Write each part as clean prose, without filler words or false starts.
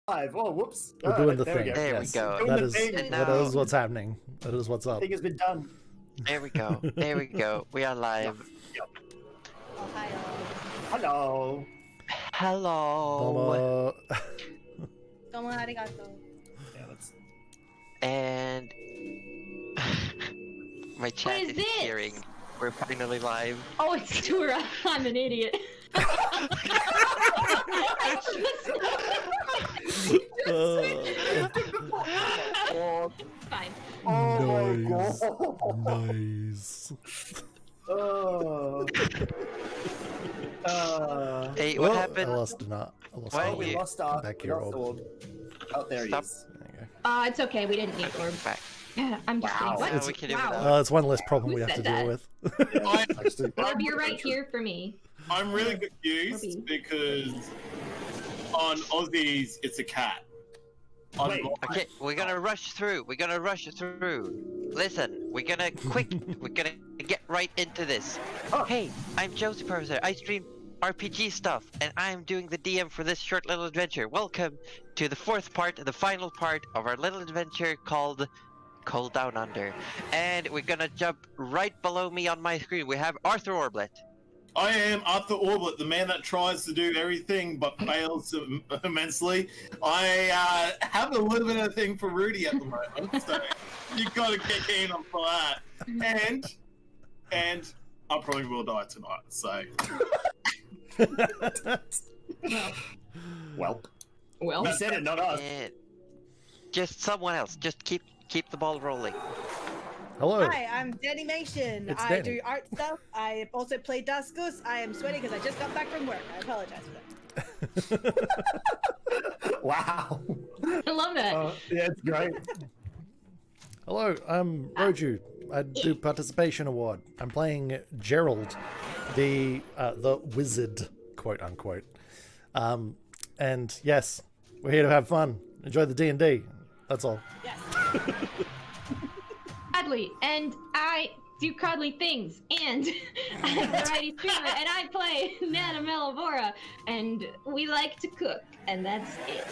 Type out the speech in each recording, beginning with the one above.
live. Oh, whoops. We're doing the there thing. We go. There Yes. we go. Doing That the is thing. And that now- is what's happening. That is what's The up. thing has been done. There we go. There we go. We are live. Oh, hi, Hello. Hello. Domo arigato. Yeah, that's... And my chat is is this? cheering. We're finally live. Oh, it's Tura. I'm an idiot. Fine. Oh Nice. my god. Nice. Oh. Hey, what Well, happened? I lost not. I lost Why an are Oh, we you- lost our... Back we your lost orb. the Oh, there Stop. he is. There you go. It's okay. We didn't need orb. Back. Yeah, I'm just Wow. kidding. Now we can do Wow. without. It's one less problem Who we have to said deal that? with. Yeah, actually. Orb, you're right here for me. I'm really Orby. confused because on Aussies it's a cat. On Wait. mine- Okay, we're gonna rush through. We're gonna rush through. Listen, we're gonna we're gonna get right into this. Oh. Hey, I'm Joseph Professor. I stream RPG stuff, and I'm doing the DM for this short little adventure. Welcome to the fourth part, the final part of our little adventure called Cold Down Under. And we're gonna jump right below me on my screen. We have Arthur Orblet. I am Arthur Orblet, the man that tries to do everything but fails immensely. I have a little bit of a thing for Rudy at the moment, so you gotta kick in on for that. And I probably will die tonight, so Well, Well, we said it, not us. And just someone else. Just keep the ball rolling. Hello. Hi, I'm Danny Mation. It's I Danny. do art stuff. I also play Duskus. I am sweaty because I just got back from work. I apologize for that. Wow. I love that. Yeah, it's great. Hello, I'm Roju. I do participation award. I'm playing Gerald, the wizard, quote unquote. And yes, we're here to have fun. Enjoy the D&D. That's all. Yes. Cuddly, and I do cuddly things, and I'm Variety Streamer, and I play Nana Melavora, and we like to cook, and that's it.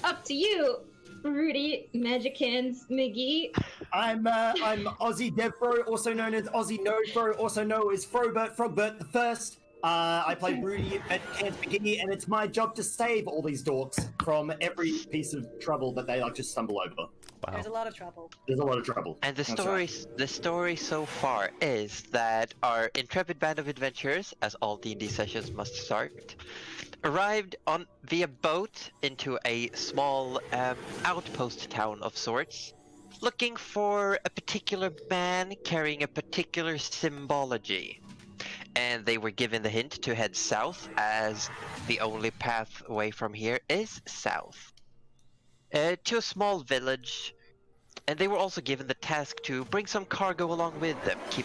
Up to you, Rudy, Magic Hands, McGee. I'm Aussie Devfro, also known as Aussie Nodefro, also known as Frogbert the First. I play Rudy at Camp Beginny, and it's my job to save all these dorks from every piece of trouble that they like to stumble over. Wow. There's a lot of trouble. There's a lot of trouble. And the That's story, right. the story so far is that our intrepid band of adventurers, as all D&D sessions must start, arrived on via boat into a small outpost town of sorts, looking for a particular man carrying a particular symbology. And they were given the hint to head south, as the only path away from here is south. To a small village, and they were also given the task to bring some cargo along with them, keep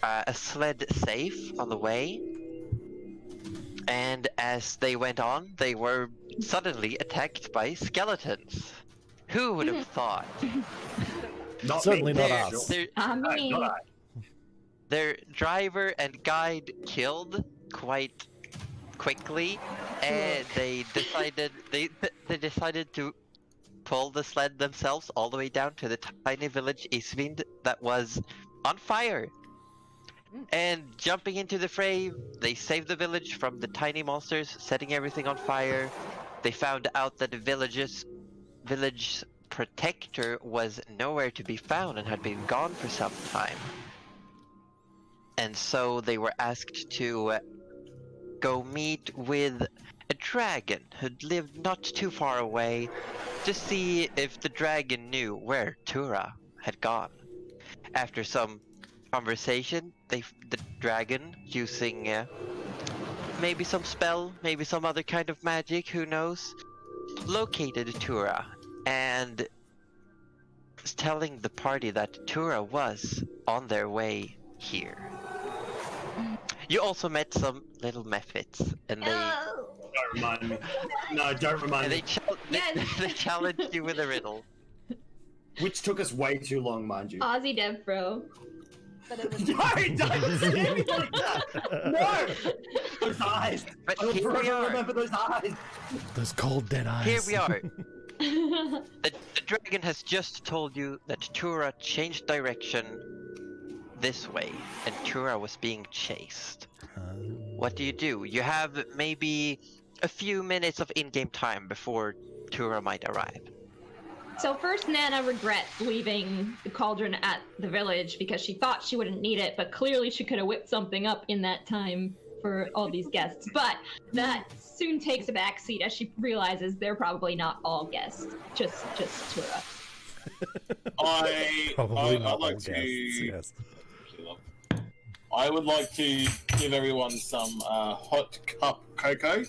a sled safe on the way. And as they went on, they were suddenly attacked by skeletons. Who would have thought? Not Certainly me. not Their- us. Me. Not I. Their driver and guide killed quite quickly, and they decided to pull the sled themselves all the way down to the tiny village Isvind that was on fire. And jumping into the fray, they saved the village from the tiny monsters, setting everything on fire. They found out that the village protector was nowhere to be found and had been gone for some time. And so they were asked to go meet with a dragon who'd lived not too far away to see if the dragon knew where Tura had gone. After some conversation, the dragon, using maybe some spell, maybe some other kind of magic, who knows, located Tura and was telling the party that Tura was on their way here. You also met some little mephits, and they Oh, Don't remind me. No, don't remind and me. Yes. they challenged you with a riddle. Which took us way too long, mind you. Aussie Dev Pro. But it was No, don't say me like that! No! those eyes. But I will here we forever are. remember those eyes. Those cold, dead eyes. Here we are. The dragon has just told you that Tura changed direction this way, and Tura was being chased. What do? You have maybe a few minutes of in-game time before Tura might arrive. So first, Nana regrets leaving the cauldron at the village because she thought she wouldn't need it, but clearly she could have whipped something up in that time for all these guests. But that soon takes a backseat as she realizes they're probably not all guests, just Tura. I'd like to. Yes. I would like to give everyone some hot cup cocoa.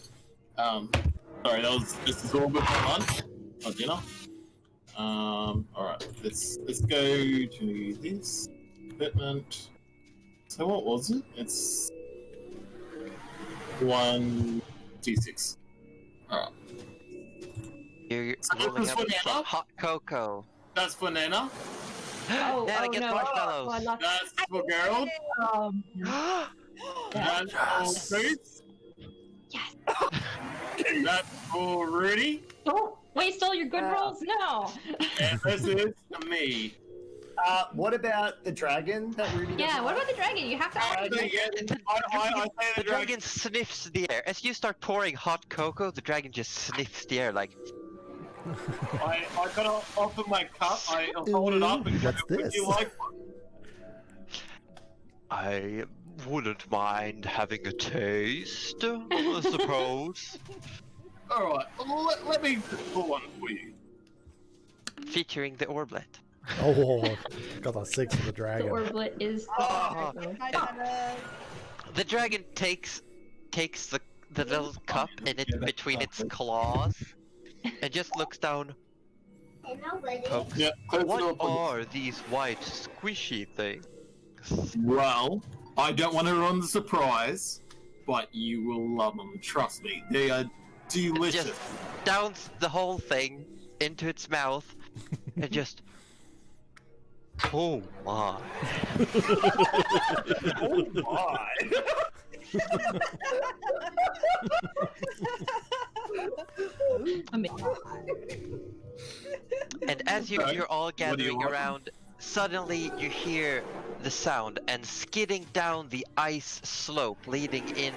Sorry, this is all before lunch, not dinner. Alright, let's go to this equipment. So what was it? It's 1d6. Alright. You're So rolling this up one now? some hot cocoa. That's for Nana. Nana gets no. marshmallows. Oh, I lost- That's for Gerald. That's for Boots. Yes. That's for Rudy. Don't waste all your good rolls. No. And this is me. What about the dragon that Rudy doesn't Yeah. What like? about the dragon? You have to. I say The the dragon. dragon sniffs the air. As you start pouring hot cocoa, the dragon just sniffs the air like, I gotta offer my cup. I hold it up and What's go, would this? you like one? I wouldn't mind having a taste, I suppose. Alright, well, let me pull one for you. Featuring the orblet. Oh, got that 6 for the The dragon. orblet is. Oh. Hi, Nana. The dragon takes the little cup in it between its claws and just looks down. Pokes. Yeah, close the door, What please. are these white squishy things? Well, I don't want to ruin the surprise, but you will love them. Trust me, they are delicious. Just downs the whole thing into its mouth and just. Oh my. Oh my! And as Okay. you're all What do you gathering want? around, suddenly you hear the sound, and skidding down the ice slope leading in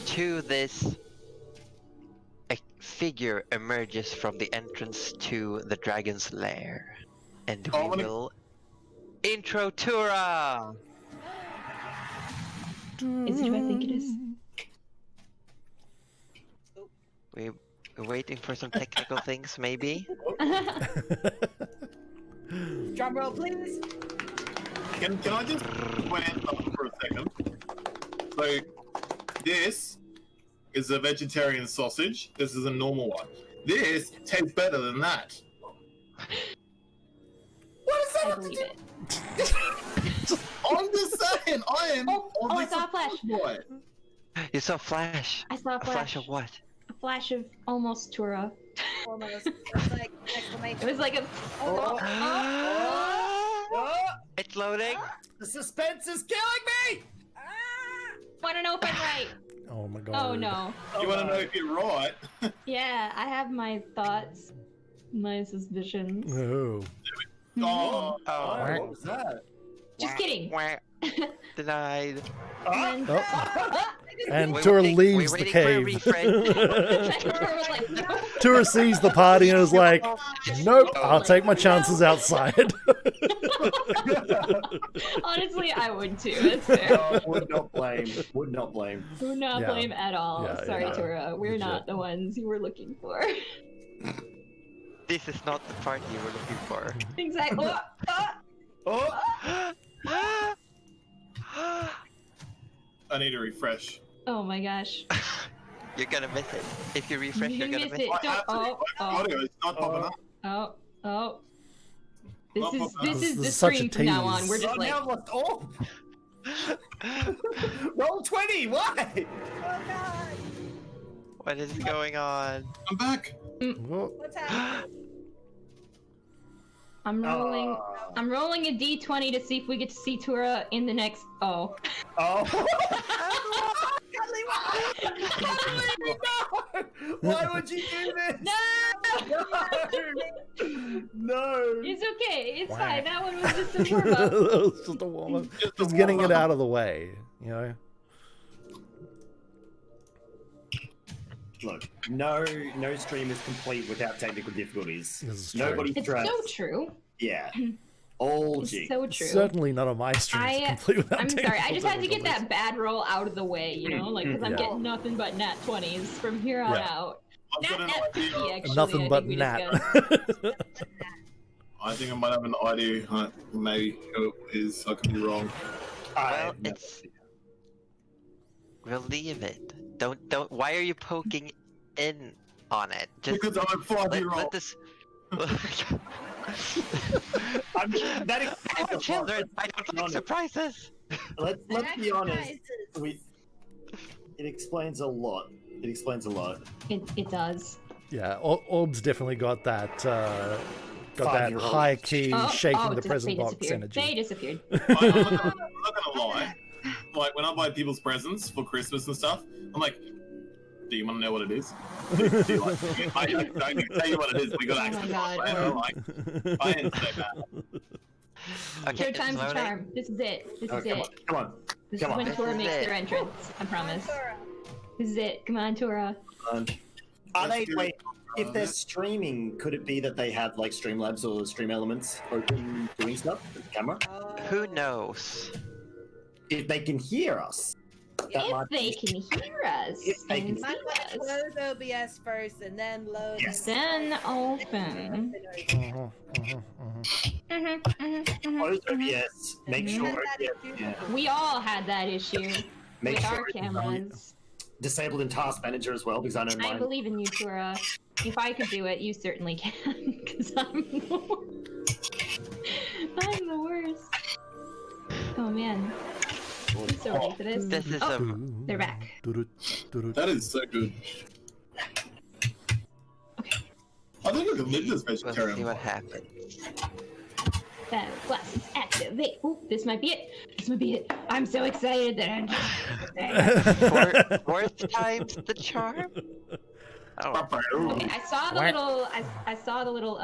to this, a figure emerges from the entrance to the dragon's lair. And Oh, we let me- will intro Tura! Is it who I think it is? We're waiting for some technical things, maybe? Drum roll, please. Can I just wait up for a second? So, this is a vegetarian sausage. This is a normal one. This tastes better than that. What does that I have to believe do? it. I'm just saying, I am. Oh, I saw a flash. Boy. You saw a flash. I saw a A flash of what? A flash of almost Tura. Almost. It's like exclamation. It was like a. Oh. Oh, It's loading. the suspense is killing me! Want to know if I'm right? Oh my god. Oh no. You want to know if you're right? Yeah, I have my thoughts, my suspicions. No. Oh, Oh, what was that? Just kidding. Wah. Denied. And then, And We're Tura waiting- leaves we're the waiting for a cave. Tura was like, no. Tura sees the party and is like, nope, I'll take my chances outside. Honestly, I would too. That's fair. Oh, would not blame. Would not blame. Do not Yeah. blame at all. Yeah, Sorry, yeah. Tura. We're Legit. not the ones you were looking for. This is not the party you were looking for. Exactly. Oh! I need a refresh. Oh my gosh. You're gonna miss it. If you refresh, You you're gonna miss miss it. it. I have to Oh, refresh my audio. It's not popping up. Oh, oh. This Not is popping up. this is the This is such a stream from now on. tease. We're just Oh, like, now I've lost all. Roll 20. Why? Oh god. What is going on? I'm back. Whoa. What's happening? I'm rolling. Oh. I'm rolling a d20 to see if we get to see Tura in the next. Oh. Oh. Cuddly, why? Cuddly, no! Why would you do this? No! No! It's okay. It's Wow. fine. That one was just a warm up. That was just a warm up. Just getting it out of the way, you know. Look, no stream is complete without technical difficulties. This is true. Nobody It's stressed. so true. Yeah. All It's G. so true. Certainly none of my streams complete without I'm sorry. I technical just had to get difficulties. that bad roll out of the way, you know, like because I'm Yeah. getting nothing but nat 20s from here on Yeah. out. I've got Nat an idea. 50, actually. Nothing I but think we nat. discussed. I think I might have an idea. Maybe it is. I could be wrong. Well, it's. We'll leave it. Don't. Why are you poking in on it? Just Because I'm a 5-year-old. let this. That explains a Children, lot. I don't like surprises. Let's be honest. Surprises. It explains a lot. It explains a lot. It does. Yeah, Orb's definitely got that Five-year-old. high key shaking the they present box disappeared. energy. They disappeared. I'm not gonna lie. Like when I buy people's presents for Christmas and stuff, I'm like, "Do you want to know what it is?" Do you like it? I can tell you what it is. We got Oh access. my God. I don't like. I didn't say that. Okay, Third time's a loading. charm. This is it. This Oh, is come on, it. come on. This come is on. when This Tora is makes it. their entrance. I promise. This is it. Come on, Tora. Are they wait? If they're streaming, could it be that they have like Streamlabs or Stream Elements open doing stuff with the camera? Who knows? If they can hear us, that If might they be- can hear us If they and can- see Might want to us, close OBS first and then load. Yes. then open. Close OBS. Make sure. Yeah. We all had that issue Make with sure our it's cameras. disabled in Task Manager as well because I know I mine. believe in you, Tora. If I could do it, you certainly can, because I'm the worst. I'm the worst. Oh man. I'm so ready for this. This is Oh, a. they're back. That is so good. I think I can live this We'll see vegetarian. what happens. That glasses activate. Ooh, this might be it. This might be it. I'm so excited that I'm. Fourth time's the charm. Oh, Okay, I saw the Whack. little. I saw the little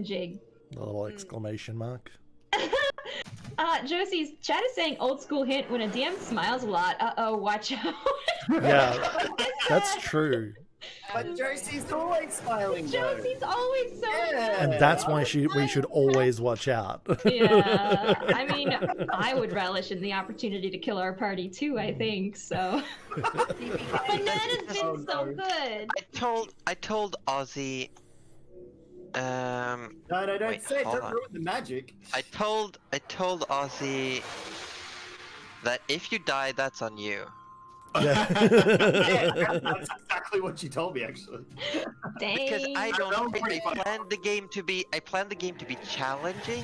jig. The little exclamation mark. Josie's chat is saying old school hint when a DM smiles a lot. Uh-oh, watch out. Yeah, that's true. But Josie's always smiling. though. Josie's always so Yeah. And that's why we should always watch out. Yeah, I mean, I would relish in the opportunity to kill our party too, I think, so. Banana's been Oh, so no. good. I told Ozzy. No, don't Wait, say it. hold Don't on. ruin the magic. I told Ozzy that if you die, that's on you. Yeah, that's exactly what you told me, actually. Because Dang. I don't. Don't worry. I planned the game to be. I planned the game to be challenging,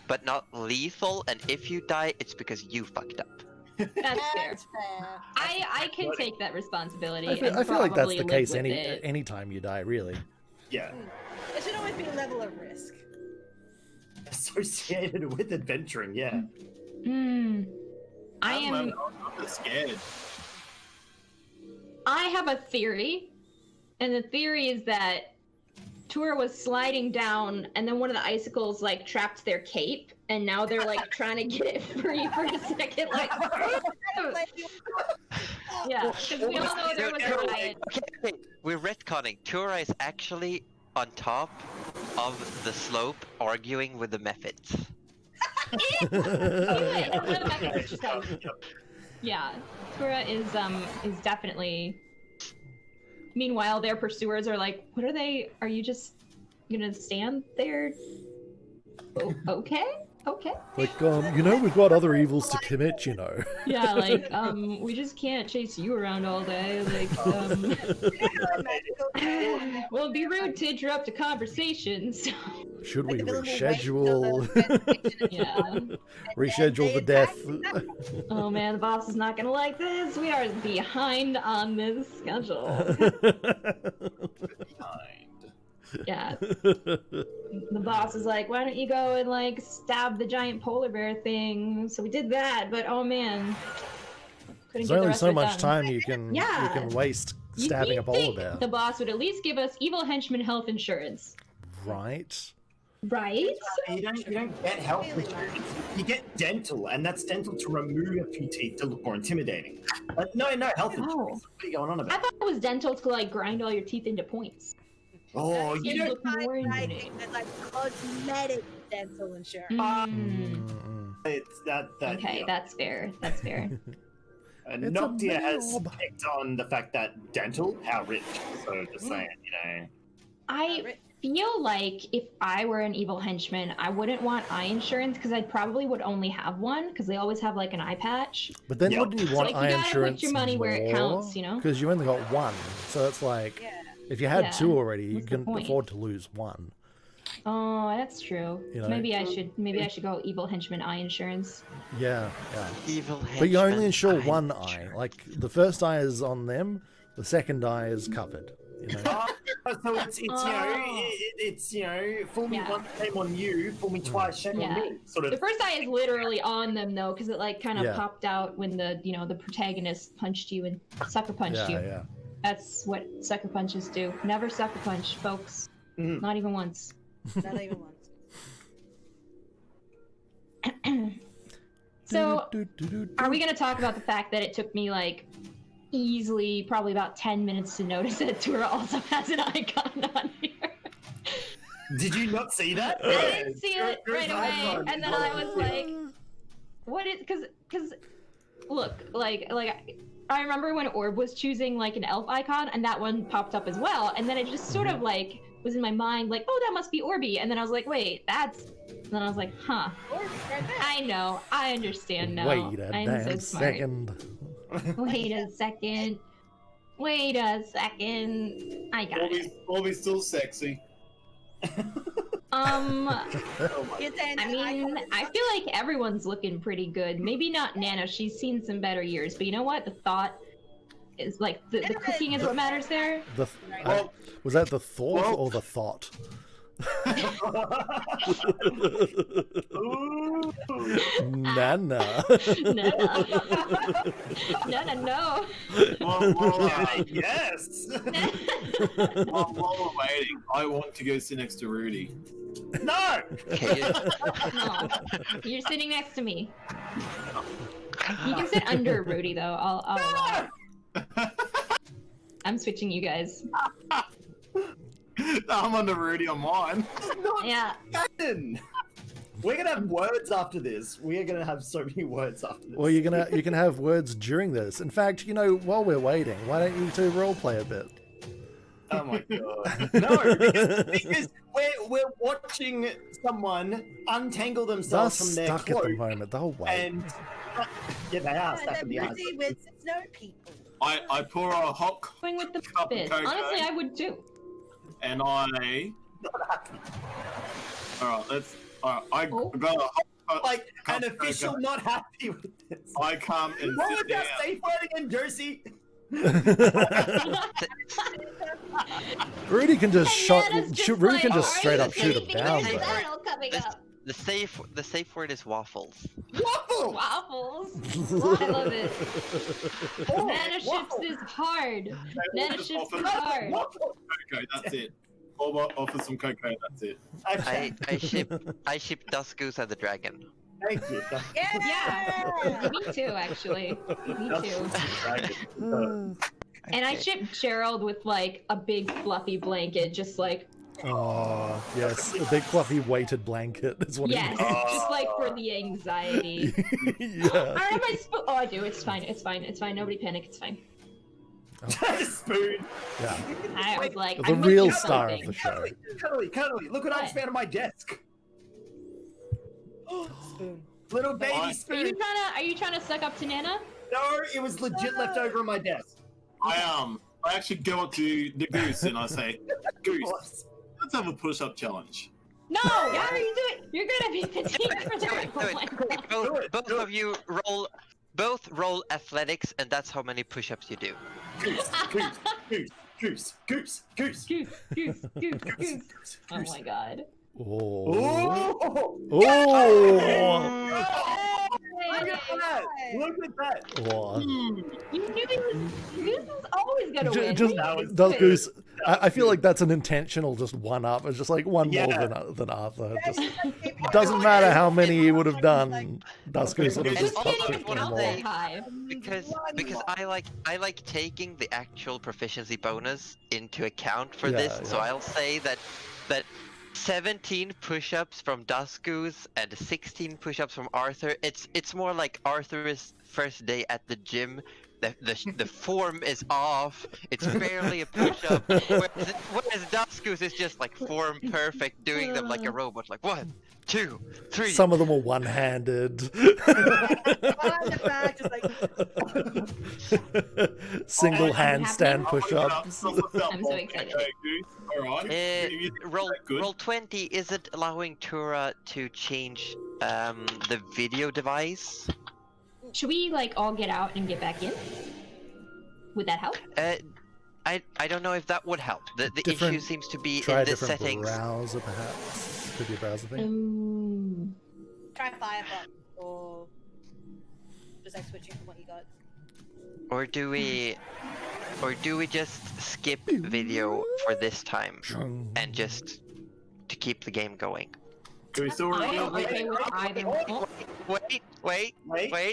but not lethal. And if you die, it's because you fucked up. That's fair. That's fair. I can take that responsibility. I feel and like that's probably the live case with it. anytime you die, really. Yeah. There should always be a level of risk. Associated with adventuring, yeah. Hmm. I am. I'm just scared. I have a theory, and the theory is that Tura was sliding down, and then one of the icicles like trapped their cape, and now they're like trying to get it free for a second. Like, yeah, because we all know there was a riot. Okay, we're retconning. Tura is actually on top of the slope, arguing with the methods. Yeah, Tura is definitely. Meanwhile, their pursuers are like, "What are they? Are you just gonna stand there? Oh, okay, okay." Like, we've got other evils to commit, you know. Yeah, like, we just can't chase you around all day. Like, well, it'd be rude to interrupt a conversation. So, Should we Like the little reschedule? yeah. Reschedule the death. Oh man, the boss is not gonna like this. We are behind on this schedule. Yeah. The boss is like, why don't you go and like stab the giant polar bear thing? So we did that, but oh man, Couldn't There's get the only rest so of it much done. time you can Yeah. waste You'd stabbing a polar think bear. the boss would at least give us evil henchman health insurance, Right? right? You don't get health insurance. You get dental, and that's dental to remove a few teeth to look more intimidating. But no health insurance. Oh. What are you going on I about? thought it was dental to like grind all your teeth into points. Oh, You you don't. look more I intimidating. think that like cosmetic dental insurance. Mm. It's that. Okay, yeah. that's fair. That's fair. And It's a Noctia has knob. picked on the fact that dental, how rich. So just saying, I feel like if I were an evil henchman, I wouldn't want eye insurance because I probably would only have one because they always have like an eye patch. But then Yep. wouldn't you want Like, you eye gotta put insurance your money where it counts, you know? Because you only got one. So it's like, Yeah. if you had Yeah. two already, you What's the can point? afford to lose one. Oh, that's true. You know? Maybe I should go evil henchman eye insurance. Yeah, yeah. Evil But you only henchman insure eye one eye. insurance. Like, the first eye is on them, the second eye is covered. You know? so it's fool me Yeah. once, shame on you. Fool me twice, shame Yeah. on me. Sort The of. first eye is literally on them though, because it like kind of Yeah. popped out when the protagonist punched you and sucker punched you. Yeah. That's what sucker punches do. Never sucker punch, folks. Mhm. Not even once. Not even once. So, are we going to talk about the fact that it took me like easily probably about 10 minutes to notice that Tura also has an icon on here? Did you not see that? I didn't see it right away, and then I was like, "What is?" Because look, like I remember when Orb was choosing like an elf icon, and that one popped up as well, and then it just sort of like was in my mind, like, "Oh, that must be Orby," and then I was like, "Wait, that's." And then I was like, "Huh." Or right there. I know. I understand now. Wait a I'm damn so smart. second. Wait a second. Wait a second. I got it. Orby's still sexy. You're saying I that mean, icon is I feel like everyone's looking pretty good. Maybe not Nana. She's seen some better years. But you know what? The thought is like the cooking is what matters there. The, Well- was that the thought well- or the thought? Ooh. Nana. No. While Yes. we're waiting, I want to go sit next to Rudy. No. Okay, No. You're sitting next to me. You can sit under Rudy though. I'll allow it. I'm switching you guys. I'm under Rudy on mine. Yeah. Canon. We're gonna have words after this. We are gonna have so many words after this. Well, you can have words during this. In fact, while we're waiting, why don't you two roleplay a bit? Oh my god. No, because we're watching someone untangle They're themselves from their stuck at the cloak, moment. They'll wait. and yeah, they are stuck they're in the eyes. busy with snow people. I pour a hot Going with the cup of bits. cocoa, Honestly, I would too. and I. Alright, let's. I Oh. got a hot Like cup an of official cocoa. not happy with this. I come and What was sit that down. safe word again, Josie? Rudy can just Nana's just Rudy can like, just "Are straight you up shoot sleeping him down. with though. the battle coming This- up? the safe word is waffles. Waffle. Waffles. I love it. Oh, Nana ships waffle. is hard. Nana just ships offer is hard. Waffle. Cocoa, that's it. Offer some cocoa, that's it. Okay. I ship Duskus and the dragon. Thank you. Yeah. Me too, actually. Me too. And I ship Gerald with like a big fluffy blanket, just like Oh, yes, a big fluffy weighted blanket is what yes, he just like for the anxiety. needs. Yeah. I don't have my spoon. Oh, I do. It's fine. It's fine. It's fine. Nobody panic. It's fine. Spoon. Yeah. I was like, The I must real do star of something. the show. Cuddly, look what I just What? found on my desk. Spoon. Little baby What? Are you spoon. are you trying to suck up to Nana? No, it was legit left over on my desk. I actually go up to the goose and I say, Goose, let's have a push-up challenge. No, what are you doing? You're gonna be fatigued for the Do it, do oh my it. God. Both of you roll athletics, and that's how many push-ups you do. Goose. Goose, goose, goose. Oh my god. Oh. Oh! Oh. that! Look at that! What? You knew Goose was always gonna win. Just does Goose. I feel like that's an intentional just one up. It's just like one more than Arthur. Just doesn't matter how many he would have done. Dusk Goose would have And just also, upped I it wanna one more. say- High. because I like taking the actual proficiency bonus into account for Yeah, this, so yeah. I'll say that 17 push-ups from Duskus and 16 push-ups from Arthur. It's more like Arthur's first day at the gym. The form is off. It's barely a push-up. Whereas Duskus is just like form perfect, doing them like a robot. Like 1, 2, 3. Some of them were one-handed. Single handstand push-ups. I'm so excited. Alright. Roll 20 isn't allowing Tura to change the video device. Should we like all get out and get back in? Would that help? I don't know if that would help. The Different- issue seems to be Try a in the different settings. browser, perhaps. Could be a browser thing. Try Firefox or just like switching from what you got. Or do we just skip video for this time and just to keep the game going? Do we still I reveal am okay with either. Oh, Wait.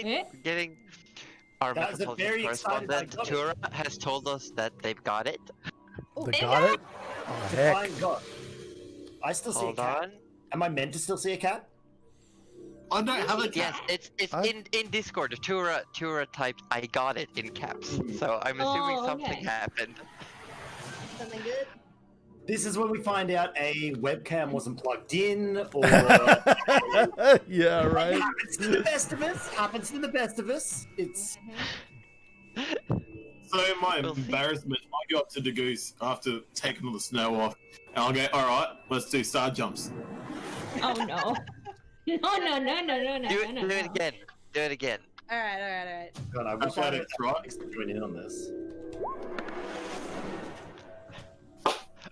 eh? Getting our That was a mechanology very excited correspondent I got it. Tura has told us that they've got it. They got it? Oh, heck. My God. I still see a Hold cat. on. Am I meant to still see a cat? I don't have a Yes, cat. it's I- in Discord. Tura typed "I got it" in caps. So I'm assuming Oh, something okay. happened. Something good? This is when we find out a webcam wasn't plugged in, or Yeah, right. happens to the best of us. Happens to the best of us. It's So in my We'll see. embarrassment, I go up to the goose after taking all the snow off, and I'll go, alright, let's do star jumps. Oh no. No. Do it again. Do it again. Alright. God, I wish I had Athletics, right? to join in on this.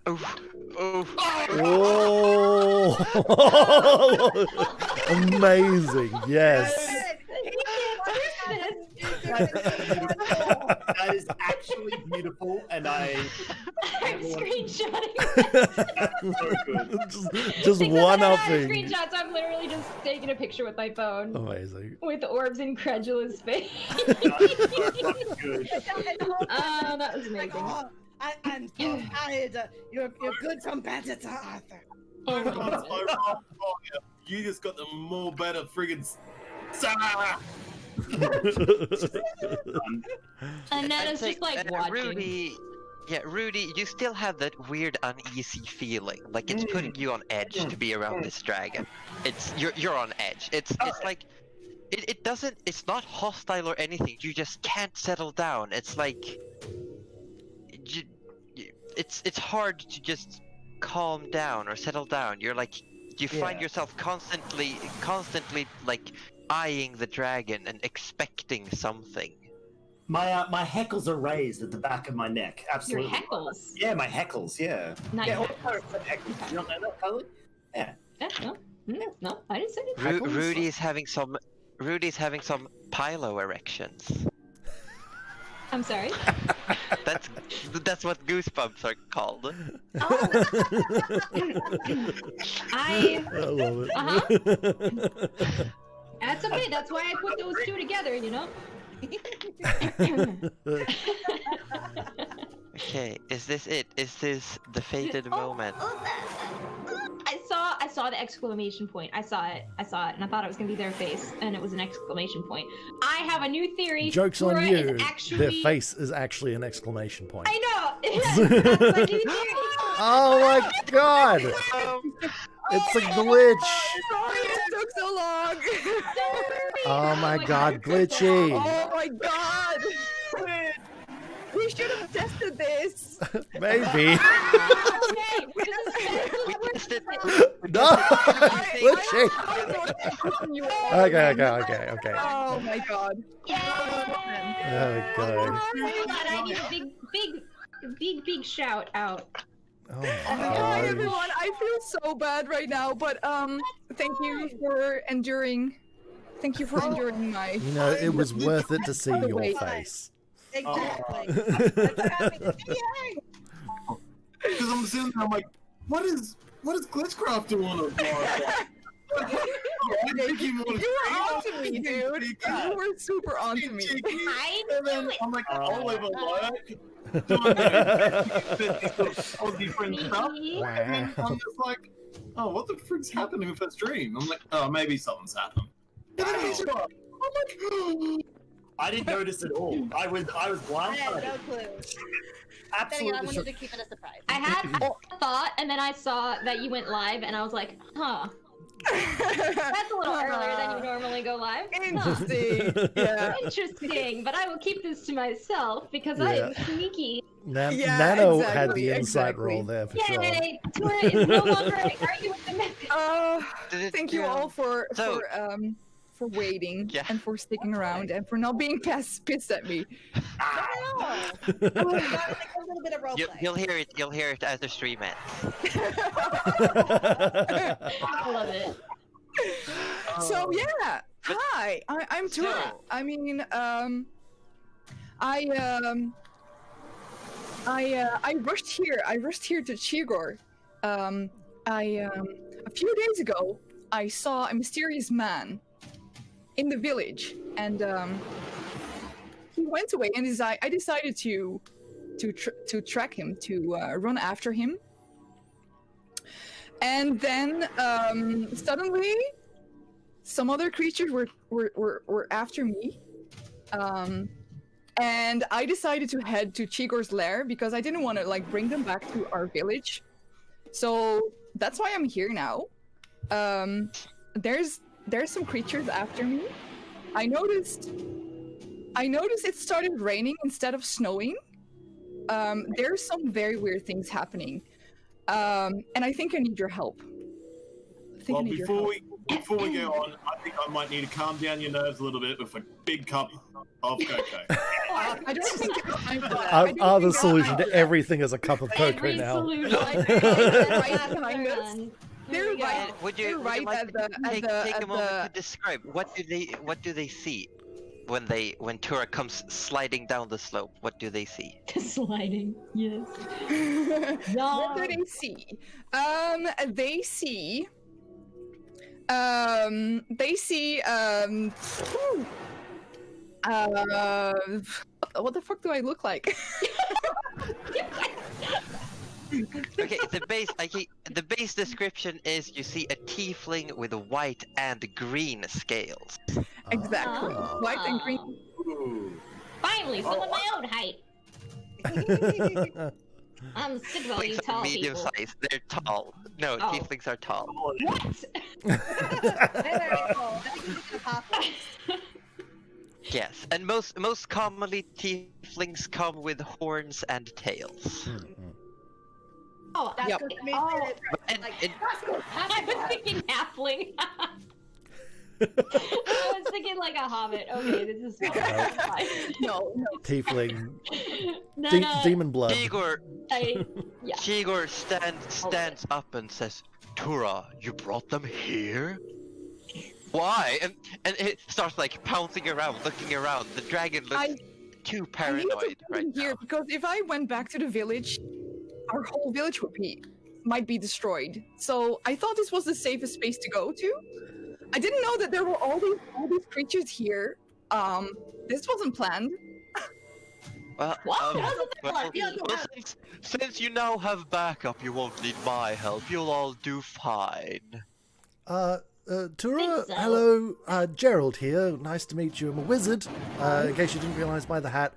Oof. Oof. Whoa! Amazing. Yes. That is actually beautiful, and I'm screenshotting. so good. Just Because one I up don't have thing. screenshots. I'm literally just taking a picture with my phone Amazing. with Orb's incredulous face. That is so fucking good. That was amazing. I'm so tired. You're a good competitor, Arthur. Oh my Oh, god. yeah. You just got the more better friggin' Sarah! And that I'd is say, just like watching. Rudy, you still have that weird uneasy feeling, like it's putting you on edge to be around this dragon. You're on edge. It's like it's not hostile or anything. You just can't settle down. It's like it's hard to just calm down or settle down. You're like you find Yeah. yourself constantly like eyeing the dragon and expecting something. My heckles are raised at the back of my neck. Your Absolutely. heckles. Yeah, my heckles. Yeah. Not Yeah. your Oh, heckles. You don't know that, Colin? Yeah. No, I didn't say anything. Heckles? Rudy's having some pilo erections. I'm sorry. That's what goosebumps are called. Oh. I love it. That's okay. That's why I put those two together, you know? Okay, is this it? Is this the fated moment? I saw the exclamation point. I saw it, and I thought it was gonna be their face, and it was an exclamation point. I have a new theory. Joke's on Tura you. is actually... Their face is actually an exclamation point. I know! That's my new theory! Oh my god! It's a glitch! Sorry it took so long. Oh my god, glitchy! Oh my god. We should have tested this. Maybe. Okay, this is We tested No! Glitchy! Okay. Oh my god. Okay. But I need a big shout out. Oh my Hi gosh. everyone, I feel so bad right now, but thank you for enduring. Thank you for enduring my. You know, it was worth it to see By the your way- face. Exactly. That's what happened. Yay! Because I'm sitting there, I'm like, what is Glitchcraft doing on the You were onto me, dude. You were super onto me. And then I'm like, I'll live alone. Aussie friend stuff. And then I'm just like, oh, what the frick's happening with that stream? I'm like, oh, maybe something's happened. And then he's up. I'm like, I didn't notice at all. I was I had blindsided. no clue. Then again, I Absolutely wanted sure. to keep it a surprise. I had a thought, and then I saw that you went live, and I was like, huh. That's a little earlier than you normally go live. Huh. Interesting. Yeah. Interesting, but I will keep this to myself because I am sneaky. Yeah, Nano had exactly, the insight exactly. roll there for sure. Yay! Tora is no longer arguing with the method. Thank you all for waiting Yeah. and for sticking around and for not being pissed at me. No. Like a little bit of roleplay. You'll hear it as the stream ends. I love it. So yeah, hi, I'm Tura. So- I mean, I rushed here. I rushed here to Chigor. A few days ago, I saw a mysterious man in the village, and he went away. And I decided to track him, to run after him. And then suddenly, some other creatures were after me. And I decided to head to Chigor's lair because I didn't want to like bring them back to our village. So that's why I'm here now. There's some creatures after me. I noticed it started raining instead of snowing. There's some very weird things happening. And I think I need your help. well, before we go on, I think I might need to calm down your nerves a little bit with a big cup of cocoa. I don't think The solution to everything is a cup of cocoa Every now. solution. Right behind us. Done. They're Here we right. go. Would You're you right like at to the- take a moment the- to describe what do they see when Tura comes sliding down the slope? What do they see? Sliding, yes. What do they see? What the fuck do I look like? Okay, the base description is you see a tiefling with white and green scales. Exactly. Oh. White and green. Ooh. Finally, someone my own height. I'm sick of all you Tieflings are tall medium people. sized. They're tall. No, Oh. tieflings are tall. What? There you go. I think we can pop it. Yes, and most commonly tieflings come with horns and tails. Oh, That's Yep. what made Oh. it And, like, and I was thinking halfling. I was thinking like a hobbit. Okay, this is fine. No, no. Tiefling, No, de- no, demon blood. Igor yeah. Igor stands up and says, "Tura, you brought them here? Why?" And it starts like pouncing around, looking around. The dragon looks I- too I need to paranoid come right here now. because if I went back to the village, our whole village might be destroyed. So I thought this was the safest space to go to. I didn't know that there were all these creatures here. This wasn't planned. Well, What? Wasn't there well, like- well, since you now have backup, you won't need my help. You'll all do fine. Tura, Think so. hello, Gerald here. Nice to meet you. I'm a wizard, in case you didn't realize by the hat.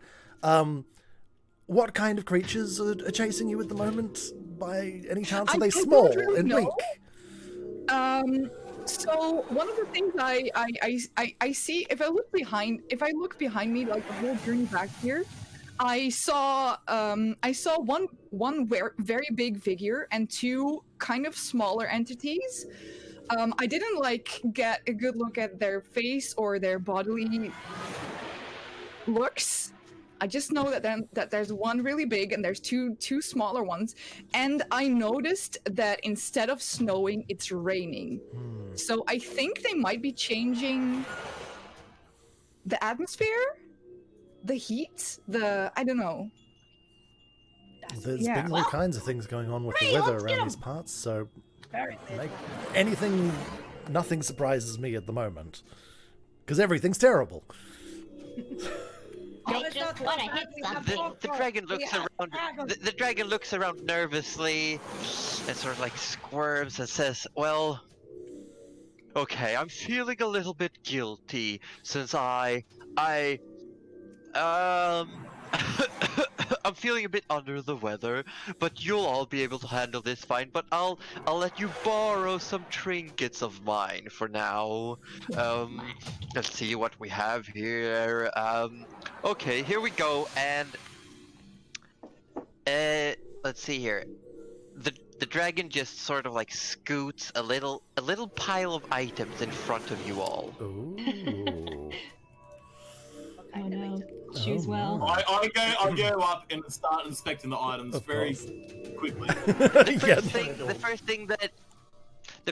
What kind of creatures are chasing you at the moment? By any chance, are I they don't small really and know. weak? So one of the things I see if I look behind me, like the whole journey back here, I saw one very big figure and two kind of smaller entities. I didn't like get a good look at their face or their bodily looks. I just know that there's one really big and there's two smaller ones, and I noticed that instead of snowing, it's raining. So I think they might be changing the atmosphere, the heat, I don't know. There's Yeah. been all kinds of things going on with the Hey, weather let's get around 'em. these parts, so Very like, nothing surprises me at the moment. Because everything's terrible. I just want to hit something. The dragon looks around. The dragon looks around nervously, and sort of like squirms and says, "Well, okay, I'm feeling a little bit guilty since I'm feeling a bit under the weather, but you'll all be able to handle this fine. But I'll let you borrow some trinkets of mine for now. Let's see what we have here. Okay, here we go. And let's see here. The dragon just sort of like scoots a little pile of items in front of you all. Ooh. Oh no. Choose Oh, well. my. I go up and start inspecting the items Of very course. quickly. Yeah, The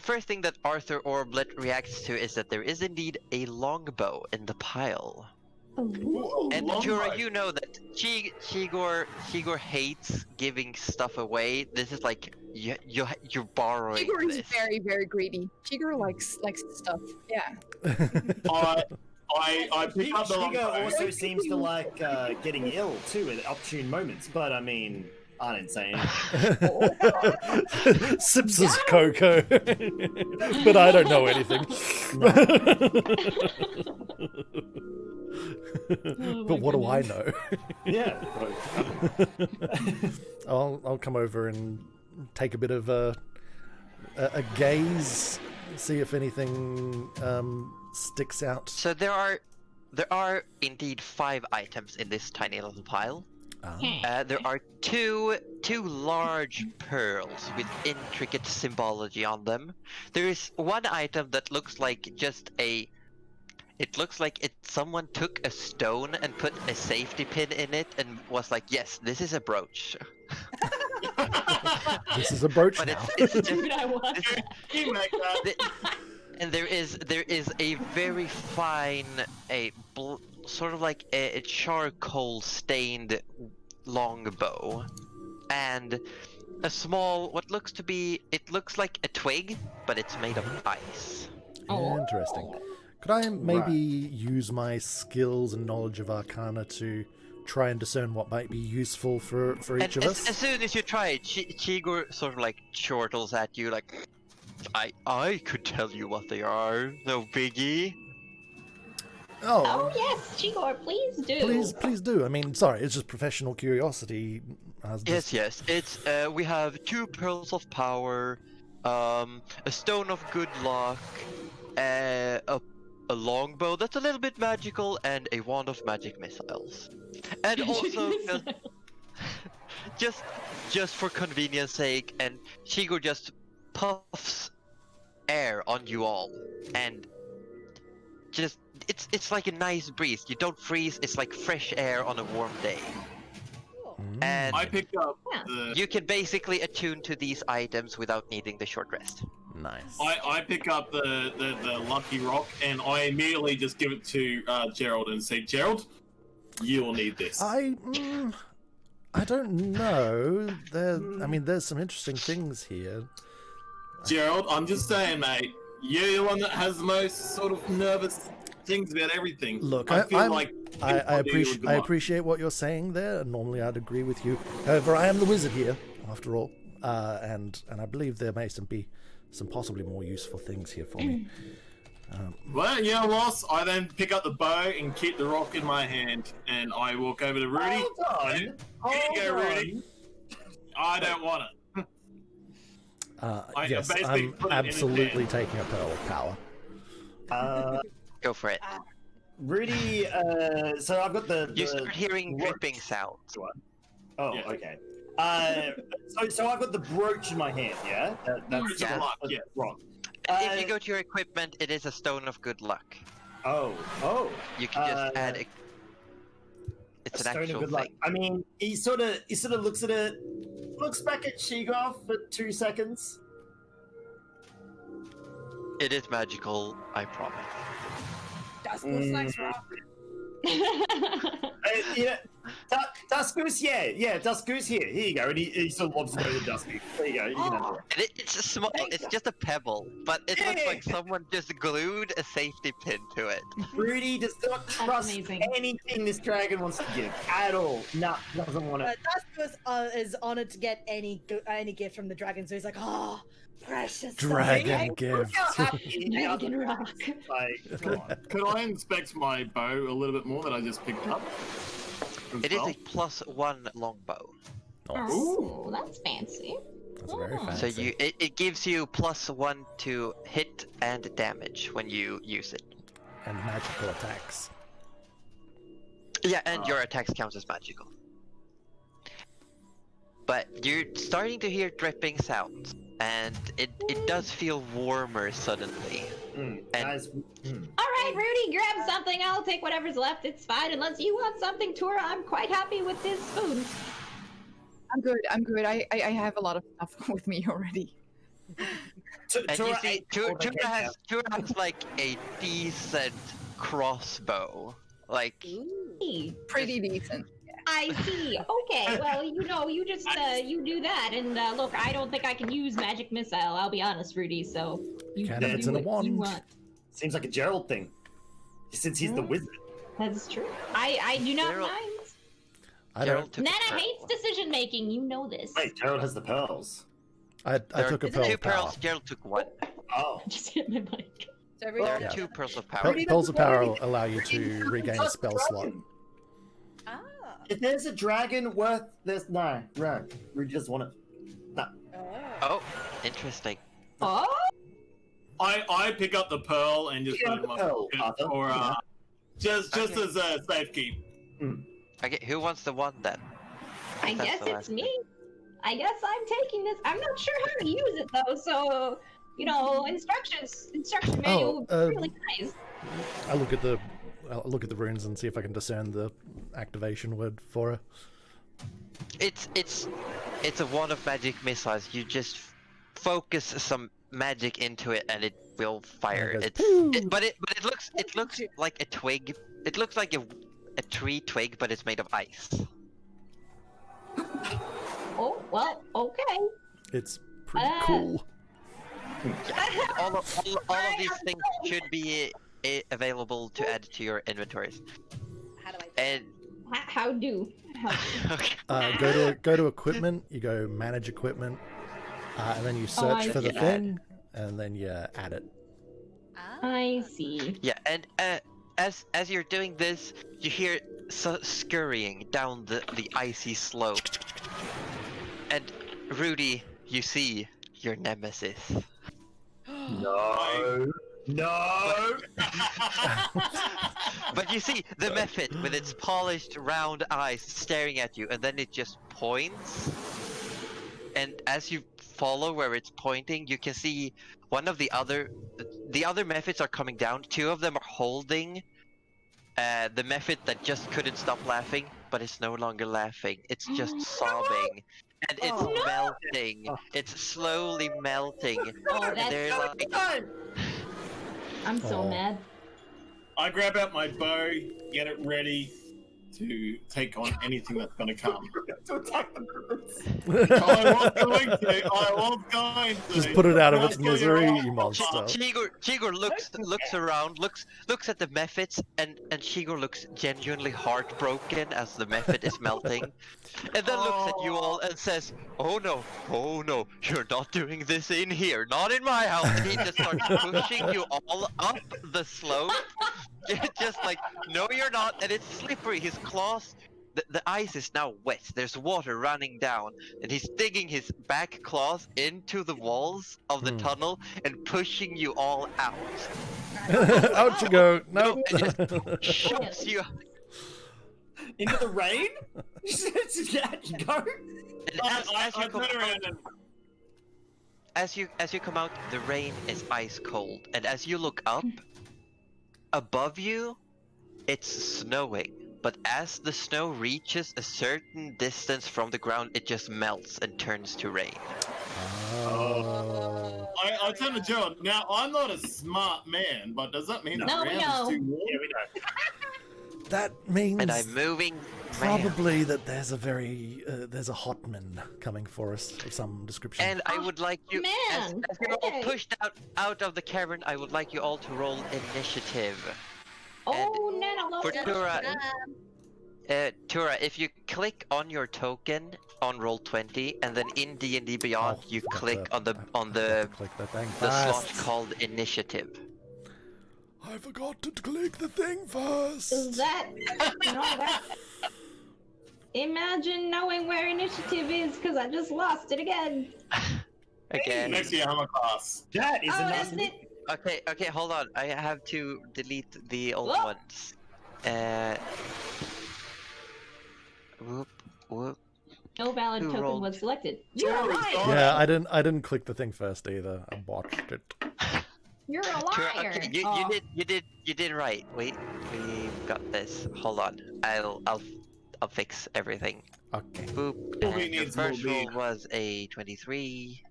first thing that Arthur Orblet reacts to is that there is indeed a longbow in the pile. Ooh. And Longbow. Jura, you know that Chigor hates giving stuff away. This is like you're borrowing Chigor is this. very, very greedy. Chigor likes stuff. Yeah. I pick up the Shiga longbow. also seems to like getting ill too at opportune moments, but I mean, I didn't say anything. Sips his cocoa. But I don't know anything. But what do I know? Yeah. I'll come over and take a bit of a gaze, see if anything sticks out. So there are indeed 5 items in this tiny little pile. There are two large pearls with intricate symbology on them. There is one item that looks like it looks like someone took a stone and put a safety pin in it and was like, yes, this is a brooch. This is a brooch But now. it's just, Dude, I want that. You make that. and there is a very fine, sort of like a charcoal stained longbow, and a small, what looks to be, it looks like a twig, but it's made of ice. Interesting. Could I maybe use my skills and knowledge of Arcana to try and discern what might be useful for each of us? As soon as you try it, Chigor sort of like chortles at you like, I could tell you what they are, no biggie. Oh yes, Chigor, please do. Please do. I mean, sorry, it's just professional curiosity. Yes. It's we have 2 pearls of power, a stone of good luck, a longbow that's a little bit magical, and a wand of magic missiles. And also just for convenience sake, and Chigor just puffs air on you all, and just it's like a nice breeze. You don't freeze. It's like fresh air on a warm day. And I picked up Yeah. the. you can basically attune to these items without needing the short rest. Nice. I pick up the lucky rock and I immediately just give it to Gerald and say, Gerald, you will need this. I don't know. There's some interesting things here. Gerald, I'm just saying, mate. You're the one that has the most sort of nervous things about everything. Look, I feel I'm- like I appreciate what you're saying there. Normally, I'd agree with you. However, I am the wizard here, after all, and I believe there may be some possibly more useful things here for me. Well, you know, Ross, I then pick up the bow and keep the rock in my hand, and I walk over to Rudy. Hold on. Here you go, Rudy. I don't want it. Yes, basically I'm put it in his absolutely hand. taking a pearl of power. Go for it. Rudy, so I've got the You start hearing roach dripping sounds. one. Oh, Yeah. okay. So I've got the brooch in my hand, yeah? Brooch of luck, yeah. Wrong. If you go to your equipment, it is a stone of good luck. Oh. You can just add a. It's an Stone of actual good thing. luck. I mean, he sort of looks at it, looks back at Shigor for 2 seconds. It is magical, I promise. Duskus likes rock. Yeah, Dust Goose, yeah, Dust Goose here. Here you go. And he sort of lobs it over to Dust Goose. There you go. You can have it. And it's a small. It's just a pebble, but it looks like someone just glued a safety pin to it. Rudy does not trust amazing. anything this dragon wants to give at all. No, doesn't want it. Dust Goose is honored to get any gift from the dragon, so he's like, oh, precious Dragon gift. Dragon rock. Like, come on. Could I inspect my bow a little bit more that I just picked up? It is a +1 longbow. Oh, that's fancy. That's very Oh. fancy. So it gives you +1 to hit and damage when you use it. And magical attacks. Yeah, and your attacks count as magical. But you're starting to hear dripping sounds, and it does feel warmer suddenly. Guys, All right, Rudy, grab something. I'll take whatever's left. It's fine. Unless you want something, Tura, I'm quite happy with this food. I'm good. I have a lot of stuff with me already. And you see, Tura has like a decent crossbow. Like, Pretty decent. I see. Okay, well, you just you do that, and look, I don't think I can use magic missile. I'll be honest, Rudy. So you Can do if it's in a what you wand. want. seems like a Gerald thing. Since he's the wizard. That's true. I do not Gerald- mind. I Gerald don't. took Nana a pearl. hates decision making. You know this. Wait, Gerald has the pearls. I There took a are pearl two of power. pearls. Gerald took 1. Oh. Just hit my mic. So There are Yeah. 2 pearls of Pearl- power. Pearls of power allow you to regain a spell slot. Ah. If there's a dragon worth this, no, right. Rudy doesn't want it. No. Oh, interesting. Oh, I pick up the pearl and just Yeah, put it in my the pearl, pocket, Arthur. or Yeah. just Okay. as a safekeep. Okay, who wants the 1 then? I That's guess the it's last me. I guess I'm taking this. I'm not sure how to use it though, so instruction manual would be really nice. I'll look at the runes and see if I can discern the activation word for her. It's a wand of magic missiles. You just focus some magic into it, and it will fire. And it goes, But it looks like a twig. It looks like a tree twig, but it's made of ice. Oh well, okay. It's pretty Ah. cool. All of these things should be available to add to your inventories. How do I do And How do? okay. Go to equipment. You go manage equipment, and then you search I for the see. thing, and then you add it. I see. Yeah, and as you're doing this, you hear scurrying down the icy slope. And Rudy, you see your nemesis. No. No. But you see the Mephit with its polished round eyes staring at you, and then it just points. And as you follow where it's pointing, you can see one of the other Mephits are coming down. 2 of them are holding the Mephit that just couldn't stop laughing, but it's no longer laughing. It's just sobbing. And it's Oh. melting. It's slowly melting. Oh, that's They're so like, I'm so Oh. mad. I grab out my bow, get it ready to take on anything that's going to come. To attack the birds. I was going to. Just put it out of its Can I kill misery, your you monster. Shigor looks around, looks at the Mephits, and Shigor looks genuinely heartbroken as the Mephit is melting, and then looks at you all and says, oh no, you're not doing this in here, not in my house." And he just starts pushing you all up the slope, just like, "No, you're not," and it's slippery. His claws. The ice is now wet. There's water running down, and he's digging his back claws into the walls of the tunnel and pushing you all out. Out you go. Nope. And just shoves you. Into the rain? Yeah, you go. And I turn around and as you come out, the rain is ice cold, and as you look up, above you, it's snowing. But as the snow reaches a certain distance from the ground, it just melts and turns to rain. Oh. I turn to Gerald. Now, I'm not a smart man, but does that mean the No, we ground know. is too warm? Yeah, we know. That means And I'm moving. probably that there's a there's a hotman coming for us of some description. And I would like you, as man, you're all okay. pushed out of the cavern, I would like you all to roll initiative. Oh, Nana, For love Tura, Tura, if you click on your token on Roll20, and then in D&D Beyond, you click on the click that thing slot first. called initiative. I forgot to click the thing first. Is that? No, that. Imagine knowing where initiative is, because I just lost it again. Again. Next year, I'm a class. That is Oh, enough. isn't it? Okay, hold on. I have to delete the old Whoop. ones. Whoop. No valid Who token rolled? was selected. You're a Tura is liar. gone. Yeah, I didn't click the thing first either. I botched it. You're a Tura, liar. okay, Oh. you did right. Wait, we've got this. Hold on. I'll fix everything. Okay. Boop. Well, we And your need more first roll beer. was a 23.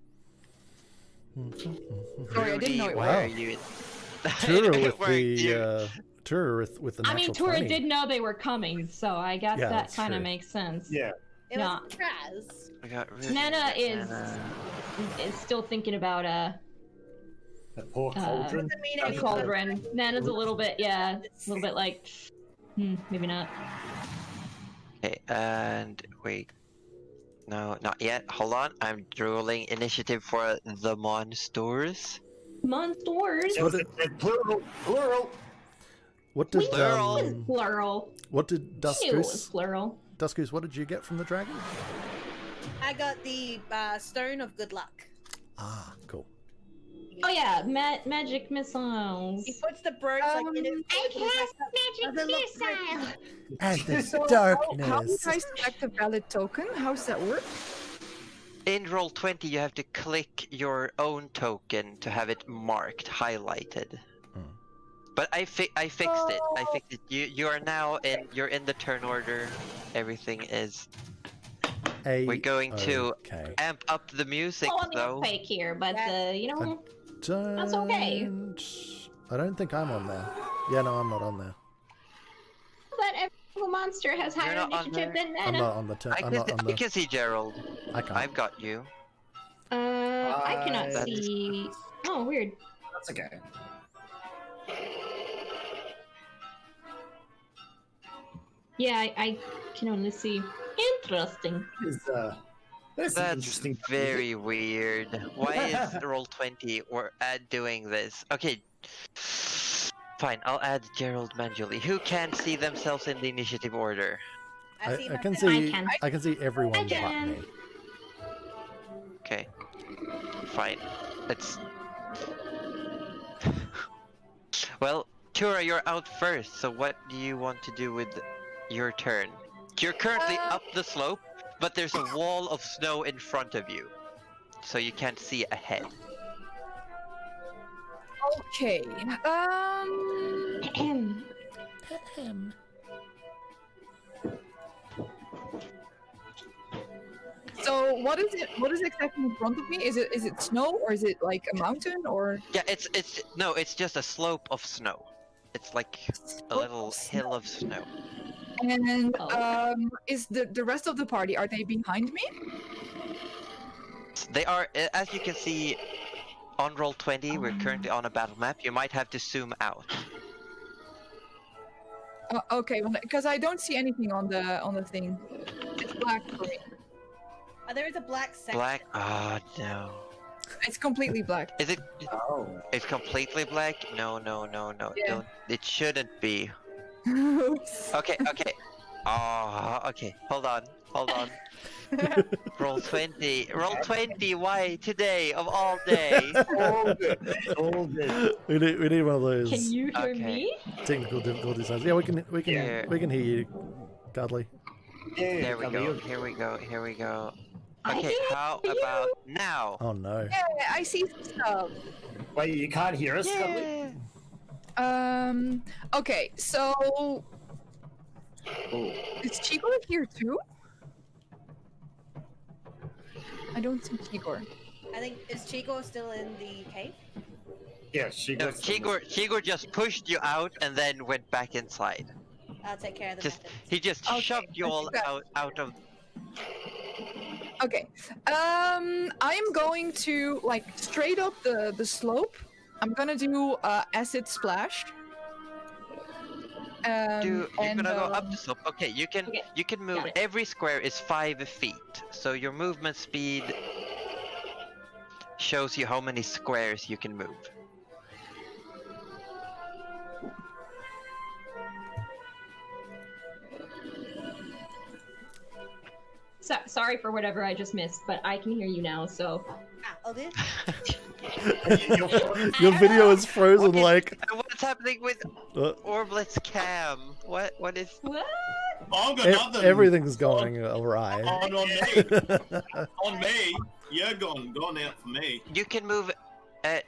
Sorry, I didn't know Rudy, it why was. are you? Tura with Where are you? the Tura with the I natural mean, Tura 20. did know they were coming, so I guess Yeah, that that's kind of true. makes sense. Yeah. It No. was Kraz. We got Rudy, Nana is Nana. still thinking about The poor cauldron. Doesn't mean a anything. cauldron. Nana's a little bit, yeah, a little bit like, maybe not. Okay, and wait. No, not yet. Hold on. I'm drooling initiative for the monsters. Monsters. What did, Plural. Plural. what did Plural. It's plural. what did You knew it was Duskus plural. Duskus, what did you get from the dragon? I got the stone of good luck. Ah, cool. Oh yeah, magic missiles. He puts the brooch like in it. magic missile. And the So how do darkness. I select a valid token? How does that work? In Roll20, you have to click your own token to have it marked, highlighted. But I fixed it. I fixed it. You are now you're in the turn order. Everything is. We're going to Okay. amp up the music Oh, I mean, though. fake here, but you know, That's okay. I don't think I'm on there. Yeah, no, I'm not on there. that every single monster has You're higher not on initiative there? than I'm Nana. not on the turn. I'm not on I the. can see Gerald. I can't. I've got you. I cannot That see. Oh, weird. That's okay. Yeah, I can only see. Interesting. That's That's interesting. very weird. Why is Roll20 or doing this? Okay. Fine, I'll add Gerald manually. Who can't see themselves in the initiative order? I, see I can myself. see. can. I can see everyone I but can. me. Okay. Fine. Let's. Well, Tura, you're out first, so what do you want to do with your turn? You're currently up the slope, but there's a wall of snow in front of you, so you can't see ahead. Okay. So what is it? What is exactly in front of me? Is it snow or is it like a mountain or? Yeah, it's just a slope of snow. It's like a little hill of snow. And Oh. is the rest of the party, are they behind me? They are, as you can see, on Roll20. We're currently on a battle map. You might have to zoom out. Okay, because I don't see anything on the thing. It's black for me. There is a black section. Black? Oh no. It's completely black. Is it? Oh. It's completely black? No. Yeah. Don't. It shouldn't be. Oops. Okay. Okay. Hold on. Roll20. Roll20. Why today of all days? All good. All good. We need one of those Can you hear Okay. me? technical difficulties. Yeah, we can Yeah. we can hear you, Godly. Yeah, There we come go. here. Here we go. I Okay. can How hear you. about now? Oh no. Yeah, I see some stuff. Wait, you can't hear us, Dudley? Okay, so Oh. is Chigor here too? I don't see Chigor. I think is Chico still in the cave? Yeah, she No, goes. Chigor just pushed you out and then went back inside. I'll take care of the Just method. he just Okay, shoved you I all think that- out of. Okay. I'm going to like straight up the slope. I'm gonna do acid splash. You're and gonna go up the slope. Okay, you can move. got it. Every square is 5 feet, so your movement speed shows you how many squares you can move. Sorry for whatever I just missed, but I can hear you now. So Oh, did? Your video is frozen Okay, like. What's happening with Orblet's cam? What is? what? I've got nothing. Everything's going awry. on me. On me. You're going out for me. You can move.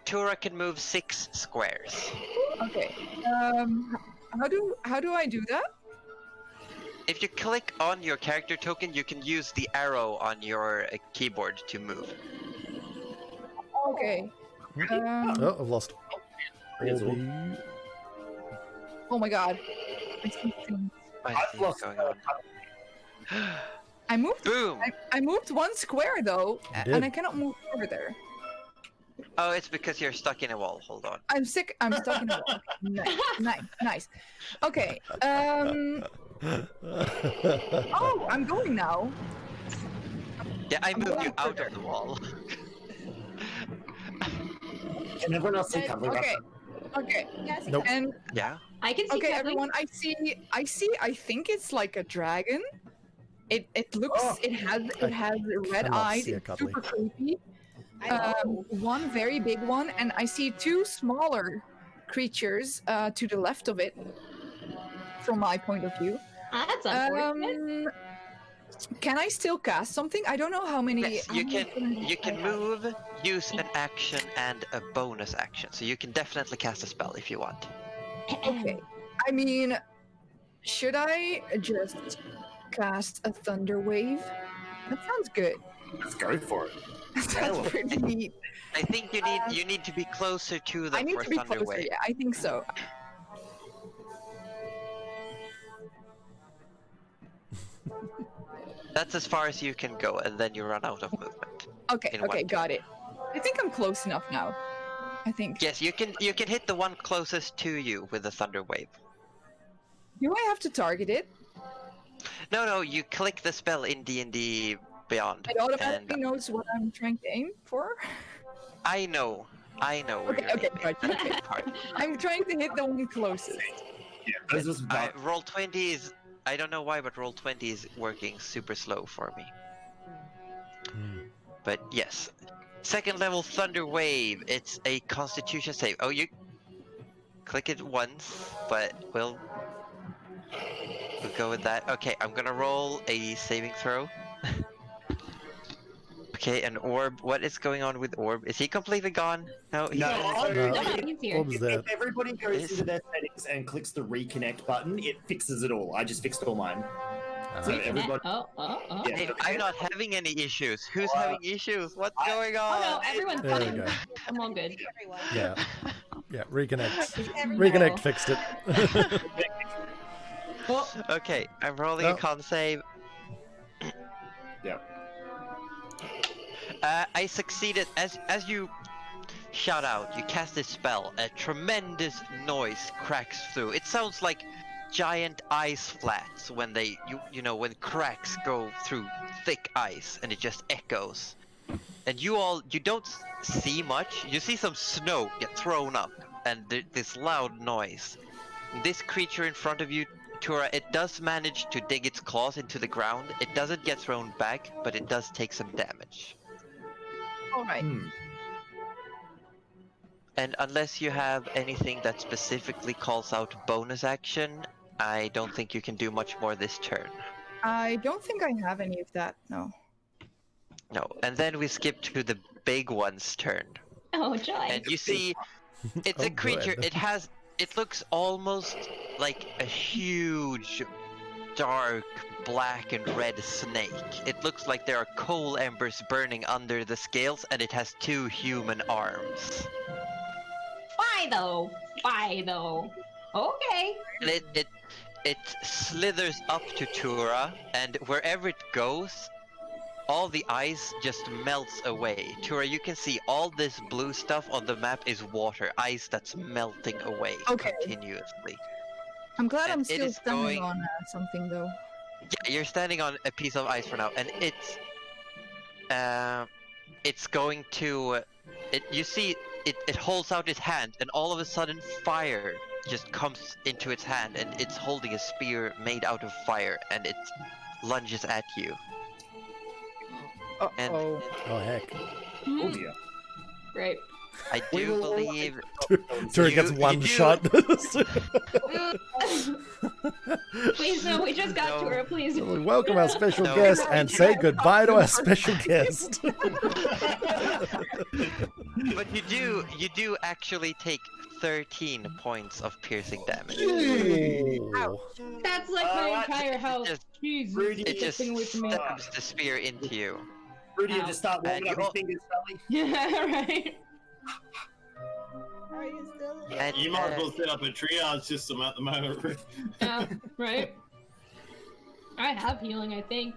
Tura can move 6 squares. Okay. How do I do that? If you click on your character token, you can use the arrow on your keyboard to move. Okay. Oh, I've lost. Here's all. Orby. Oh my god. I see things. I I've see lost. what's going on. I moved. Boom! I moved 1 square though, You and did. I cannot move over there. Oh, it's because you're stuck in a wall. Hold on. I'm sick. I'm stuck in a wall. Nice. Okay. Oh, I'm going now. Yeah, I moved you out of the wall. Can everyone else see cover? Okay. Okay. Yes. Nope. And Yeah. I can see. okay, Kathleen. everyone. I think it's like a dragon. It looks. Oh. It has red cannot eyes. see a It's cuddly. super creepy. I know. One very big one, and I see 2 smaller creatures to the left of it. From my point of view. That's unfortunate. Can I still cast something? I don't know how many. Yes, how you many can. You can I have. move, use an action, and a bonus action. So you can definitely cast a spell if you want. Okay. I mean, should I just cast a thunder wave? That sounds good. Let's go for it. That Yeah, sounds pretty neat. I think you need to be closer to I them need for to be Thunder closer. Wave. Yeah, I think so. That's as far as you can go, and then you run out of movement. Okay. In Okay. one Got it. I think I'm close enough now. I think. Yes, you can hit the one closest to you with the Thunder Wave. Do I have to target it? No, you click the spell in D&D Beyond. It automatically and knows what I'm trying to aim for. I know where Okay, you're okay, aiming. right, That's okay. the part. I'm trying to hit the one closest. Yeah, this was bad. Roll 20 is... I don't know why, but Roll 20 is working super slow for me. But yes. Second level Thunder Wave. It's a Constitution save. Oh, you click it once, but we'll go with that. Okay, I'm gonna roll a saving throw. Okay, and Orb. What is going on with Orb? Is he completely gone? No, he's No, not. No. No, he's here. Orb's there. If everybody goes Is- into their settings and clicks the reconnect button, it fixes it all. I just fixed all mine. So Reconnect. everybody, Oh. yeah, Hey, I'm not having any issues. Who's having issues? What's going Oh on? no, everyone's There we fine. go. I'm all good. Everyone. Yeah. Yeah. Reconnect. Everyone. Reconnect fixed it. Oh, Okay, I'm rolling No. a con save. yeah. I succeeded. As you shout out, you cast this spell. A tremendous noise cracks through. It sounds like giant ice flats when when cracks go through thick ice, and it just echoes. And you don't see much. You see some snow get thrown up, and this loud noise. This creature in front of you, Tura, it does manage to dig its claws into the ground. It doesn't get thrown back, but it does take some damage. All right. And unless you have anything that specifically calls out bonus action, I don't think you can do much more this turn. I don't think I have any of that. No. No. And then we skip to the big one's turn. oh, joy. And you see, it's Oh, a creature. good. It looks almost like a huge, dark, black and red snake. It looks like there are coal embers burning under the scales, and it has 2 human arms. Why though? Why though? Okay. And it slithers up to Tura, and wherever it goes, all the ice just melts away. Tura, you can see all this blue stuff on the map is water, ice that's melting away Okay. continuously. I'm glad And I'm it still is standing going- on something though. Yeah, you're standing on a piece of ice for now, and it's going to. You see, it holds out its hand, and all of a sudden, fire just comes into its hand, and it's holding a spear made out of fire, and it lunges at you. And Oh. Oh heck. Oh dear. Great. I We do will- believe Tura gets You- one you do- shot. Please no, we just got No. Tura, please. Welcome our special No. guest and say goodbye to our special guest. but you do actually take 13 points of piercing damage. Ooh. That's like my Alright, entire health. just- Jesus, Rudy, It get that just thing away from me. stabs the spear into you. Rudy will Ow. just start warming And up his you- fingers, Sally. Yeah, right. Are you still? And, You might as well set up a triage system at the moment. Yeah, right. I have healing, I think.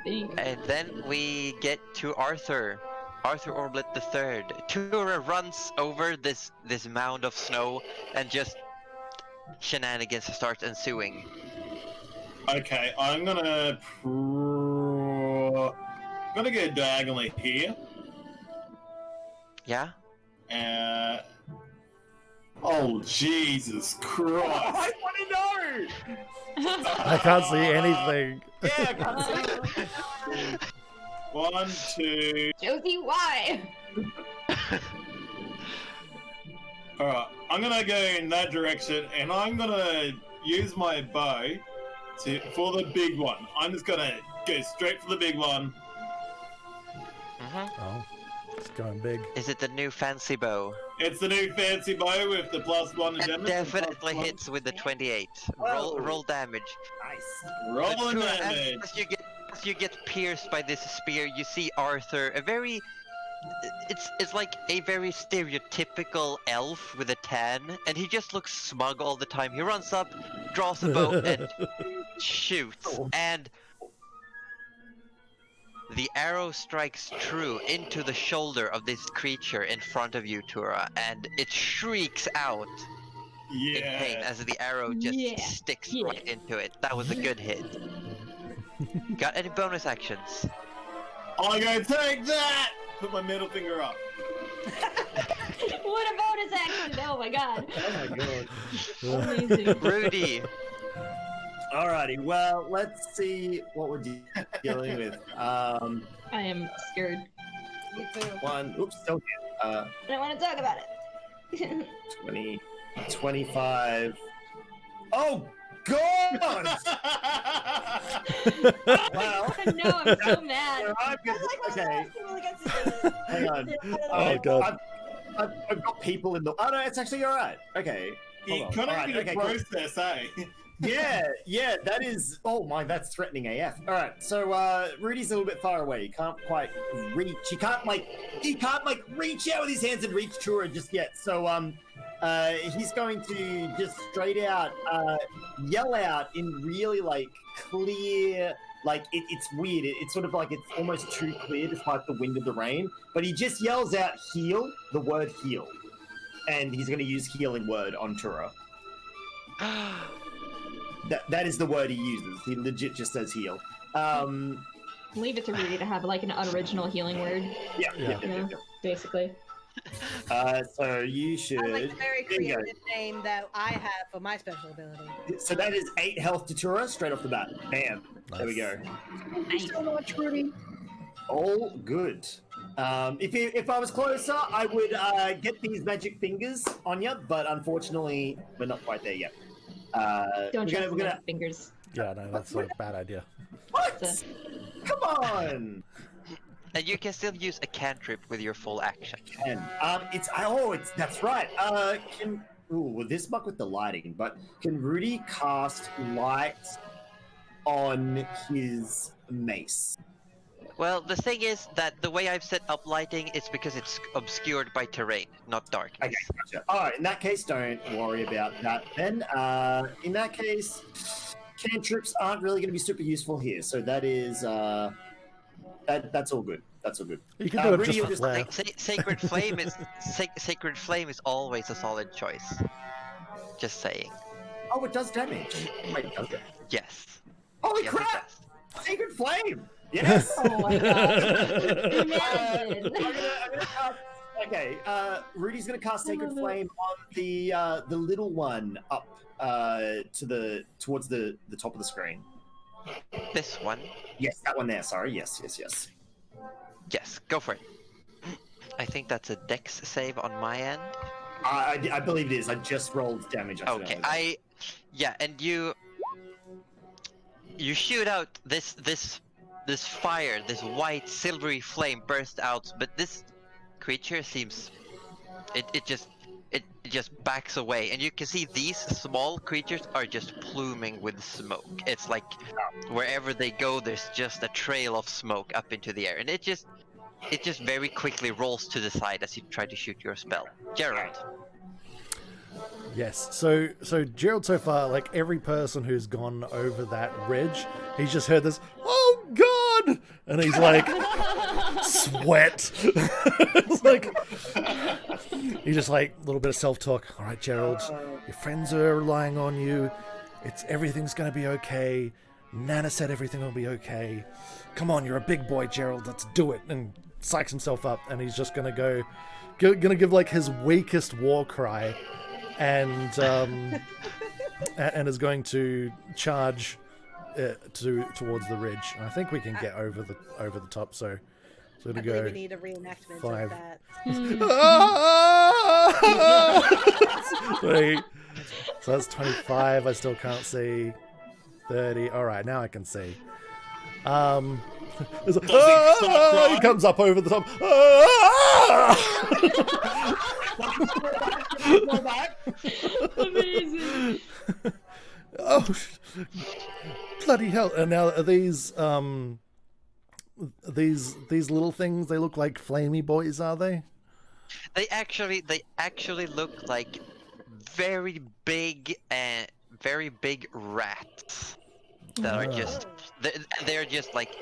And then we get to Arthur. Arthur Orblet III. Tura runs over this mound of snow and just shenanigans starts ensuing. Okay, I'm gonna go diagonally here. Yeah? Oh Jesus Christ! I want to know! I can't see anything. Yeah, I can't see it. 1, 2. Josie, why? All right, I'm gonna go in that direction, and I'm gonna use my bow for the big one. I'm just gonna go straight for the big one. Mm-hmm. Oh, it's going big. Is it the new fancy bow? It's the new fancy bow with the +1 to That damage. definitely hits with the 28. Whoa. Roll damage. Nice. Rolling Tura, damage. as you get pierced by this spear, you see Arthur, it's like a very stereotypical elf with a tan, and he just looks smug all the time. He runs up, draws a bow, and shoots, and the arrow strikes true into the shoulder of this creature in front of you, Tura, and it shrieks out in pain Yeah. as the arrow just Yeah. sticks Yeah. right into it. That was a good hit. Got any bonus actions? I'm gonna take that. Put my middle finger up. What a bonus action! Oh my god. Oh my god. Amazing. Rudy, Alrighty, well, let's see what we're dealing with. I am scared. Me too. Oops, still I don't want to talk about it. 20, 25. Oh, God! Well, No, I'm so mad. so I'm That's gonna, like one of the okay, last people against the hang on. Oh, God. I've got people in the. Oh no, it's actually alright. Okay. You Hold on. kind of Alright, need a okay, cool. process, eh? Yeah, that is. Oh my, that's threatening AF. All right, so Rudy's a little bit far away. He can't quite reach. He can't reach out with his hands and reach Tura just yet. So he's going to just straight out yell out in really like clear. Like it's weird. It's sort of like it's almost too clear despite the wind and the rain. But he just yells out "heal," the word "heal," and he's going to use healing word on Tura. That is the word he uses. He legit just says heal. Leave it to Rudy to have like an unoriginal healing word. Yeah. You know, basically. So you should. I like the very There you go. creative name that I have for my special ability. So that is 8 health to Tura straight off the bat. Bam. There we go. Thank you so much, Rudy. All good. If I was closer, I would get these magic fingers on you, but unfortunately, we're not quite there yet. Don't trust we're gonna. fingers. Yeah, no, that's a bad idea. What? Come on. and you can still use a cantrip with your full action. And it's that's right. Will this muck with the lighting? But can Rudy cast light on his mace? Well, the thing is that the way I've set up lighting is because it's obscured by terrain, not darkness. Okay, gotcha. All right, in that case, don't worry about that then. In that case, cantrips aren't really going to be super useful here, so that is that's all good. That's all good. You can do it Rudy, just you'll for just- flair. Sacred Flame is Sacred Flame is always a solid choice. Just saying. Oh, it does damage. Wait, does it? Yes. Holy Yes, it crap! does. Sacred Flame! Yes! Oh my god. I'm Imagine. gonna cast, okay, Rudy's gonna cast Sacred Flame on the little one up towards the top of the screen. This one. Yes, that one there. Sorry. Yes. Yes, go for it. I think that's a dex save on my end. I believe it is. I just rolled damage. Okay, and you shoot out this fire, this white silvery flame bursts out, but this creature seems it just backs away, and you can see these small creatures are just pluming with smoke. It's like wherever they go, there's just a trail of smoke up into the air, and it just very quickly rolls to the side as you try to shoot your spell. Gerald. Yes. So Gerald, so far, like every person who's gone over that ridge, he's just heard this, "Oh God!" and he's like, sweat. It's like he's just like a little bit of self-talk. All right, Gerald, your friends are relying on you. Everything's gonna be okay. Nana said everything will be okay. Come on, you're a big boy, Gerald. Let's do it. And psychs himself up, and he's just gonna give like his weakest war cry. And is going to charge towards the ridge. And I think we can get over the top. So to I go. believe we need a reenactment 5. of that. Wait. So that's 25. I still can't see. 30. All right, now I can see. There's he comes up over the top. Amazing. Oh, bloody hell! And now are these little things? They look like flamey boys, are they? They actually look like very big rats that are just they're just like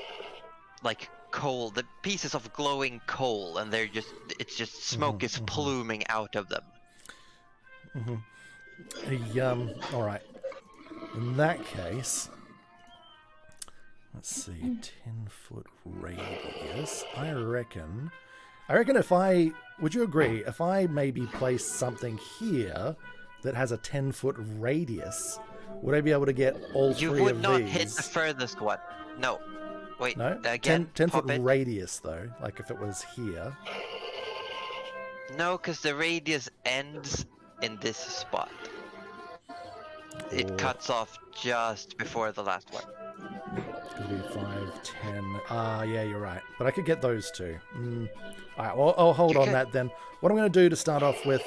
coal, the pieces of glowing coal, and it's just smoke is pluming out of them. All right. In that case, let's see, 10-foot radius. I reckon would you agree, if I maybe place something here that has a 10-foot radius, would I be able to get all three of these? You would not hit the furthest one. No. Wait, No? again, 10-foot pop it. radius, though, like if it was here. No, because the radius ends in this spot. It cuts off just before the last one. Could be 5, 10. Yeah, you're right. But I could get those two. All right, well, I'll hold on that then. What I'm going to do to start off with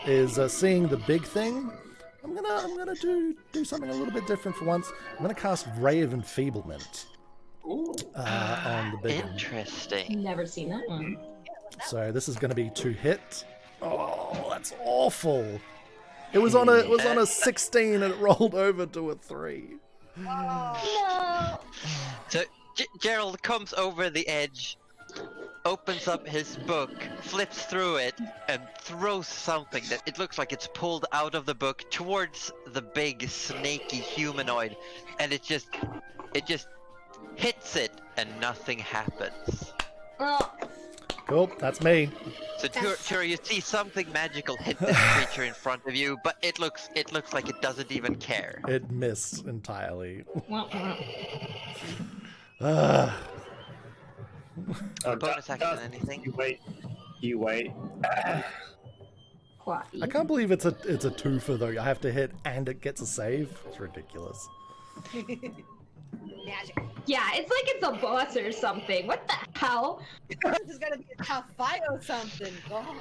is seeing the big thing. I'm gonna do something a little bit different for once. I'm gonna cast Ray of Enfeeblement on the big one. Interesting. Never seen that one. So this is gonna be 2 hit. Oh, that's awful. It was on a 16 and it rolled over to a 3. No. So Gerald comes over the edge, opens up his book, flips through it, and throws something that it looks like it's pulled out of the book towards the big snaky humanoid, and it just hits it, and nothing happens. Oh. Cool, that's me. So sure, you see something magical hit this creature in front of you, but it looks like it doesn't even care. It missed entirely. Bonus action, anything? You wait. I can't believe it's a 2-fer though. I have to hit and it gets a save. It's ridiculous. Magic. Yeah, it's like it's a boss or something. What the hell? This is gonna be a tough fight or something. God.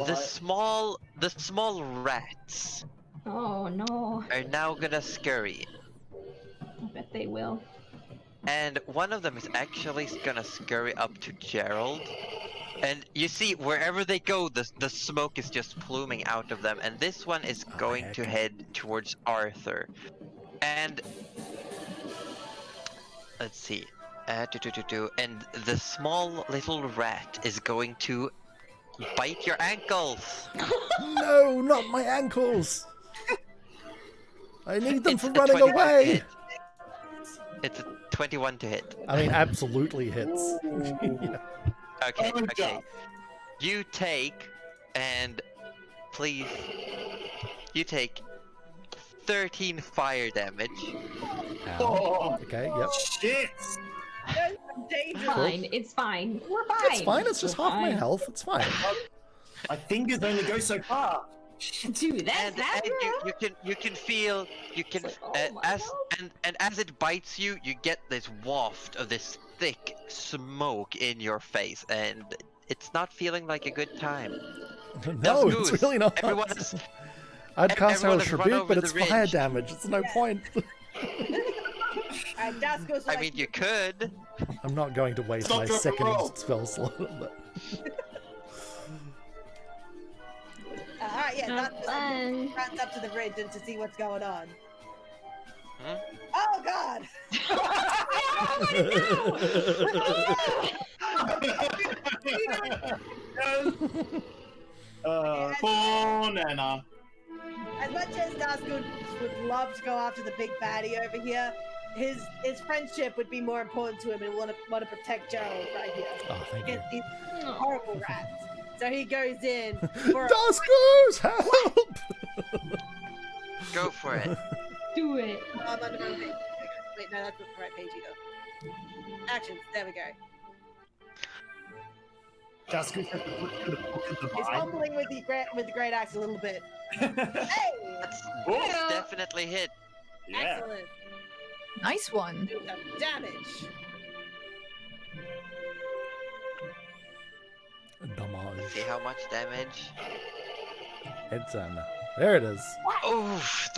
The small rats Oh no. are now gonna scurry. I bet they will. and one of them is actually gonna scurry up to Gerald. And you see, wherever they go, the smoke is just pluming out of them. And this one is going to head towards Arthur. And let's see. And the small little rat is going to bite your ankles. No, not my ankles. I need them It's for a running 21 to away. hit. It's a 21 to hit. I mean, absolutely hits. Yeah. Okay, Good okay. job. You take, and please, you take 13 fire damage. Ow. Okay, yep. Shit! There's some danger. Fine, it's fine. We're fine. It's fine, it's just We're half my fine. health. It's fine. My fingers only go so far. Dude, that's And you can feel Oh my as God. and as it bites you, you get this waft of this thick smoke in your face, and it's not feeling like a good time. No, Goose. it's really not. Everyone is, I'd cast everyone Hellish has run Rebuke, over but the it's fire ridge. damage. It's no point. And Dasco's I like, mean, you could. I'm not going to waste Stop, my drop, and second roll. spell slot. But... alright, yeah, Have Dasco fun. runs up to the ridge and to see what's going on. Hmm? Oh god! Poor Nana. As much as Dasco would love to go after the big baddie over here, his friendship would be more important to him and want to protect Gerald right here Oh, thank you. against these horrible rats. So he goes in for a Duskers, help! Go for it. Do it. I'm on the wrong page. Wait, no, that's not the right page either. Actions, there we go. Just because the book of the He's mind. fumbling with the great axe a little bit. Hey! That's Yeah. definitely hit. Yeah. Excellent. Nice one. Do some damage. Damage. See how much damage? It's there it is. Oof,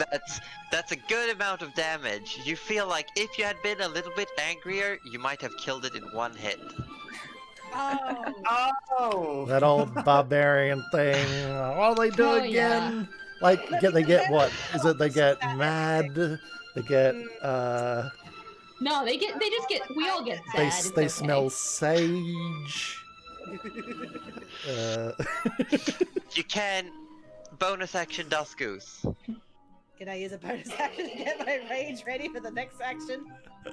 that's a good amount of damage. You feel like if you had been a little bit angrier, you might have killed it in one hit. Oh. Oh! That old barbarian thing. What do they do Oh, again? Like, they get what? Is it they get mad? They get, No, they just get, we all get sad. they, it's they okay. smell sage. You can bonus action Dust Goose. Can I use a bonus action to get my rage ready for the next action?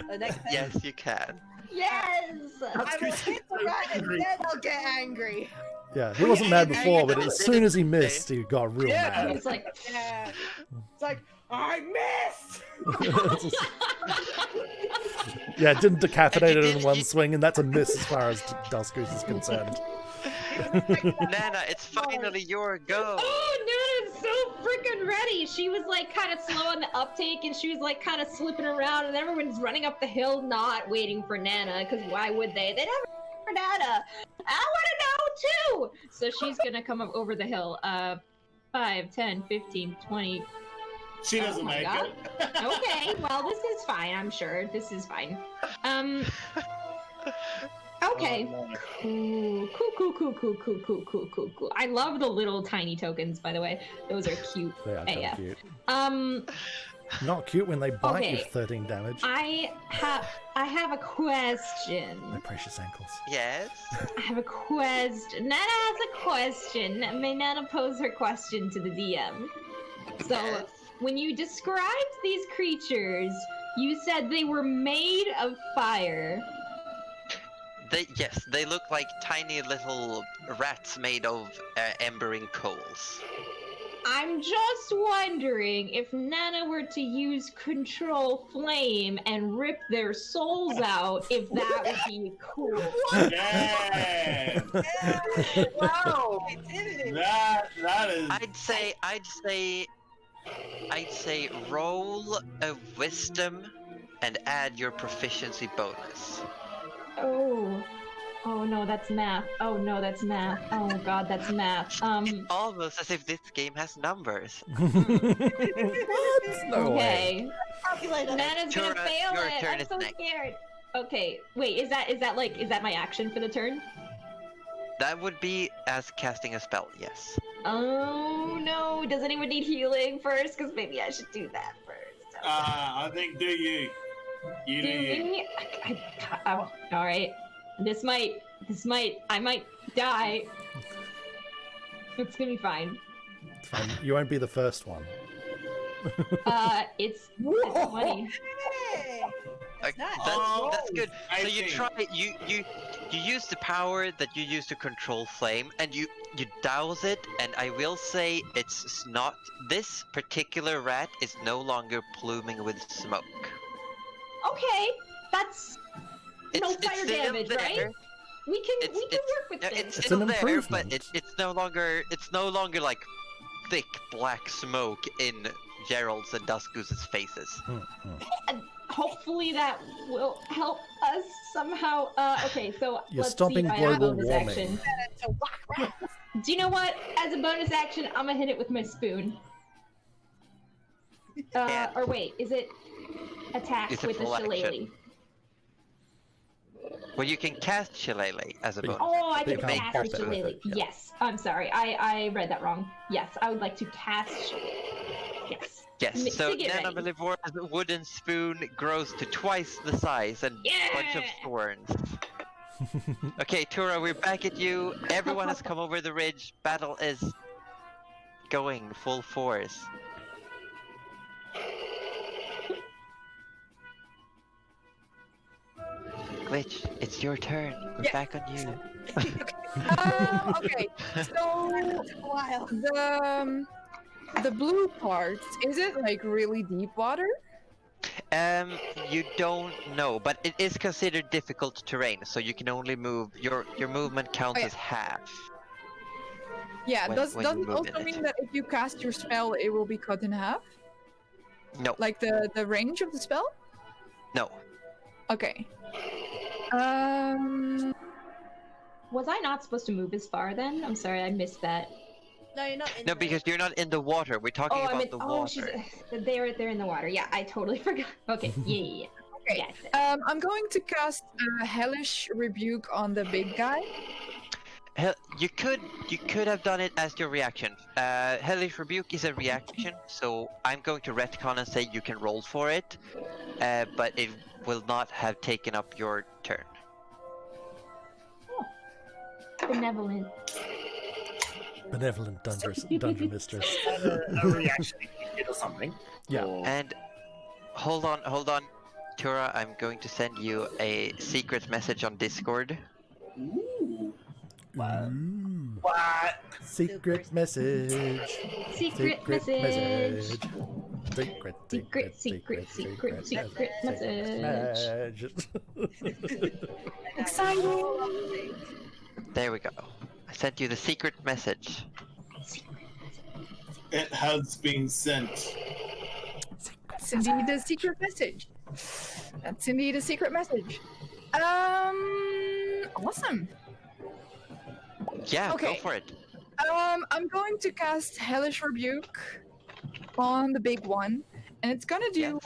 The next phase? Yes, you can. Yes! I will hit the rat and then I'll get angry. Yeah, he wasn't mad before, but as soon as he missed, he got real Yeah. mad. It's like, Yeah. It's like, I missed! Yeah, didn't decapitate it in did- one you- swing, and that's a miss as far as Dusk Goose is concerned. Nana, it's finally your go. oh, Nana's so freaking ready. She was like kind of slow on the uptake, and she was like kind of slipping around, and everyone's running up the hill, not waiting for Nana, because why would they? They never wait for Nana. I want to know too. So she's gonna come up over the hill. 5, 10, 15, 20. She doesn't Oh my make God. it. Okay, well, this is fine. I'm sure this is fine. Okay. Oh, Cool. I love the little tiny tokens, by the way. Those are cute. They are kind Yeah. of cute. Um, Not cute when they bite you Okay. for 13 damage. I have a question. My precious ankles. Yes. I have a question. Nana has a question. May Nana pose her question to the DM? So, Yes. when you described these creatures, you said they were made of fire. Yes, they look like tiny little rats made of embering coals. I'm just wondering if Nana were to use Control Flame and rip their souls out, if that would be cool. Yeah. Wow! I did it! That is. I'd say roll a wisdom and add your proficiency bonus. Oh no, that's math. Oh no, that's math. Oh god, that's math. Almost as if this game has numbers. What? No way. Okay. Calculator. Nana's gonna Tura, fail your it. turn I'm is so next. scared. Okay, wait, is that my action for the turn? That would be as casting a spell, yes. Oh no, does anyone need healing first? Because maybe I should do that first. I think do you. You do you. Me? Oh, alright. I might die. It's gonna be fine. It's fine. You won't be the first one. It's 20. Hey! Like, Nice. that's good. So you 18. try you use the power that you use to control flame, and you douse it. And I will say it's not, this particular rat is no longer pluming with smoke. Okay, that's no It's fire still damage, there. right? We can work with Yeah, this. it's It's still an there, but improvement. it's no longer like thick black smoke in Gerald's and Dusku's faces. And hopefully that will help us somehow. Okay, so You're let's stopping see if I have a global bonus warming. action. To whack rats. Do you know what? As a bonus action, I'm gonna hit it with my spoon. Or wait, is it attack It's a with the full action. shillelagh? Well, you can cast Shillelagh as a But- bonus. Oh, I But you can can't cast pop the it with shillelagh. it, yeah. Yes, I'm sorry. I read that wrong. Yes, I would like to cast. Yes. Yes, so to get Nana ready. Melivora's wooden spoon grows to twice the size and bunch of Yeah! thorns. Okay, Tura, we're back at you. Everyone has come over the ridge. Battle is going full force. Glitch, it's your turn. We're Yeah. back on you. Okay, so Wild. the blue part, is it like really deep water? You don't know, but it is considered difficult terrain, so you can only move your movement counts Oh, yeah. as half. Yeah, When- does when you it move also in it. mean that if you cast your spell, it will be cut in half? No, Like the range of the spell? no. Okay. Was I not supposed to move as far then? I'm sorry, I missed that. No, you're not in No, the- because you're not in the water. We're talking Oh, I about meant. the Oh, water. they're in the water. Yeah, I totally forgot. Okay, yeah. Okay. Yes. I'm going to cast Hellish Rebuke on the big guy. Hell, you could have done it as your reaction. Hellish Rebuke is a reaction, so I'm going to retcon and say you can roll for it, but it will not have taken up your turn. Benevolent. Benevolent dungeon mistress. A reaction hit or something. Yeah. Or- And hold on, Tura. I'm going to send you a secret message on Discord. Ooh. Ooh. What? Secret message. Secret message. Secret message. Exciting! There we go. I sent you the secret message. It has been sent. That's indeed a secret message. That's indeed a secret message. Awesome. Yeah, go Okay. for it. I'm going to cast Hellish Rebuke on the big one, and it's gonna do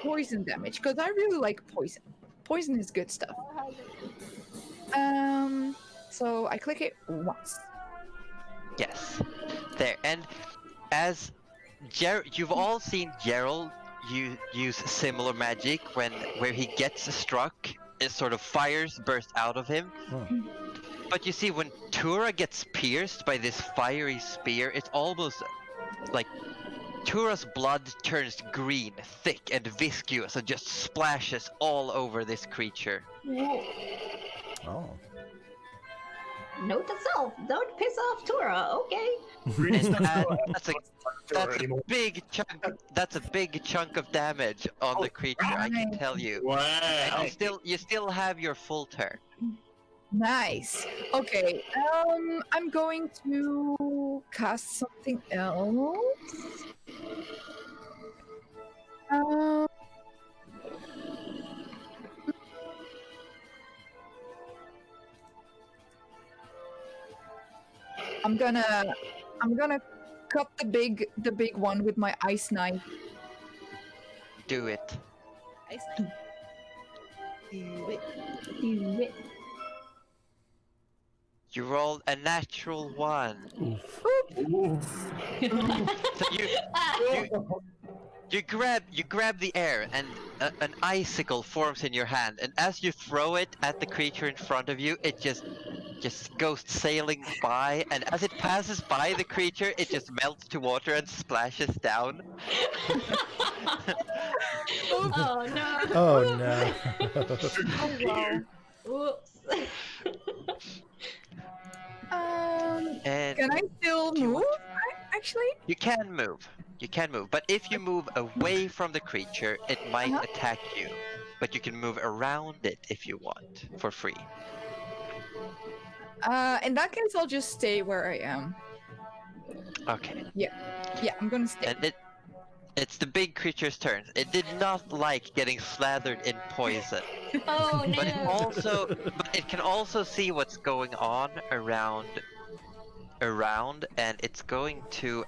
poison damage because I really like poison. Poison is good stuff. So I click it once. Yes. There. And as you've all seen Gerald use similar magic where he gets struck, it sort of fires burst out of him. But you see, when Tura gets pierced by this fiery spear, it's almost like Tura's blood turns green, thick and viscous, and just splashes all over this creature. Oh. Note to self: don't piss off Tura. Okay. And that's a big chunk. That's a big chunk of damage on the creature. I can tell you. Wow. And you still have your full turn. Nice. Okay. I'm going to cast something else. I'm gonna cut the big one with my ice knife. Do it. Ice knife. Do it. Do it. You rolled a natural 1. Oof. So you grab the air, and an icicle forms in your hand, and as you throw it at the creature in front of you, it just goes sailing by, and as it passes by the creature, it just melts to water and splashes down. Oh no. Oh no. Oh wow. Whoops. And Can I still Do you move? want- Actually, you can move. You can move, but if you move away from the creature, it might attack you. But you can move around it if you want, for free. in that case, I'll just stay where I am. Okay. Yeah, I'm gonna stay. And it's the big creature's turn. It did not like getting slathered in poison. Oh no. But it can also see what's going on around, and it's going to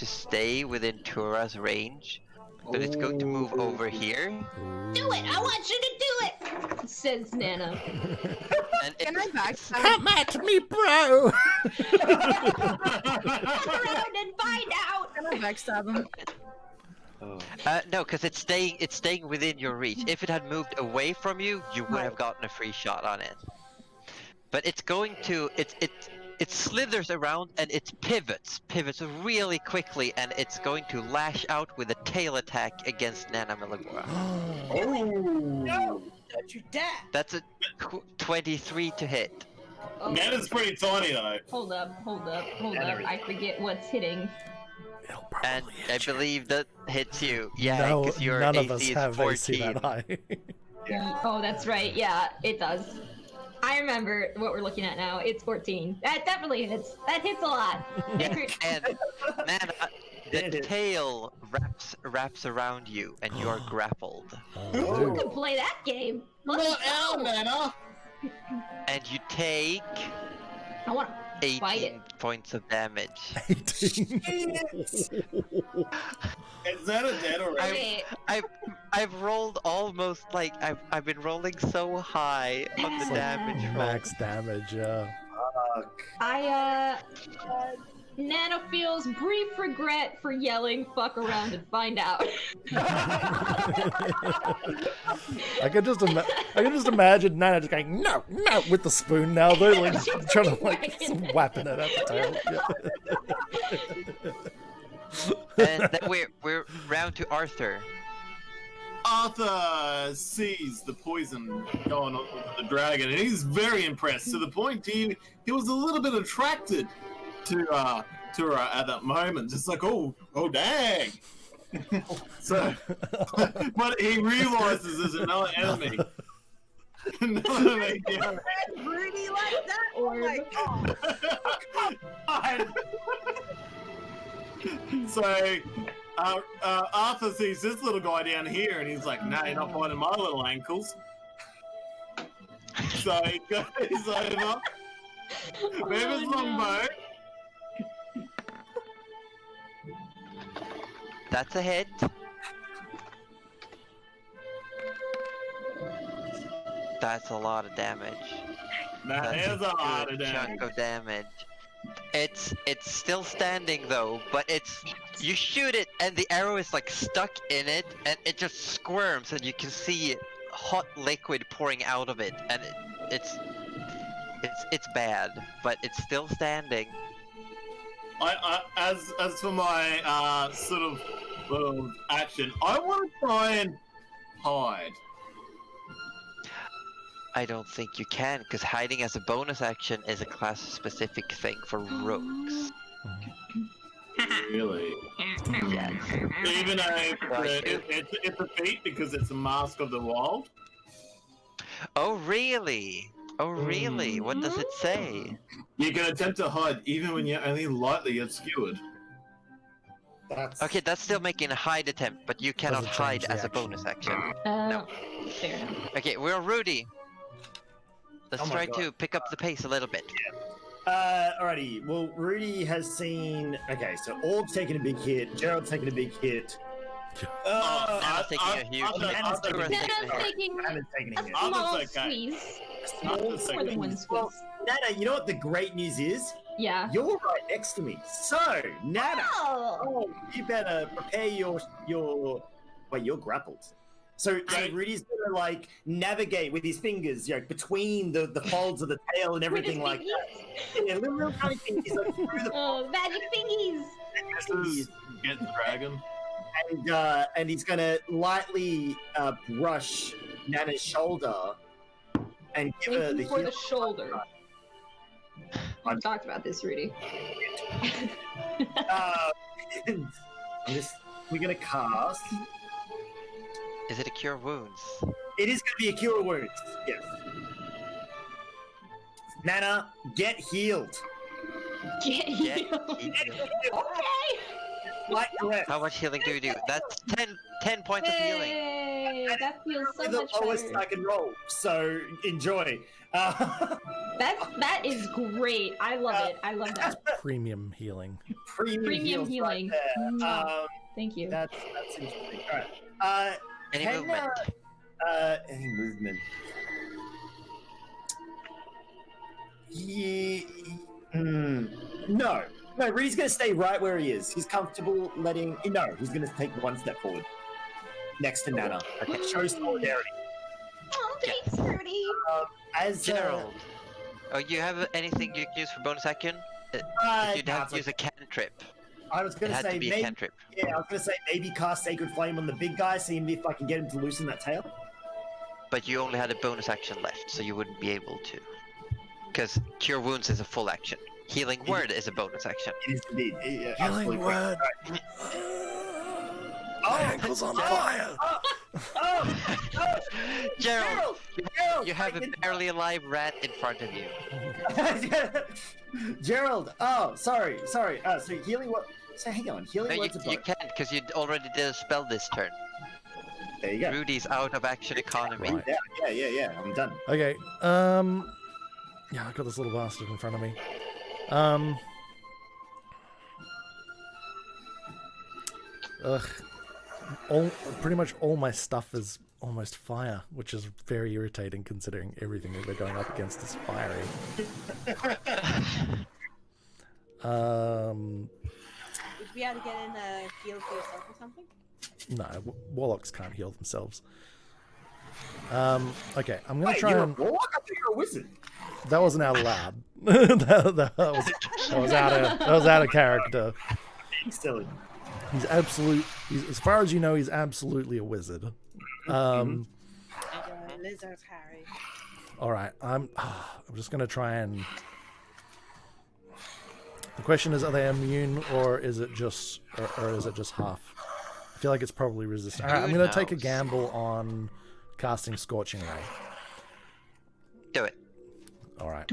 stay within Tura's range, but it's going to move over here. Do it! I want you to do it! Says Nana. And Can I backstab? Come at me, bro! Come around and find out! Can I backstab him? No, because it's staying within your reach. If it had moved away from you, you would have gotten a free shot on it. But it's going to it slithers around and it pivots really quickly, and it's going to lash out with a tail attack against Nana Milagora. No! Don't you dare! That's a 23 to hit. Oh, Nana's pretty tiny though. hold up. I forget what's hitting. It'll probably And I hit you. believe that hits you. Yeah, No, because your none AC of us is have 14. AC that high. Oh, that's right. Yeah, it does. I remember what we're looking at now. It's 14. That definitely hits. That hits a lot. Yeah, and Nana, the tail wraps around you, and you are grappled. Who can play that game? Not our Nana. And you take I want to fight 18 it. points of damage. 18. Is that a dead already? Okay. I've rolled almost like I've been rolling so high on the damage roll. Max damage, yeah. Nana feels brief regret for yelling "fuck around and find out." I can just imagine Nana just going no with the spoon now. They're like trying to like whapping it at the tail. And then we're round to Arthur. Arthur sees the poison going on with the dragon, and he's very impressed, to the point he was a little bit attracted to her at that moment. Just like, oh dang. So, but he realizes there's another enemy. Another enemy. Yeah. Rudy like that? Oh my god! So, Arthur sees this little guy down here, and he's like, "Nah, you're not biting my little ankles." So he goes over, with his longbow. That's a hit. That's a lot of damage. That That's is a lot of good damage. chunk of damage. It's still standing though, but you shoot it and the arrow is like stuck in it, and it just squirms, and you can see hot liquid pouring out of it, and it's bad, but it's still standing. As for my sort of little action, I want to try and hide. I don't think you can, because hiding as a bonus action is a class-specific thing for rogues. Really? Yes. Even though it's a feat because it's a mask of the wild. Oh really? Oh really? What does it say? You can attempt to hide even when you're only lightly obscured. That's Okay, that's still making a hide attempt, but you cannot Doesn't hide change the as a action. bonus action. No. Fair enough. Okay, we're Rudy. Let's Oh my try God. to pick up the pace a little bit. Alrighty. Well, Rudy has seen. Okay, so Orb's taking a big hit. Gerald's taking a big hit. Nana's taking a huge Nana's taking a Nana's taking Nana's taking a it. small okay. squeeze. I'll More take than it. one squeeze. Well, Nana, you know what the great news is? Yeah. You're right next to me. So, Nana, Oh. you better prepare your. Wait, you're grappled. So Rudy's gonna like navigate with his fingers, between the folds of the tail and everything like that. Yeah, little tiny fingers like through the Oh, magic thingies! This is Get the Dragon. and he's gonna lightly brush Nana's shoulder and give her Thank the you for heel. the shoulder. I've talked about this, Rudy. We're gonna cast. Is it a cure wounds? It is gonna be a cure wounds. Yes. Nana, get healed. Get healed. Okay. Like correct. How much healing do we do? That's 10 points of healing. Yay, that feels so the much lowest better. I can roll, so enjoy. That is great. I love it. I love that. Premium healing. Premium healing. Right there. Mwah. Thank you. That's interesting. All right. Any Can, movement? Any movement? No. No, Rudy's going to stay right where he is. He's comfortable letting... No, he's going to take one step forward. Next to Nana. Okay, show solidarity. Oh, thanks, Rudy. As Gerald. Oh, you have anything you can use for bonus action? You'd have to use a cantrip. I was It going to had say to be a maybe... cantrip. Yeah, I was going to say maybe cast Sacred Flame on the big guy, seeing if I can get him to loosen that tail. But you only had a bonus action left, so you wouldn't be able to. Because Cure Wounds is a full action. Healing Word is a bonus action. It is indeed. Yeah, Healing absolutely. word. My ankle's on fire. Gerald! Gerald, You have a barely alive rat in front of you. Gerald. Oh, sorry. So healing what? So hang on. Healing No, word's a you bonus. can't, because you already did a spell this turn. There you go. Rudy's out of action economy. Right. Yeah. I'm done. Okay. Yeah, I've got this little bastard in front of me. Pretty much all my stuff is almost fire, which is very irritating considering everything that we're going up against is fiery. Would you be able to get in a heal for yourself or something? No, warlocks can't heal themselves. Okay, I'm gonna Wait, try you're and. a warlock? I thought you're a wizard. That wasn't out loud. that was out of character. Being silly. He's as far as you know, he's absolutely a wizard. Lizard Harry. All right, I'm just gonna try and. The question is, are they immune or is it just half? I feel like it's probably resistant. All right, I'm gonna take a gamble on casting Scorching Ray. Do it. All right.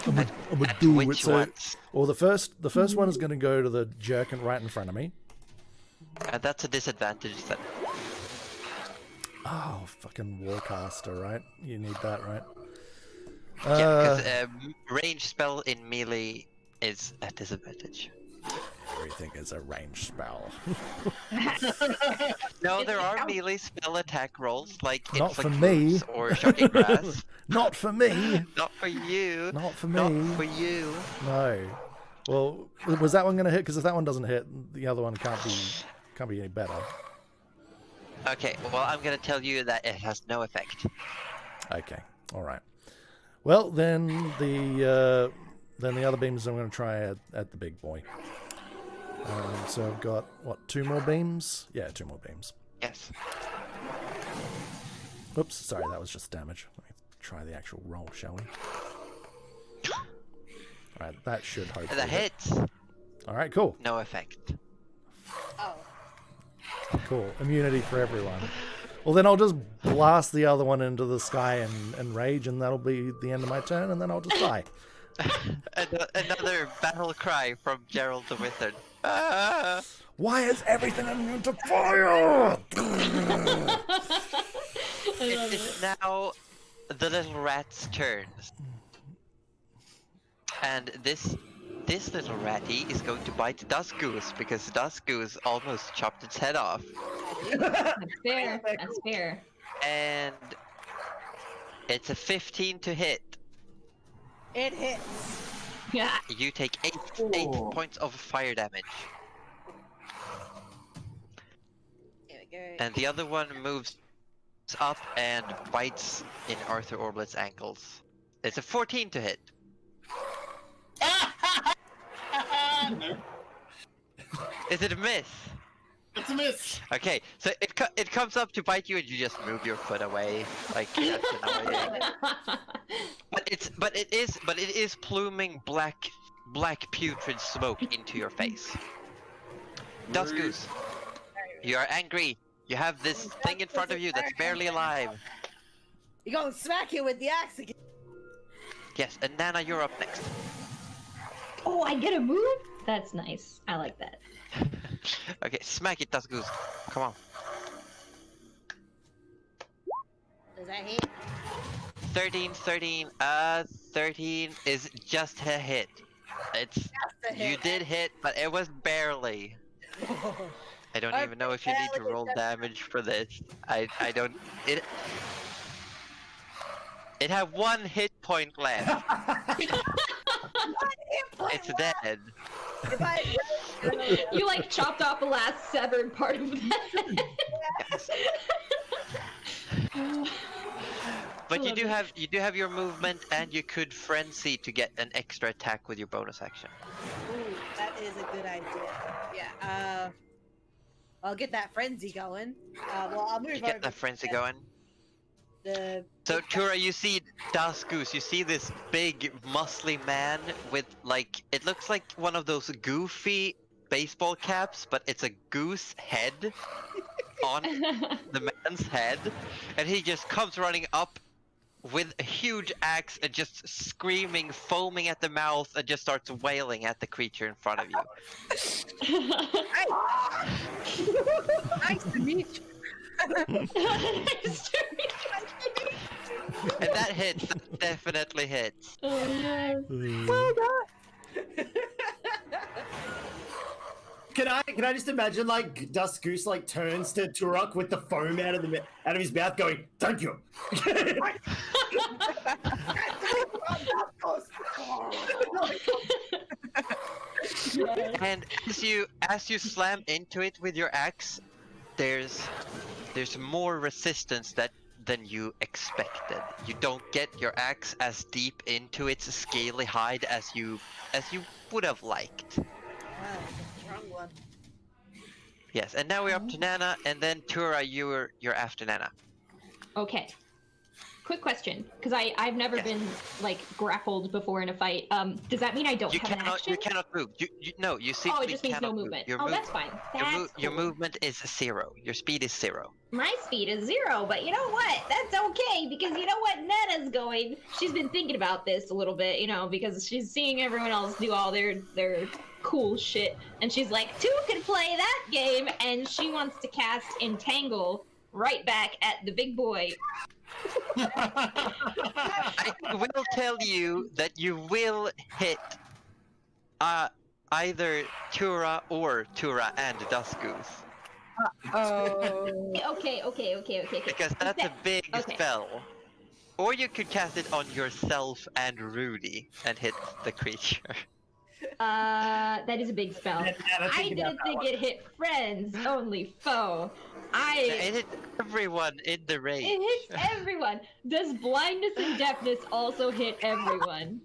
I'm gonna do it. which So, ones? well, the first one is gonna go to the jerkin right in front of me. That's a disadvantage then. Oh, fucking Warcaster, right? You need that, right? Yeah, because range spell in melee is a disadvantage. Everything is a ranged spell. No, there are melee spell attack rolls like Not for Inflict me. Wounds or Shocking Grass. Not for me. Not for you. Not for Not me. for you. No. Well, was that one going to hit? Because if that one doesn't hit, the other one can't be any better. Okay, well I'm gonna tell you that it has no effect. Okay. All right. Well, then the other beams I'm going to try at the big boy. So I've got what, 2 more beams? Yeah, 2 more beams. Yes. Oops, sorry, that was just damage. Let me try the actual roll, shall we? All right, that should hopefully The hits, All right, cool. no effect. Oh. Cool. Immunity for everyone. Well, then I'll just blast the other one into the sky and rage, and that'll be the end of my turn, and then I'll just die. Another battle cry from Gerald the Wizard. Ah! Why is everything immune to fire? It is now the little rat's turn. And this this little ratty is going to bite Dusk Goose because Dusk Goose almost chopped its head off. That's fair. That's fair. And it's a 15 to hit. It hits. Yeah. You take 8 Ooh. points of fire damage. There we go. And the other one moves up and bites in Arthur Orblet's ankles. It's a 14 to hit. No, Is it a miss? it's a miss. Okay, so it comes up to bite you and you just move your foot away. Like that's annoying. But it is pluming black putrid smoke into your face. Dusk Goose, you are angry. You have this thing in front of you that's barely alive. You're gonna smack it with the axe again. Yes, and Nana, you're up next. Oh, I get a move? That's nice. I like that. Okay, smack it, Dusk Goose. Come on. Does that hit? 13. 13 is just a hit. It's Just a hit. you did hit, but it was barely. I don't even know if you need to roll damage for this. I don't. It had 1 hit point left. It's dead. If I You like chopped off the last severed part of that. But you do have your movement, and you could frenzy to get an extra attack with your bonus action. Ooh, that is a good idea. Yeah. I'll get that frenzy going. Well, I'll move You over. get that frenzy going. So Tura, you see Dusk Goose. You see this big, muscly man with like it looks like one of those goofy baseball caps, but it's a goose head on the man's head, and he just comes running up with a huge axe and just screaming, foaming at the mouth, and just starts wailing at the creature in front of you. Nice to meet you. And that hits. That definitely hits. Oh, no. Can I just imagine like Dusk Goose like turns to Turok with the foam out of his mouth, going, "Thank you." And as you slam into it with your axe, there's more resistance than you expected. You don't get your axe as deep into its scaly hide as you would have liked. wow, strong one. Yes, and now we're up to Nana, and then Tura, you're after Nana. Okay. Quick question, because I've never Yes. been like grappled before in a fight. Does that mean I don't You have an action? cannot move. You Oh, simply it just means no cannot move. movement. Your Oh, move- that's fine. That's Your cool. movement is 0. Your speed is 0. My speed is 0, but you know what? That's okay, because you know what? Nana's going. She's been thinking about this a little bit, because she's seeing everyone else do all their cool shit, and she's like, 2 can play that game, and she wants to cast Entangle right back at the big boy. I will tell you that you will hit either Tura or Tura and Dusk Goose. Oh. Okay. Because that's a big Okay. spell. Or you could cast it on yourself and Rudy and hit the creature. That is a big spell. Yeah, I think about didn't that think one. it hit friends, only foe. It hit everyone in the range. It hits everyone. Does blindness and deafness also hit everyone?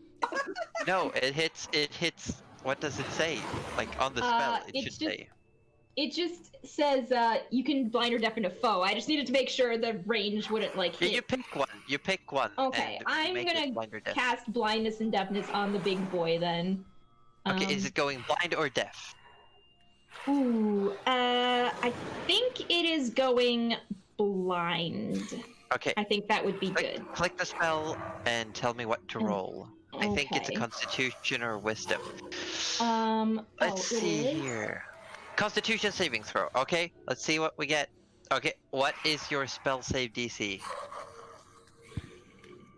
No, it hits. What does it say? Like on the spell, it it's should just- say. It just says you can blind or deafen a foe. I just needed to make sure the range wouldn't like Yeah, hit. you pick one. You pick one. Okay, and I'm make it gonna blind or deaf. cast blindness and deafness on the big boy then. Okay, is it going blind or deaf? Ooh, I think it is going blind. Okay, I think that would be good. click the spell and tell me what to roll. I think it's a Okay. Constitution or Wisdom. Let's Oh, it see is? here. Constitution saving throw. Okay, let's see what we get. Okay, what is your spell save DC?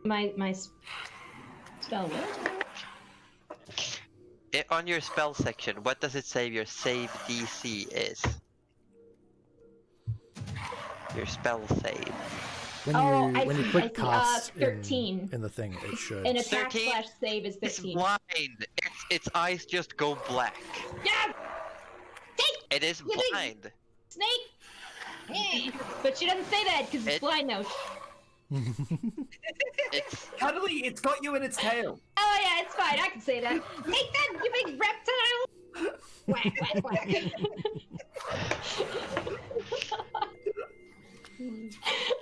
My spell. on your spell section, what does it say your save DC is? Your spell save. When Oh, you I when you see, click I see. cast 13. in the thing, it should. An attack 13? / save is It's 13. blind. Its eyes just go black. Yeah! It is You think- blind. Snake! Hey. But she doesn't say that because it's It- blind now. It's Cuddly, it's got you in its tail. Oh yeah, it's fine. I can say that. Take that, you big reptile! Whack, whack, whack.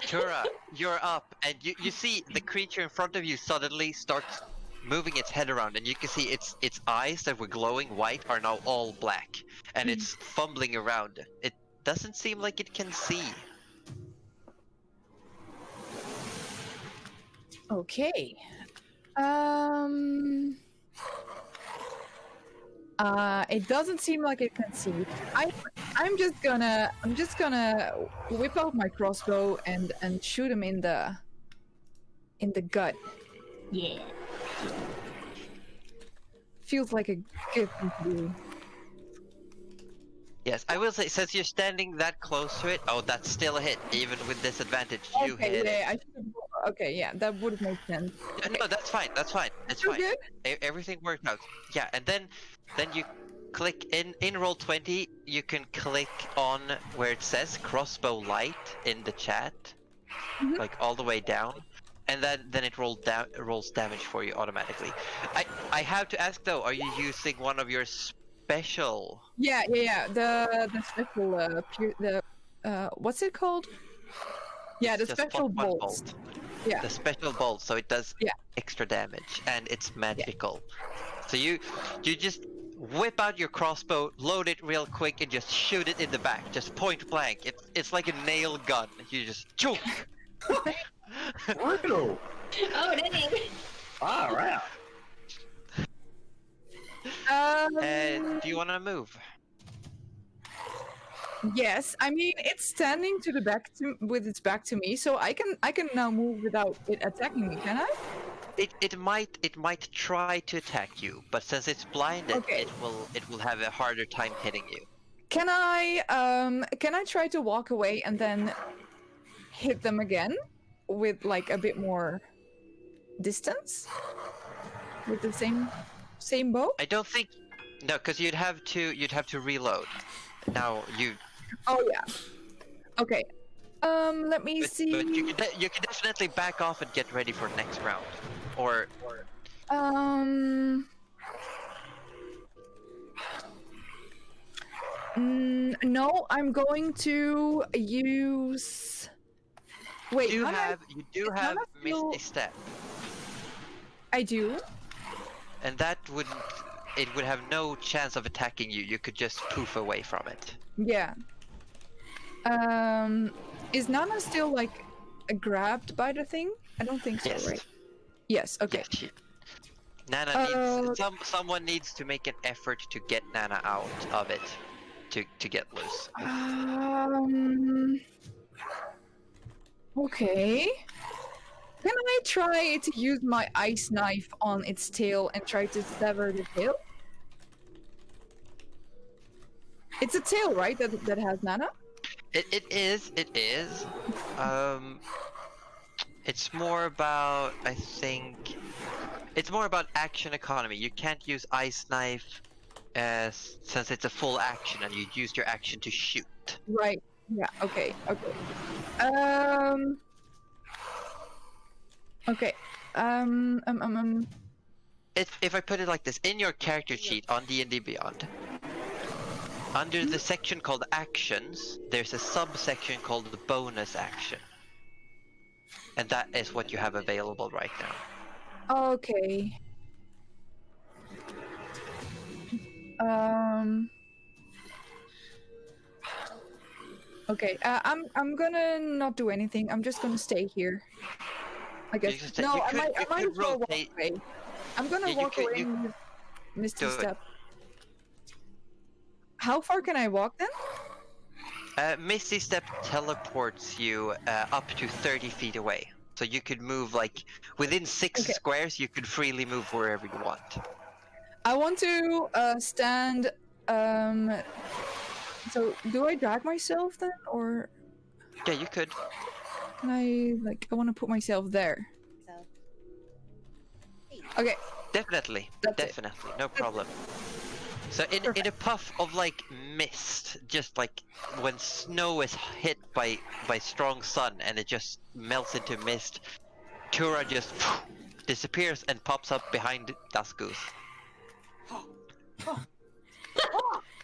Tura, you're up, and you see the creature in front of you suddenly starts moving its head around, and you can see its eyes that were glowing white are now all black, and it's fumbling around. It doesn't seem like it can see. Okay. It doesn't seem like it can see. I'm just gonna whip out my crossbow and shoot him in the gut. Yeah. Feels like a good thing to do. Yes, I will say, since you're standing that close to it, oh, that's still a hit, even with disadvantage. You Okay, hit yeah, it. okay, yeah, that would make sense. No, that's fine. That's fine. It's You're fine. good? Everything worked out. Yeah, and then you click in Roll20. You can click on where it says crossbow light in the chat, like all the way down, and then it rolls damage for you automatically. I have to ask though, are you using one of your special? Yeah. The special what's it called? Yeah, the Just special one bolts. bolt. Yeah. The special bolt, so it does Yeah. extra damage, and it's magical. So you just whip out your crossbow, load it real quick, and just shoot it in the back, just point blank. It's like a nail gun. You just choke. Brutal. Oh dang. All right. Do you want to move? Yes, I mean it's standing to the back with its back to me, so I can now move without it attacking me, can I? It might try to attack you, but since it's blinded, Okay. it will have a harder time hitting you. Can I try to walk away and then hit them again with like a bit more distance with the same bow? I don't think no, because you'd have to reload. Now you. Oh yeah. Okay. Let me see. But you can definitely back off and get ready for next round, or. No, I'm going to use. Wait, You how do have Nana still- Misty Step, I do. and that would have no chance of attacking you. You could just poof away from it. Yeah. Is Nana still like grabbed by the thing? I don't think so, Yes. right? Yes. Okay. Yes, Nana needs someone needs to make an effort to get Nana out of it, to get loose. Okay. Can I try to use my ice knife on its tail and try to sever the tail? It's a tail, right? That has Nana? It is. It's more about, I think, it's more about action economy. You can't use ice knife since it's a full action and you used your action to shoot. Right. Yeah. Okay. Okay. Okay. If I put it like this, in your character sheet on D&D Beyond, under the section called Actions, there's a subsection called the Bonus Action. And that is what you have available right now. Okay. Okay. I'm gonna not do anything. I'm just gonna stay here. I guess. can stay- No, you I could- might you as could well walk rotate. away. I'm gonna Yeah, you walk could- away you- with Misty Do it. Step. How far can I walk then? Misty Step teleports you up to 30 feet away. So you could move like within 6 Okay. squares, you could freely move wherever you want. I want to stand. So do I drag myself then, or Yeah, you could. can I I want to put myself there? So. Okay. Definitely, That's it. definitely, no problem. So in a puff of like mist, just like when snow is hit by strong sun and it just melts into mist, Tura just disappears and pops up behind Daskus.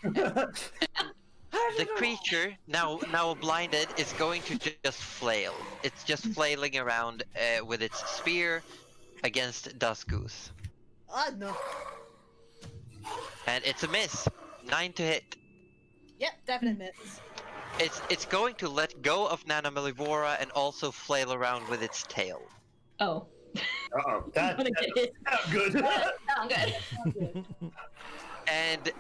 The creature, now blinded, is going to just flail. It's just flailing around with its spear against Daskus. Oh no. And it's a miss. 9 to hit. Yep, definite miss. It's going to let go of Nana Melivora and also flail around with its tail. Oh. Uh-oh. I'm gonna get hit. That's good. I'm good. And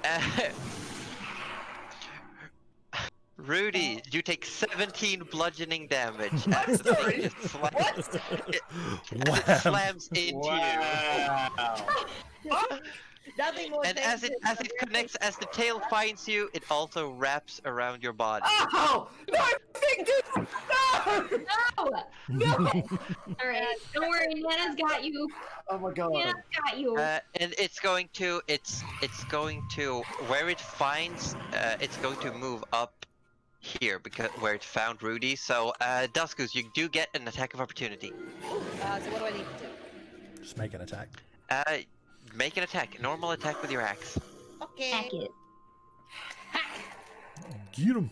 Rudy, you take 17 bludgeoning damage as the thing just slams, it slams into you. Nothing more. And as it connects, as the tail finds you, it also wraps around your body. Oh! No! No! Alright, don't worry, Nana's got you. Oh my god. Nana's got you. And it's going to where it finds it's going to move up here because where it found Rudy. So Duskus, you do get an attack of opportunity. So what do I need to do? Just make an attack. Make an attack, normal attack with your axe. Okay. Hack it. Get him.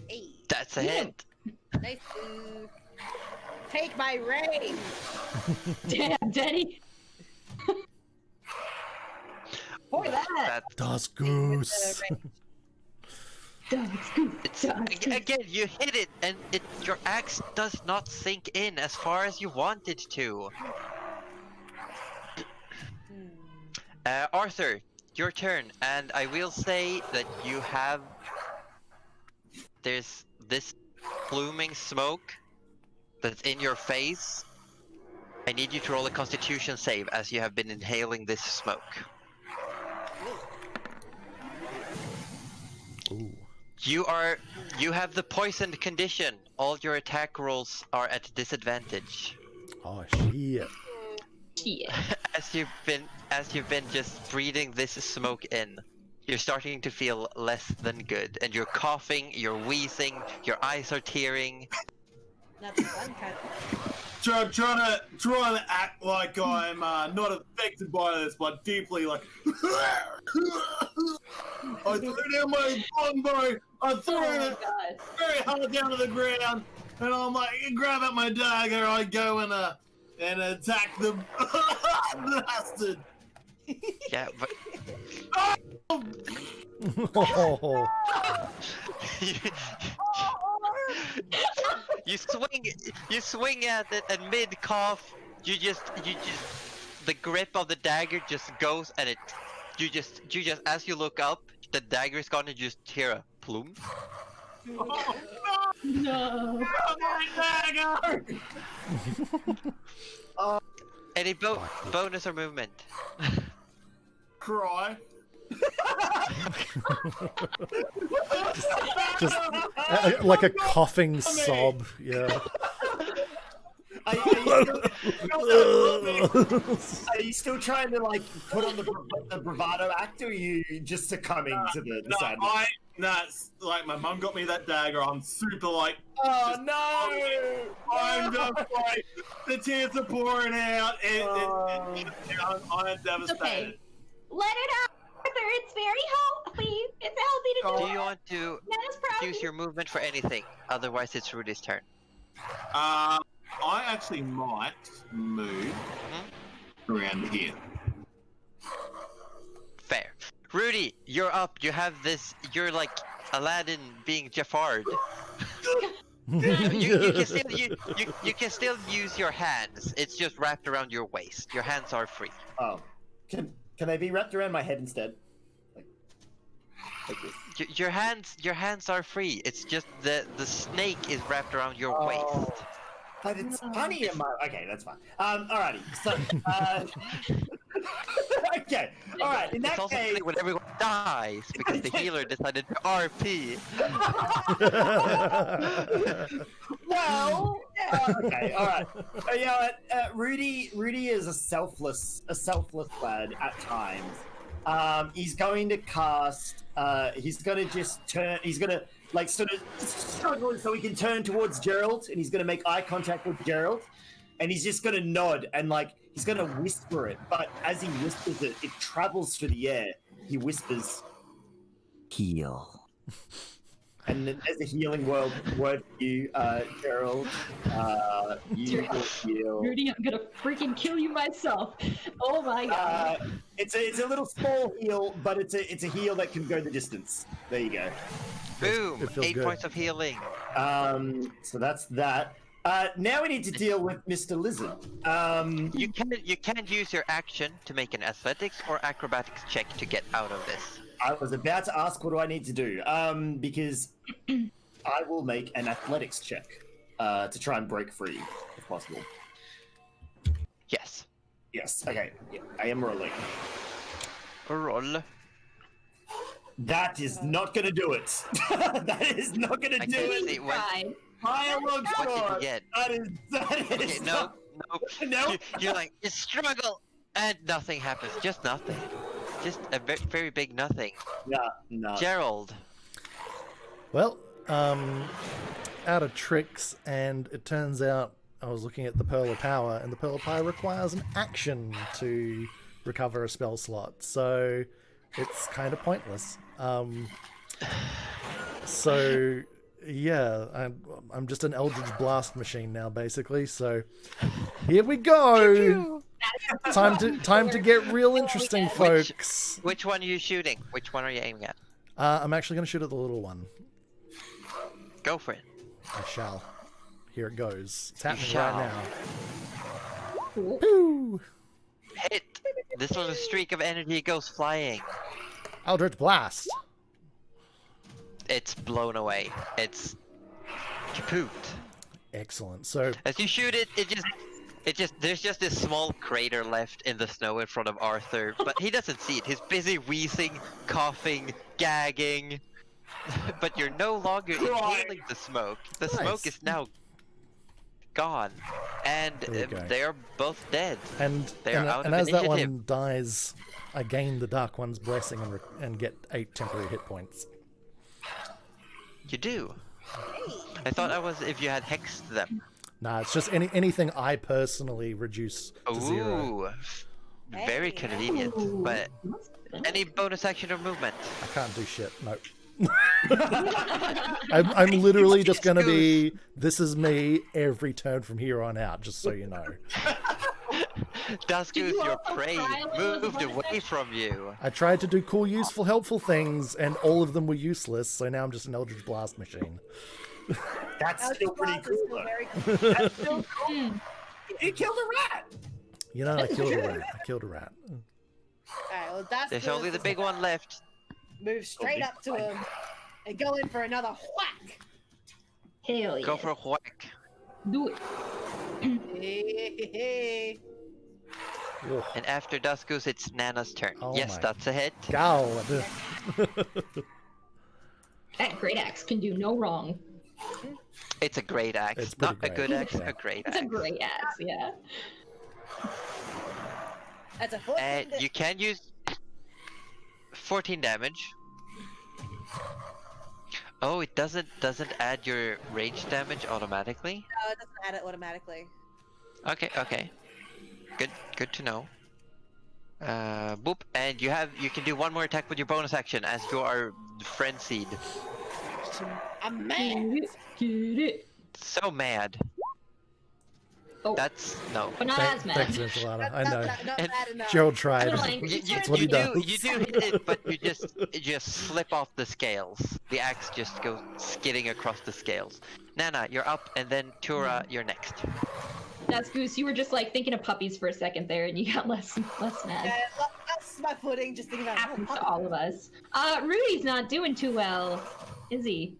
Hey, That's a hit. nice to take my reign. Damn, Denny. For that. Daskus. It's, again, you hit it, and your axe does not sink in as far as you wanted to. Arthur, your turn, and I will say that you have... There's this pluming smoke that's in your face. I need you to roll a Constitution save as you have been inhaling this smoke. Ooh. You have the poisoned condition. All your attack rolls are at disadvantage. Oh shit. Yeah. As you've been just breathing this smoke in, you're starting to feel less than good, and you're coughing, you're wheezing, your eyes are tearing. Not the fun kind. Trying to act like I'm not affected by this, but deeply like. I threw down my longbow. I threw it very hard down to the ground, and I'm like, grab at my dagger. I go and attack the bastard. Yeah, but Oh. you swing at it, and mid cough, you just the grip of the dagger just goes, and you just as you look up, the dagger is gone, and you just hear a plume. Oh, No. my dagger! Any bonus or movement? Cry. Just like a coughing sob. Yeah. Are you still trying to like put on the bravado act, or are you just succumbing to the sadness? It's like my mum got me that dagger. I'm super like, Oh no! I'm just like, the tears are pouring out. I'm devastated. Okay. Let it out, Arthur. It's very healthy. It's healthy to do. Do you want to Nana's proud of use you. your movement for anything? Otherwise, it's Rudy's turn. I actually might move around here. Fair. Rudy, you're up. You have this. You're like Aladdin being Jafar'd. You can still use your hands. It's just wrapped around your waist. Your hands are free. Oh, can they be wrapped around my head instead? Like this. Your hands are free. It's just the snake is wrapped around your waist. But it's funny in my... Okay, that's fine. Alrighty. So, Okay. All right. In It's that also case, funny when everyone dies because the healer decided to RP. well, okay. All right. You know what? Rudy is a selfless lad at times. He's going to cast. He's going to just turn. He's going to like sort of struggle so he can turn towards Gerald, and he's going to make eye contact with Gerald, and he's just going to nod and like he's going to whisper it. But as he whispers it, it travels through the air. He whispers, "Heal." And then there's a healing word for you, Gerald. You will heal. Rudy, I'm gonna freaking kill you myself. Oh my god. It's a little small heal, but it's a heal that can go the distance. There you go. Boom! It feels 8 good. points of healing. So that's that. Now we need to deal with Mr. Lizard. You can use your action to make an athletics or acrobatics check to get out of this. I was about to ask, what do I need to do? Because I will make an athletics check to try and break free, if possible. Yes. Yes. Okay. Yeah, I am rolling. Roll. That is not going to do it. That is not going to I do can't it. see what. Tried. By a long What did you shot. get? That is Okay, no, no. No. You're like, you struggle, and nothing happens. Just nothing. Just a very big nothing. No. Gerald. Well, out of tricks, and it turns out I was looking at the Pearl of Power, and the Pearl of Power requires an action to recover a spell slot, so it's kind of pointless. So yeah, I'm just an Eldritch Blast machine now, basically. So here we go. Time to get real interesting, folks. Which one are you shooting? Which one are you aiming at? I'm actually going to shoot at the little one. Go for it. I shall. Here it goes. It's happening shall. right now. Cool. Woo! Hit. This little streak of energy goes flying. Eldritch Blast. It's blown away. It's kaput. Excellent. So As you shoot it, there's just this small crater left in the snow in front of Arthur, but he doesn't see it. He's busy wheezing, coughing, gagging. But you're no longer inhaling the smoke. The Nice. smoke is now gone, and There we go. they are both dead. and They are out and of as that initiative. one dies, I gain the Dark One's blessing and get 8 temporary hit points. You do. I thought I was if you had hexed them. Nah, it's just anything I personally reduce to 0. Ooh, very Hey. convenient. But any bonus action or movement? I can't do shit. Nope. I'm literally just going to be, this is me every turn from here on out, just so you know. Duskus, you your also prey try all those moved bonus away from you. I tried to do cool, useful, helpful things, and all of them were useless, so now I'm just an Eldritch Blast machine. That's Eldritch still pretty Blast is cool. still Though. very cool. That's still cool. You killed a rat. You know, I killed a rat. I killed a rat. Alright, well that's There's good. only the big one left. Move straight big up to him and go in for another whack. Hell yeah. Go for a whack. Do it. Hey. Ugh. And after Duskus, it's Nana's turn. Oh Yes, my that's a hit. God. That great axe can do no wrong. It's a great axe. It's pretty Not a great, good axe, yeah. a great It's a axe. great axe, yeah. That's a 14. And you can use 14 damage. Oh, it doesn't add your rage damage automatically? No, it doesn't add it automatically. Okay. Good to know. Boop, and you can do one more attack with your bonus action as you are frenzied. I'm Get mad. it. Get it. So mad. Oh, That's no. but not as mad. Thanks, Enchilada. I know. Not bad enough. Gerald tried. Underlying- That's what he does. You do hit it, but you just slip off the scales. The axe just goes skidding across the scales. Nana, you're up, and then Tura, you're next. That's Goose. You were just like thinking of puppies for a second there, and you got less mad. Yeah, that's my footing. Just thinking about Happens to all of us. Rudy's not doing too well, is he?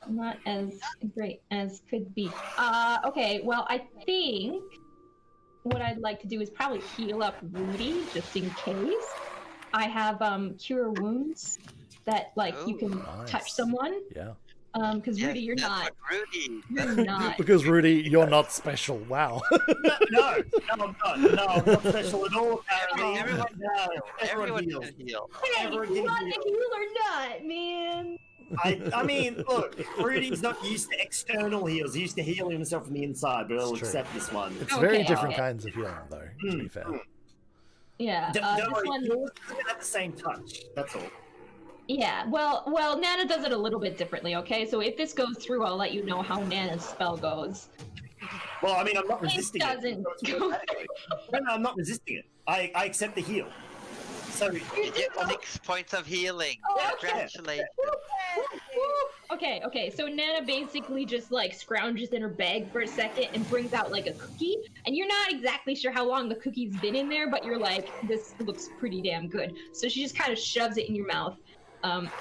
Not as great as could be. Okay, well, I think what I'd like to do is probably heal up Rudy just in case. I have cure wounds that like you can Nice. touch someone. Yeah. Because Yes, Rudy, you're that's not. what Rudy. You're not. Because Rudy, you're not special. Wow. No, I'm not. No, I'm not special at all. Apparently, Everyone- no, Everyone heals. can heal. Hey, Everyone you can want heal. to heal or not, man? I mean, look, Rudy's not used to external heals. He's used to healing himself from the inside, but he'll It's true. accept this one. It's very Okay, different okay. kinds of healing, though, to be fair. Yeah. Don't This worry, one. yours doesn't have the same touch. That's all. Yeah. Well, Nana does it a little bit differently. Okay. So if this goes through, I'll let you know how Nana's spell goes. Well, I mean, I'm not resisting it. doesn't so it's go automatically. No, I'm not resisting it. I accept the heal. So, You get 6 points of healing. Oh, okay. Congratulations. Okay. So Nana basically just like scrounges in her bag for a second and brings out like a cookie, and you're not exactly sure how long the cookie's been in there, but you're like, this looks pretty damn good. So she just kind of shoves it in your mouth.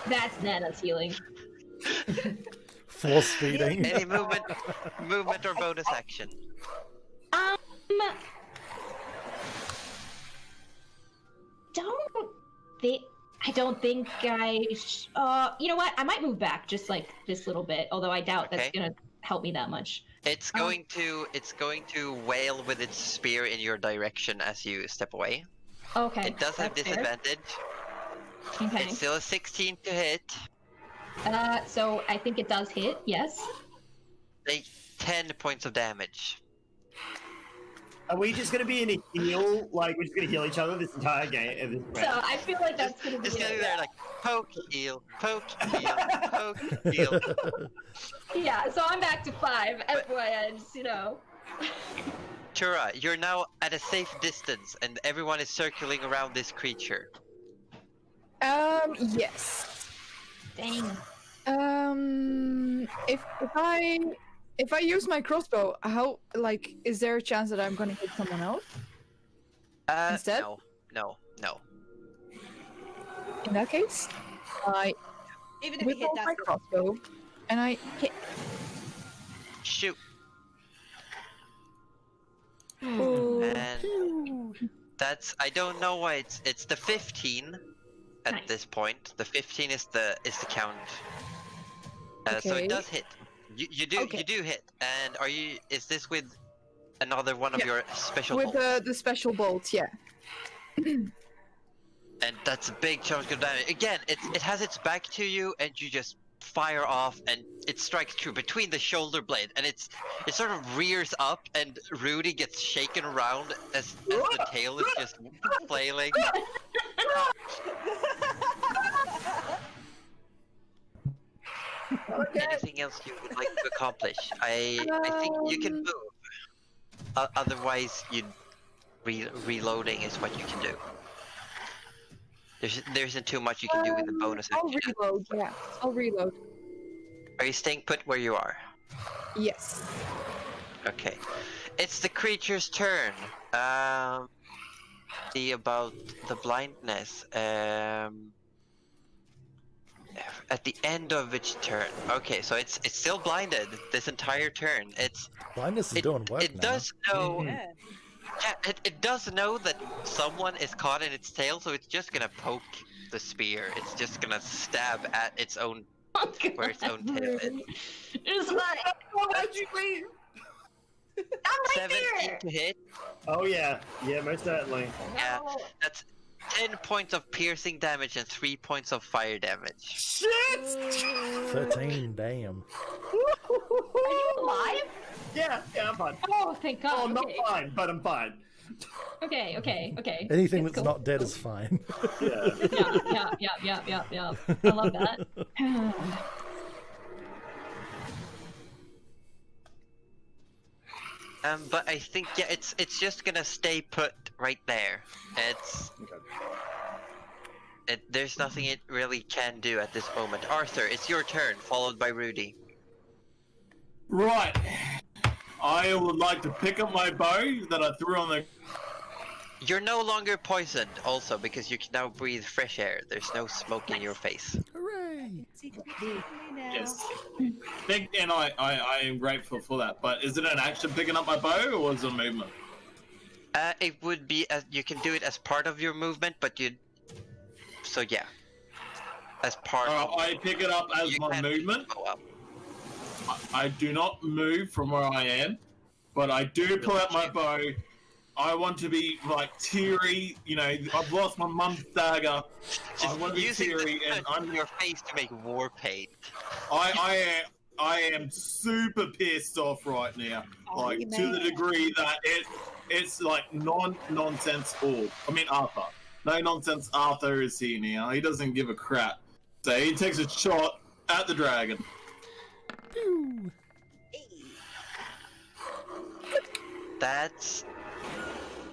That's Nana's healing. Force feeding. Any movement or bonus action? I don't think you know what? I might move back just like this little bit, although I doubt that's Okay. gonna help me that much. It's going to wail with its spear in your direction as you step away. Okay. It does have that's fair. disadvantage. Okay. It's still a 16 to hit. So I think it does hit, yes. Take 10 points of damage. are we just gonna be in a heal? Like, we're just gonna heal each other this entire game? So I feel like that's gonna be Just gonna it. be there like poke, heal, poke, heal, poke, heal. Yeah, so I'm back to 5, FYI, just, you know. Chura, you're now at a safe distance and everyone is circling around this creature. Yes. Dang. If I use my crossbow, how is there a chance that I'm gonna hit someone else? Instead? No. In that case, I Even if whip we hit out my that. crossbow and I hit. Shoot. Ooh. And that's, I don't know why it's the 15 at Nice. this point. The 15 is the count. So Okay. it does hit. You do Okay. hit. And is this with another one of Yeah. your special With bolts? the special bolts, yeah. And that's a big chunk of damage. Again, it has its back to you, and you just fire off, and it strikes through between the shoulder blade, and it sort of rears up, and Rudy gets shaken around as the tail is just flailing. Anything else you would like to accomplish? I think you can move. Otherwise, reloading is what you can do. There isn't too much you can do with the bonus I'll action. reload, yeah. I'll reload. Are you staying put where you are? Yes. Okay. It's the creature's turn. See about the blindness. At the end of its turn. Okay, so it's still blinded this entire turn. Blindness is doing work It now. does know. Yeah. Yeah, it does know that someone is caught in its tail, so it's just gonna poke the spear. It's just gonna stab at its own where its own tail is. Just like, Why'd you leave? I'm right 17 there! to hit. Oh yeah, most certainly. Yeah, No. that's 10 points of piercing damage and 3 points of fire damage. Shit! 13, damn. Are you alive? Yeah, I'm fine. Oh, thank God. Oh, I'm not okay. fine, but I'm fine. Okay. Anything It's that's cool. not dead is fine. Yeah. Yeah. I love that. But I think it's just gonna stay put right there. There's nothing it really can do at this moment. Arthur, it's your turn, followed by Rudy. Right. I would like to pick up my bow that I threw on the. You're no longer poisoned, also, because you can now breathe fresh air. There's no smoke in your face. Hooray! Yes. And I am grateful for that. But is it an action picking up my bow or is it a movement? It would be as you can do it as part of your movement, but you. So yeah, as part. I pick it up as you my can movement. go up. I do not move from where I am, but I do pull out my bow. I want to be like teary. You know, I've lost my mum's dagger. I want to be Using teary, the and on your face to make war paint. I am super pissed off right now, like to the degree that it's like nonsense all. I mean Arthur, no nonsense. Arthur is here now. He doesn't give a crap. So he takes a shot at the dragon. Pew. That's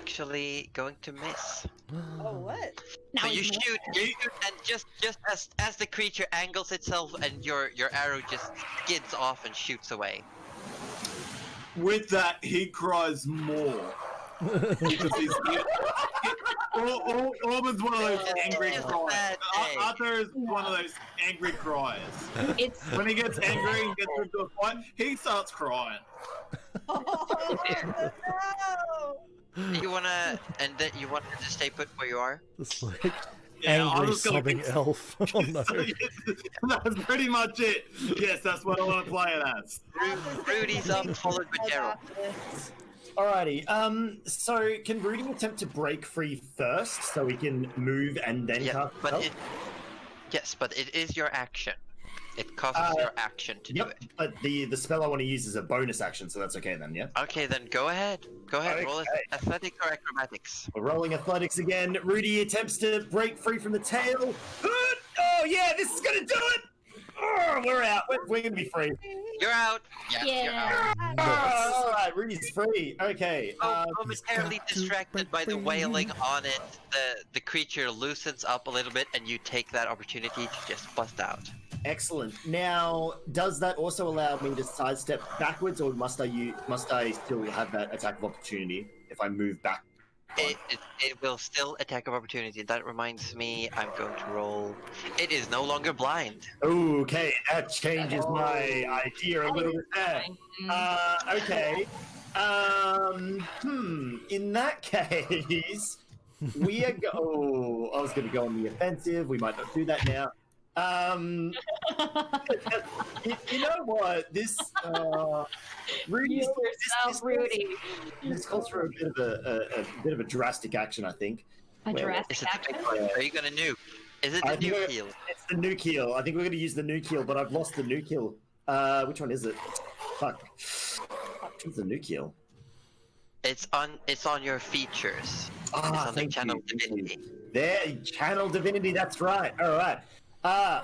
actually going to miss. Oh, what? Now So you he's shoot, and just as the creature angles itself, and your arrow just skids off and shoots away. With that, he cries more. Because Orban's one of those angry It's a cries. bad day. Arthur is one of those angry cries. It's When he gets angry and gets into a fight, he starts crying. Oh, no! You wanna you want to just stay put where you are? It's like Yeah, I'm angry just gonna sobbing elf. Oh no. That's pretty much it. Yes, that's what I want to play it as. Rudy's up, followed by Gerald. Alrighty. So can Rudy attempt to break free first, so we can move and then Yeah, cast but spell? yes, but it is your action. It costs your action to do Yep. it. But the spell I want to use is a bonus action, so that's okay then. Yeah. Okay, then go ahead. Go ahead. Roll Okay. athletics or acrobatics. We're rolling athletics again. Rudy attempts to break free from the tail. Oh yeah, this is gonna do it. Oh, we're out. We're gonna be free. You're out. Yeah. You're out. Oh, all right, Rudy's free. Okay. Momentarily got to distracted by the break wailing on it, the creature loosens up a little bit, and you take that opportunity to just bust out. Excellent. Now, does that also allow me to sidestep backwards, or must I still have that attack of opportunity if I move back? It will still attack of opportunity. That reminds me, I'm going to roll. It is no longer blind. Okay, that changes my idea a little bit there. Okay. In that case, we are Oh, I was going to go on the offensive. We might not do that now. You know what? This Rudy's Rudy. This calls for a bit of a drastic action, I think. A Well, drastic Is it action. Are you gonna nuke? Is it I the think nuke heal? It's the nuke heal. I think we're going to use the nuke heal, but I've lost the nuke heal. Which one is it? Fuck. What's the nuke heal? It's on your features. It's on the thank channel you, thank you. divinity. There, channel divinity. That's right. All right.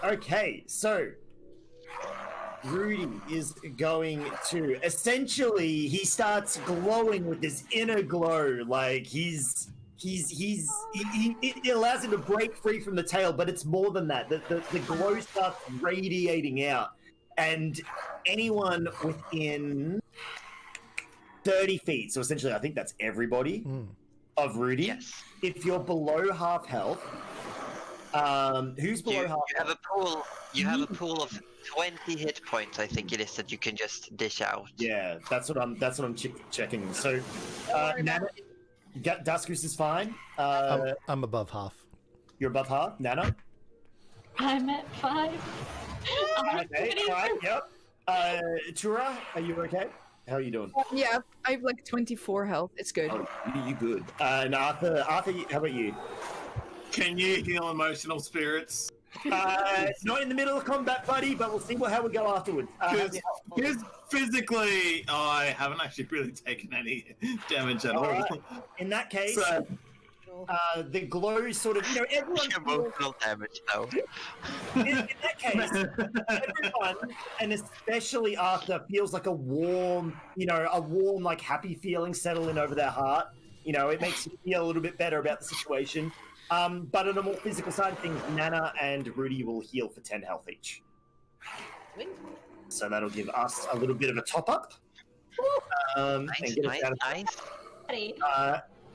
Okay. So Rudy is going to essentially he starts glowing with this inner glow, like it allows him to break free from the tail, but it's more than that. The glow starts radiating out, and anyone within 30 feet, so essentially I think that's everybody of Rudy. Yes. If you're below half health, who's below You half have health? a pool. You have a pool of 20 hit points. I think it is that you can just dish out. Yeah, that's what I'm checking. So, Nana, Duskus is fine. I'm above half. You're above half, Nana. I'm at 5. Okay, all right, yep. Tura, are you okay? How are you doing? Yeah, I have like 24 health. It's good. Oh, you good? And Arthur, how about you? Can you heal emotional spirits? Not in the middle of combat, buddy, but we'll see how we go afterwards. Because physically, I haven't actually really taken any damage at all. All right. In that case, So, the glow sort of, everyone Emotional damage, though. in that case, everyone, and especially Arthur, feels like a warm, like happy feeling settle in over their heart. It makes you feel a little bit better about the situation. But on a more physical side of things, Nana and Rudy will heal for 10 health each. So that'll give us a little bit of a top up. And get us out of-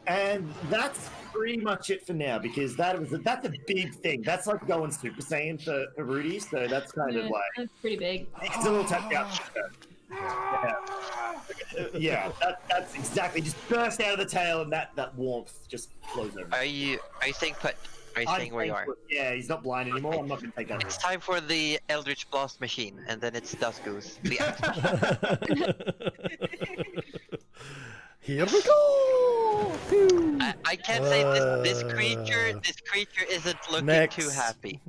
and that's pretty much it for now, because that's a big thing. That's like going Super Saiyan for Rudy, so that's kind of like That's pretty big. it's a little tapped out. Yeah. Yeah, that's exactly. Just burst out of the tail, and that warmth just flows over. Are you staying put? Are you staying where you are? Yeah, he's not blind anymore. I'm not gonna take that It's risk. time for the Eldritch Blast machine, and then it's Dusk Goose, the axe machine. Here we go! Pew. I can't say this creature isn't looking Next. too happy.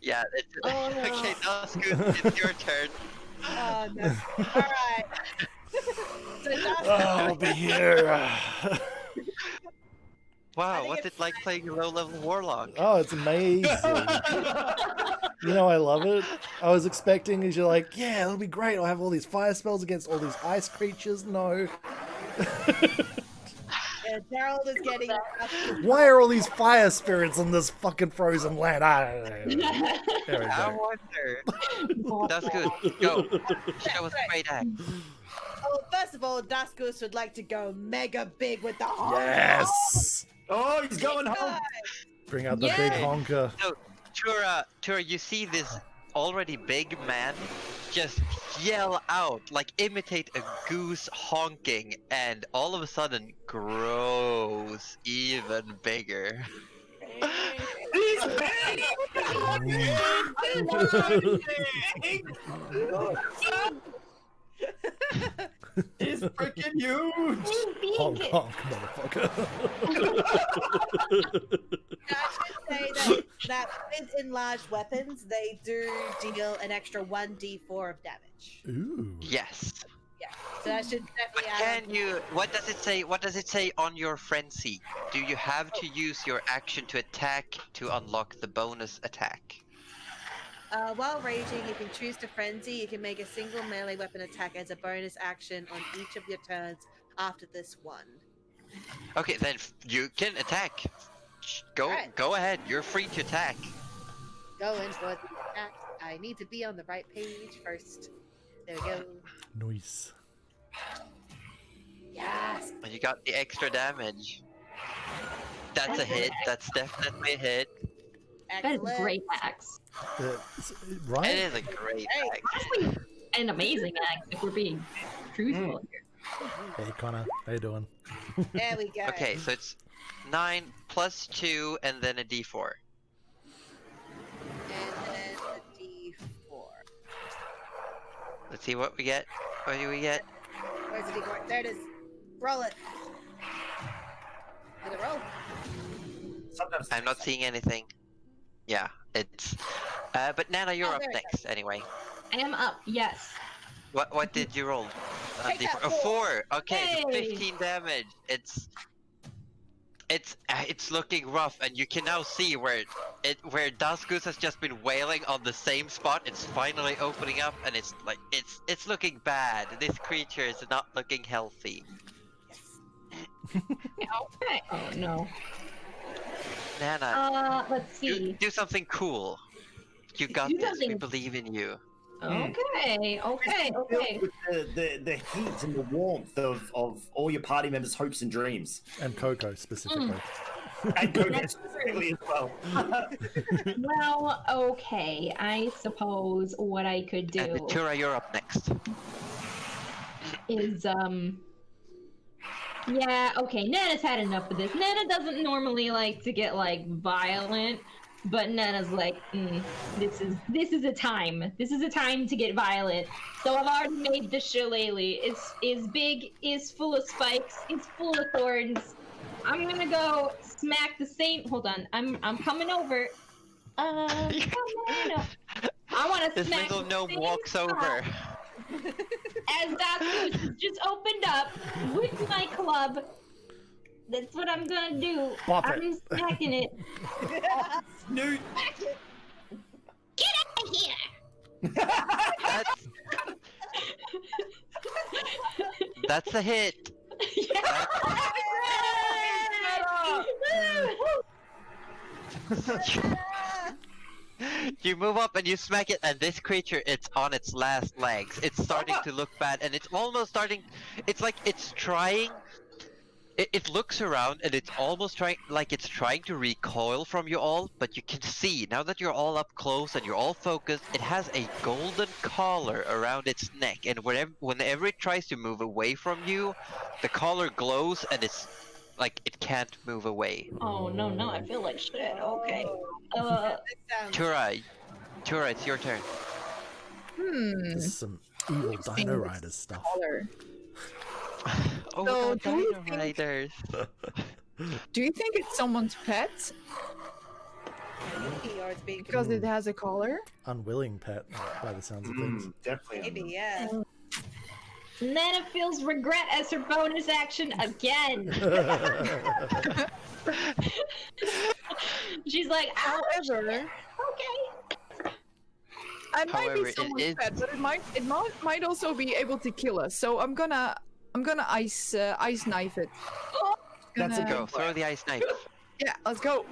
Yeah. Oh, no. Okay, Dusk Goose, it's your turn. Oh no! All right. So that's I'll be here. Wow, think what's it's it like playing a low-level warlock? Oh, it's amazing. You know, I love it. I was expecting, as you're like, yeah, it'll be great. I'll have all these fire spells against all these ice creatures. No. Gerald is getting. Why are all these fire spirits in this fucking frozen land? I don't know. There we I go. wonder. That's good. Go. Show us a great axe. Oh, first of all, Daskus would like to go mega big with the honk. Yes! Oh, he's going home. Bring out the big honker. So, Tura, you see this already big man just yell out, like imitate a goose honking, and all of a sudden grows even bigger. He's big. He's freaking huge. Honk, honk, motherfucker. I should say that with enlarged weapons, they do deal an extra 1d4 of damage. Ooh. Yes. Yeah, so I should But definitely add. can you? What does it say? What does it say on your frenzy? Do you have to use your action to attack to unlock the bonus attack? While raging, you can choose to frenzy. You can make a single melee weapon attack as a bonus action on each of your turns after this one. Okay, then you can attack. Alright. Go ahead. You're free to attack. Going for the attack. I need to be on the right page first. There we go. Nice. Yes. And you got the extra damage. That's a hit. That's definitely a hit. That is Excellent. a great axe. Right? It is a great Hey. axe. Honestly, an amazing axe if we're being truthful here. Hey, Connor. How you doing? There we go. Okay, so it's 9 plus 2 and then a d4. And then the d4. Let's see what we get. What do we get? Where's the d4? There it is. Roll it. Did it roll? Sometimes I'm not seeing anything. Yeah, it's. But Nana, you're Oh, up there it next anyway. I am up, yes. What did you roll? Take that, Oh, 4. Okay, so Hey. 15 damage. It's looking rough, and you can now see where Daskus has just been wailing on the same spot. It's finally opening up, and it's like it's looking bad. This creature is not looking healthy. Okay. Oh no. Nana, Let's see. do something cool. You got Do this. We something- believe in you. Okay. filled with the heat and the warmth of all your party members' hopes and dreams. And Coco, specifically. And Coco specifically as well. Well, okay. I suppose what I could do And Tura, you're up next. is yeah, okay, Nana's had enough of this. Nana doesn't normally like to get like violent, but Nana's like, this is a time. This is a time to get violent. So I've already made the shillelagh. It's big, is full of spikes, it's full of thorns. I'm gonna go smack the same. Hold on, I'm coming over. Come on up. I want to This smack little the gnome same walks spot over. as Daskus just opened up with my club. That's what I'm gonna do. Bop I'm it. smacking it. Snoot. Get out of here! That's a hit. You move up and you smack it, and this creature, it's on its last legs. It's starting to look bad, and it's almost starting. It's like it's trying. It looks around and it's almost it's trying to recoil from you all, but you can see now that you're all up close and you're all focused, it has a golden collar around its neck, and whenever it tries to move away from you, the collar glows and it's like it can't move away. Oh no, I feel like shit. Okay. That sounds- Tura, it's your turn. This is some evil Dino Riders stuff. Collar. Oh, So, no, do you Dino think- Riders. Do you think it's someone's pet or it's being because it has a collar? Unwilling pet, by the sounds of things. Definitely. maybe, yeah. Nana feels regret as her bonus action again. She's like, However, okay. it might However, be it someone's is- pet, but it might also be able to kill us. So I'm gonna ice knife it. That's a Gonna- Go, throw the ice knife. Yeah, let's go.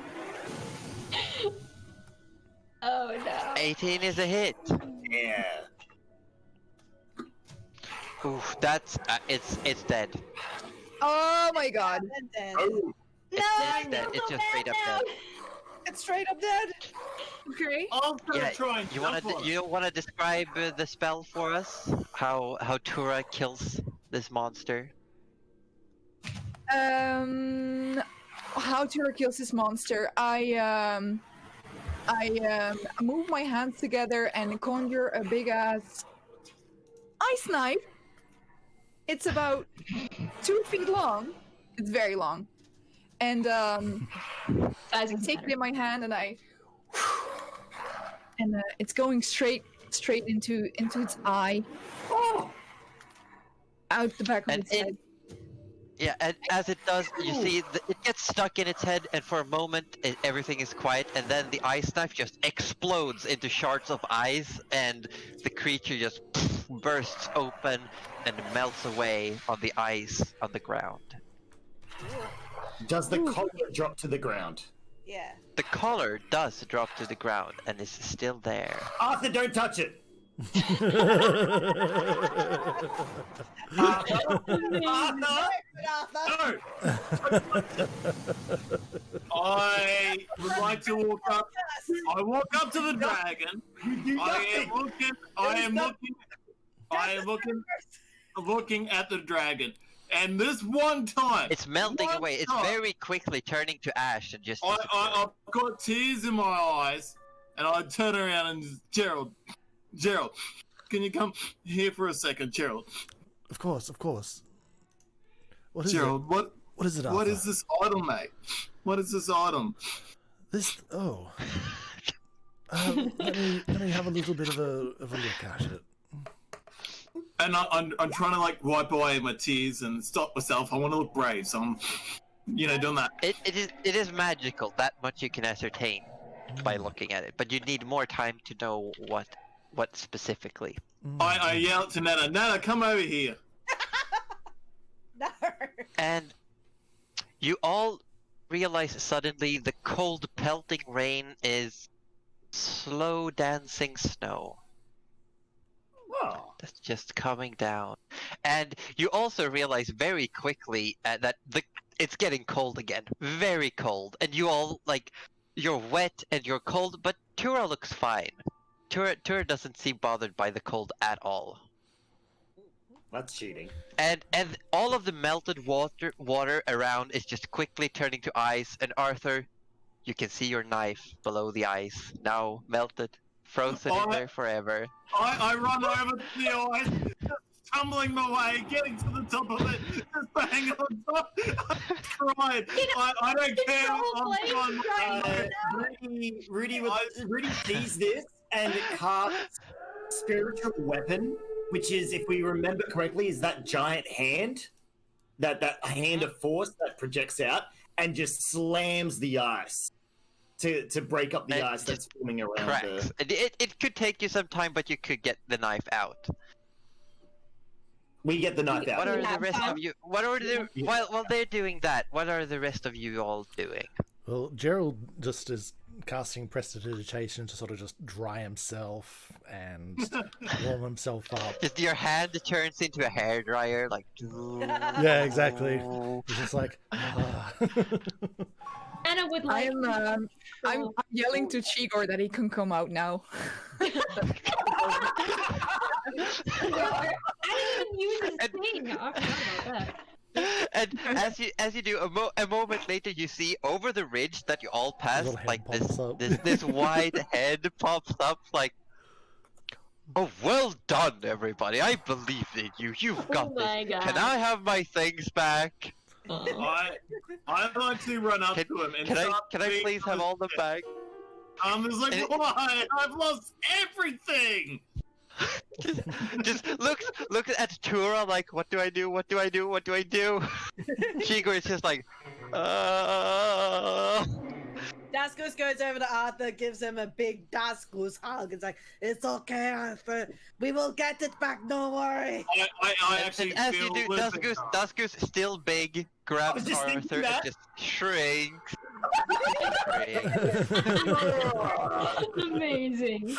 Oh no. 18 is a hit. Yeah. Oof, that's it's dead. Oh my god. And then Oh, No, I It's dead. feel It's so just bad straight up now. dead. it's straight up dead. Okay. I'm gonna Yeah, try and you jump wanna describe the spell for us? How Tura kills this monster? How Tura kills this monster? I move my hands together and conjure a big ass ice knife. It's about 2 feet long. It's very long, and Size I doesn't take it matter. in my hand and it's going straight into its eye. Out the back of And its head. Yeah, and as it does, you see it gets stuck in its head, and for a moment everything is quiet, and then the ice knife just explodes into shards of ice, and the creature just bursts open and melts away on the ice on the ground. does the collar drop to the ground? Yeah. The collar does drop to the ground and is still there. Arthur, don't touch it. Arthur, Arthur, Arthur. no. I would like to walk up. I walk up to the dragon. I am looking at the dragon. And this one time, It's melting one away. It's time, very quickly turning to ash and just. I've got tears in my eyes, and I turn around and Gerald, can you come here for a second, Gerald? Of course. What is Gerald, it? What is it, Arthur? what is this item, mate? What is this item? This? Oh. Let me have a little bit of a look at it. And I'm trying to like wipe away my tears and stop myself. I want to look brave, so I'm, doing that. It is magical. That much you can ascertain by looking at it, but you need more time to know what specifically. I yell to Nana, come over here. No. And you all realize suddenly the cold pelting rain is slow dancing snow Oh, that's just coming down. And you also realize very quickly that it's getting cold again. Very cold. And you all, you're wet and you're cold, but Tura looks fine. Tura doesn't seem bothered by the cold at all. that's cheating. And all of the melted water around is just quickly turning to ice. And Arthur, you can see your knife below the ice, now melted, frozen in there forever. I run over to the ice, just tumbling my way, getting to the top of it, just bang on top. I'm crying. I don't care. I'm crying. Rudy sees this and casts spiritual weapon, which is, if we remember correctly, is that giant hand, that hand of force that projects out and just slams the ice to break up the It ice that's just forming around Cracks. It could take you some time, but you could get the knife out. We get the knife out. What are the have rest time? of you? What are the while they're doing that? What are the rest of you all doing? Well, Gerald just is casting prestidigitation to sort of just dry himself and warm himself up. Just your hand turns into a hairdryer, like. Yeah, exactly. He's just like, ah. Anna would like. I'm yelling to Chigor that he can come out now. I didn't even use his thing. I forgot about that. And as you do, a moment later, you see over the ridge that you all passed, Little head like pops up. this wide head pops up, like, oh, well done, everybody! I believe in you. You've got this. My God. Can I have my things back? I'd like to run up to him and Can I start please have all them back? It's like, why? I've lost everything. just look at Tura like, what do I do? What do I do? What do I do? Chigor is just like, Daskus goes over to Arthur, gives him a big Daskus hug. It's like, it's okay, Arthur. We will get it back, don't worry. I actually and as feel you do, livid now. Daskus still big, grabs just thinking Arthur and that. just shrinks. Amazing.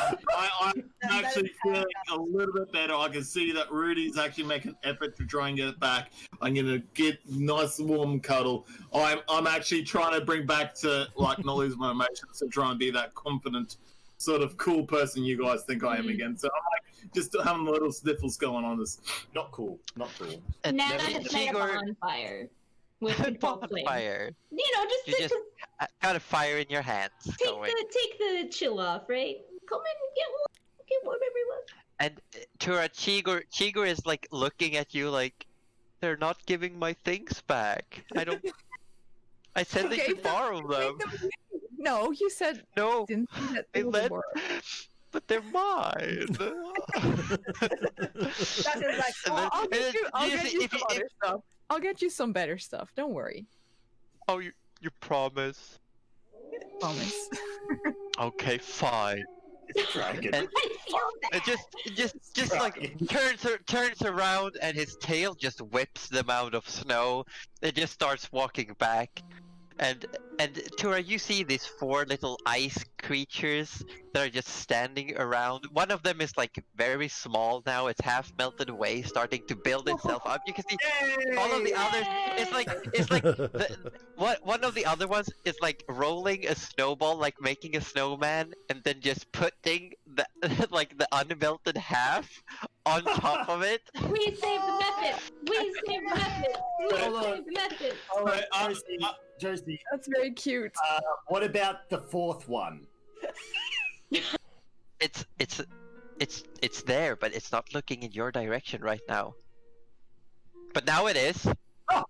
I'm actually feeling a little bit better. I can see that Rudy's actually making an effort to try and get it back. I'm gonna get nice warm cuddle. I'm actually trying to bring back to like not lose my emotions and try and be that confident sort of cool person you guys think I am again. So I'm like just having little sniffles going on this. Not cool. Not cool. And Nana has made a bonfire with control flame. bonfire. You know, You just got a fire in your hands. take the chill off, right? Come in, get warm, everyone. And Tura, Chigor is like looking at you like, they're not giving my things back. I said they could borrow them. No, you said No, didn't say that they they were let, borrowed. but they're mine. Daskus is like, Oh, I'll get you if some other stuff. I'll get you some better stuff. Don't worry. Oh, you promise? Promise. Okay, fine. Dragon. And I feel bad. it just like turns around and his tail just whips them out of snow. It just starts walking back. And Tura, you see these 4 little ice creatures that are just standing around. One of them is like very small now. It's half melted away, starting to build itself up. You can see all of the others. It's like one of the other ones is like rolling a snowball, like making a snowman, and then just putting the like the unmelted half on top of it. We saved the method. We saved the method. We Hold on. saved the method. Oh, Josie, That's very cute. what about the 4th one? It's there, but it's not looking in your direction right now. But now it is. After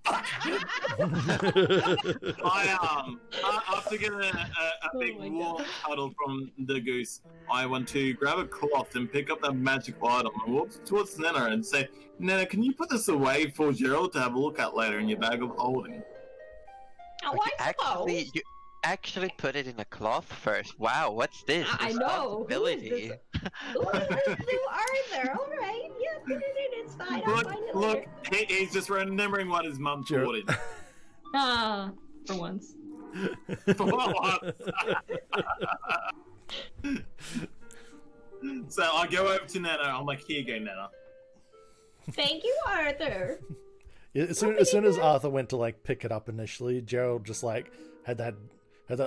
getting a big my warm cuddle from the goose, I want to grab a cloth and pick up that magical item and walk towards Nana and say, Nana, can you put this away for Gerald to have a look at later in your bag of holding? Oh, I suppose. You actually put it in a cloth first. Wow, what's this? I know. Who is Responsibility. Who is this new Arthur? All right, yeah, put it in. It's fine. I'll find it Look, later. he's just remembering what his mum taught him. Ah, for once. So I go over to Nana. I'm like, here you go, Nana. Thank you, Arthur. Yeah, as soon as Arthur went to like pick it up initially, Gerald just like had that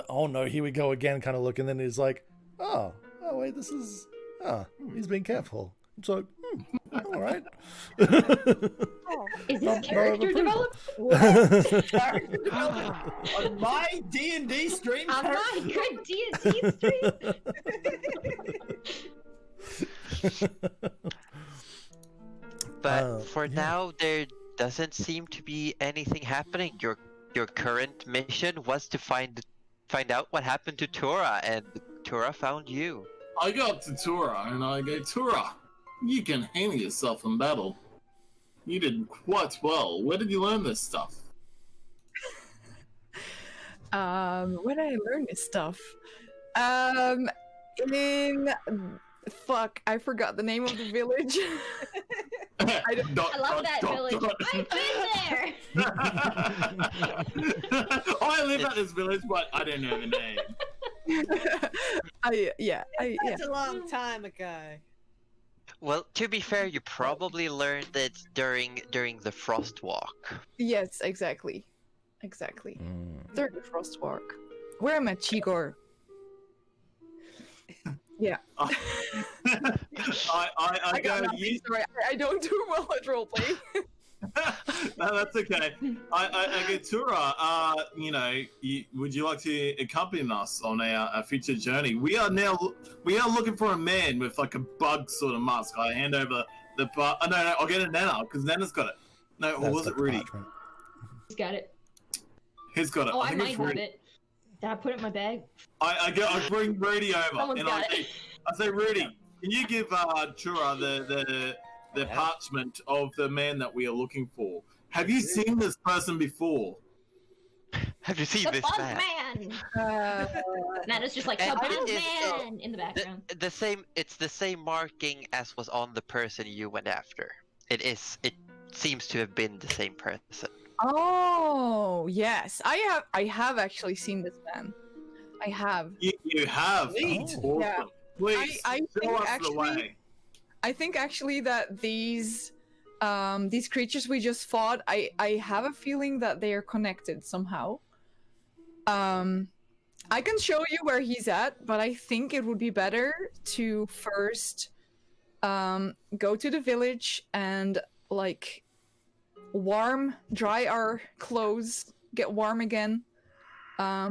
oh no, here we go again kind of look, and then he's like, oh wait, this is he's being careful. It's like, all right. Is this character developed? Character development. On my D&D stream. On my good D&D stream? But for yeah. now, there doesn't seem to be anything happening. Your current mission was to find out what happened to Tura, and Tura found you. I go up to Tura and I go, Tura, you can handle yourself in battle. You did quite well. Where did you learn this stuff? Where did I learn this stuff? Fuck, I forgot the name of the village. I love that village. I've been there. I live at this village, but I don't know the name. Yeah. That's a long time ago. Well, to be fair, you probably learned it during the frost walk. Yes, exactly. During the frost walk. Where am I, Chigor? Yeah. I got go. nothing, sorry. I don't do well at roleplay. No, that's okay. I go, Tura. Would you like to accompany us on our future journey? We are looking for a man with like a bug sort of mask. I hand over the no, I'll get it Nana because Nana's got it. No, or was it Rudy? He's got it. Who's got it? Oh, I might have it. Did I put it in my bag? I bring Rudy over. Someone's and got it. I say, Rudy, can you give Tura the parchment of the man that we are looking for? Have you seen this person before? Have you seen The this bug man? Nana's just like, the And bug it is, man in the background. The same. It's the same marking as was on the person you went after. It is. It seems to have been the same person. Oh yes, I have actually seen this man. I have. You have. Neat. Awesome. Yeah. Please I show think us the actually- way. I think actually that these creatures we just fought, I have a feeling that they are connected somehow. I can show you where he's at, but I think it would be better to first go to the village and like dry our clothes, get warm again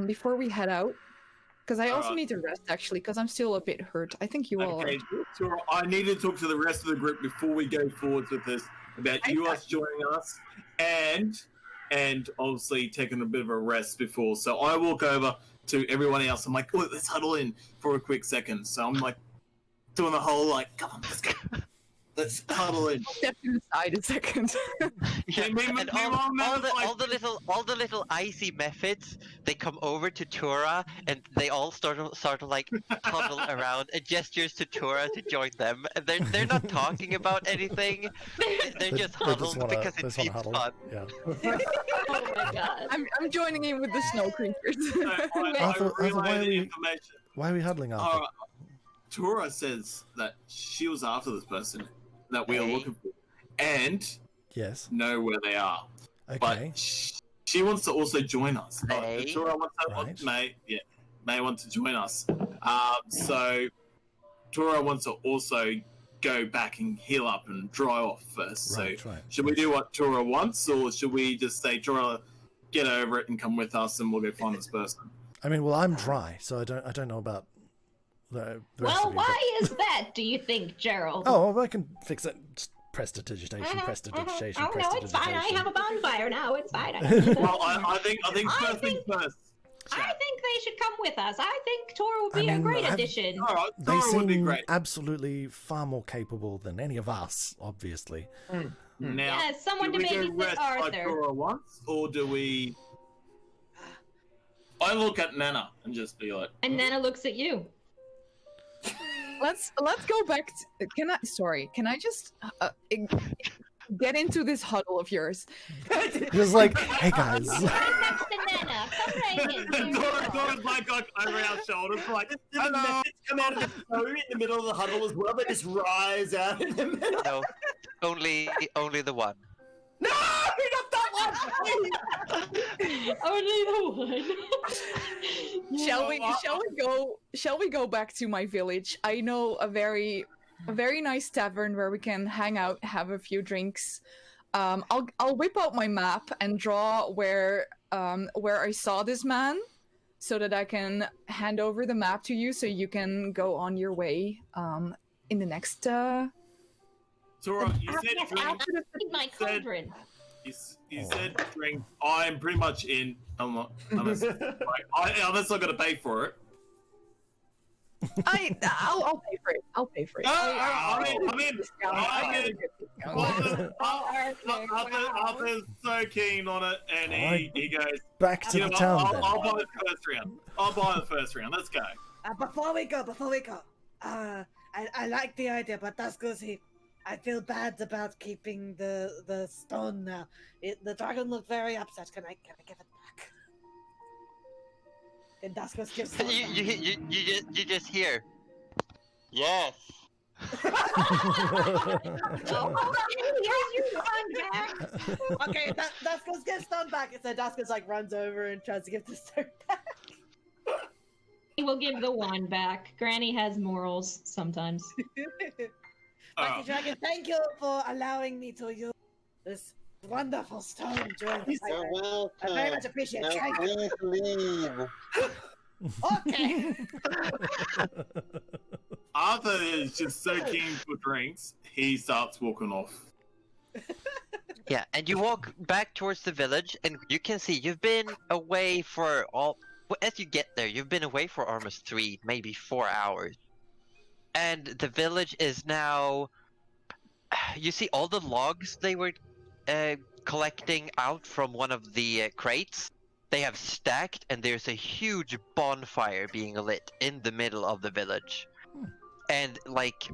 before we head out. Because I also need to rest, actually, because I'm still a bit hurt. I think you all are. Okay, so I need to talk to the rest of the group before we go forwards with this about us joining us and obviously taking a bit of a rest before. So I walk over to everyone else. I'm like, oh, let's huddle in for a quick second. So I'm like doing the whole like, come on, let's go. Let's huddle in. Step to the side a second. Yeah, Me- and me- all me- the little icy methods, they come over to Tura and they all sort of like huddle around and gestures to Tura to join them. And they're not talking about anything. They're just huddled because it seems fun. Yeah. Oh my god. I'm joining in with the snow creatures. Arthur, information. why are we huddling, Arthur? Tura says that she was after this person that we are Hey. looking for and Yes. know where they are. Okay. But she wants to also join us. May? Tura wants to, Right. May wants to join us. So Tura wants to also go back and heal up and dry off first. Right, So right. should we do what Tura wants, or should we just say, Tura, get over it and come with us, and we'll go find this person? I mean, well, I'm dry, so I don't know about the rest Well, of you, why is that, do you think, Gerald? Oh, well, I can fix it. Just prestidigitation, prestidigitation, Oh, no, it's fine. I prestidigitation. have a bonfire now. It's fine. Well, I think first things first. I think they should come with us. I think Tor would be a great addition. All right, They Tura would be seem great. absolutely far more capable than any of us, obviously. Now, Yeah, someone do to we go babysit rest like Arthur. Tura wants, or do we? I look at Nana and just be like, And Nana looks at you. Let's go back. Can I just get into this huddle of yours? Just like, hey guys. Right next to Nana. Come right in. Dora's like over our shoulders, like, The hello. methods come out of the toe in the middle of the huddle as well. They just rise out in the middle. No, only the one. No, not that one. Only the one. Shall we go back to my village? I know a very nice tavern where we can hang out, have a few drinks. I'll whip out my map and draw where I saw this man, so that I can hand over the map to you, so you can go on your way in the next. Tura, you said Yes, drink. I'll feed my cauldron. You said drink. I'm pretty much in. Unless I'm gonna pay for it. I'll pay for it. I'll pay for it. Arthur's so keen on it, and he goes, Back to you the know, town then. I'll buy the first round. I'll buy the first round. Let's go. Before we go, I like the idea, but that's because I feel bad about keeping the stone now. The dragon looked very upset. Can I give it back? And Daskos gives on You just hear. Yes. Okay, Daskos gets stone back, and so Daskos like runs over and tries to give the stone back. He will give the wand back. Granny has morals sometimes. Lucky Dragon, thank you for allowing me to use this wonderful stone during the You're fight. welcome. I very much appreciate it. Now Thank you. please leave. Okay. Arthur is just so keen for drinks, he starts walking off. Yeah, and you walk back towards the village, and you can see you've been away for all. Well, as you get there, you've been away for almost 3, maybe 4 hours. And the village is now. You see all the logs they were collecting out from one of the crates. They have stacked, and there's a huge bonfire being lit in the middle of the village. And like,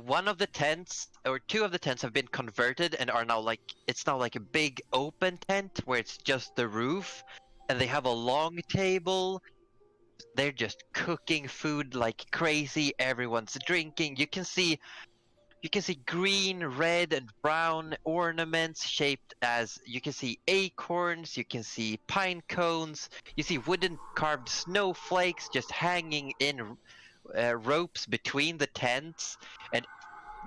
one of the tents, or 2 of the tents, have been converted and are now like, it's now like a big open tent where it's just the roof, and they have a long table. They're just cooking food like crazy. Everyone's drinking. You can see green, red, and brown ornaments shaped as, you can see acorns, you can see pine cones, you see wooden carved snowflakes just hanging in ropes between the tents, and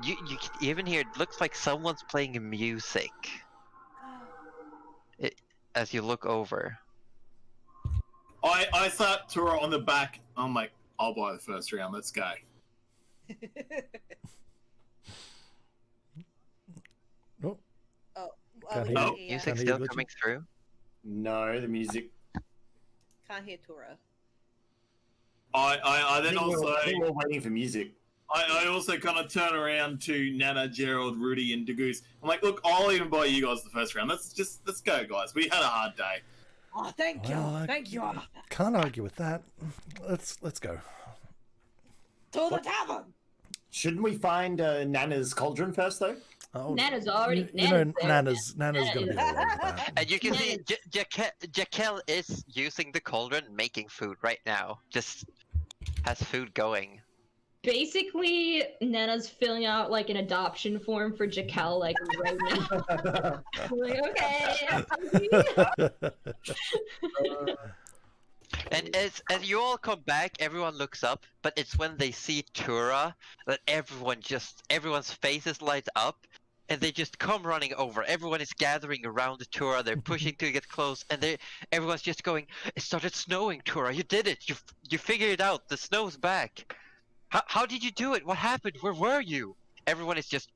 you can even hear, it looks like someone's playing music as you look over. I sat Tura on the back. I'm like, I'll buy the first round. Let's go. Oh, Oh, Can't we hear can't you. hear. Music Can't hear still you, coming through? No, the music. Can't hear Tura. I then also I think we're waiting for music. I also kind of turn around to Nana, Gerald, Rudy, and Degoose. I'm like, look, I'll even buy you guys the first round. Let's go, guys. We had a hard day. Oh, thank you. Well, Thank you. can't argue with that. Let's go. To the tavern. Shouldn't we find Nana's cauldron first, though? Oh, Nana's already. you know, Nana's there. Nana's gonna be all over that. And you can see Jaquel is using the cauldron, making food right now. Just has food going. Basically, Nana's filling out like an adoption form for Jaquel, like right now. Like, okay. And as you all come back, everyone looks up, but it's when they see Tura that everyone's faces light up, and they just come running over. Everyone is gathering around Tura. They're pushing to get close, and everyone's just going, "It started snowing, Tura. You did it. You figured it out. The snow's back. How did you do it? What happened? Where were you?" Everyone is just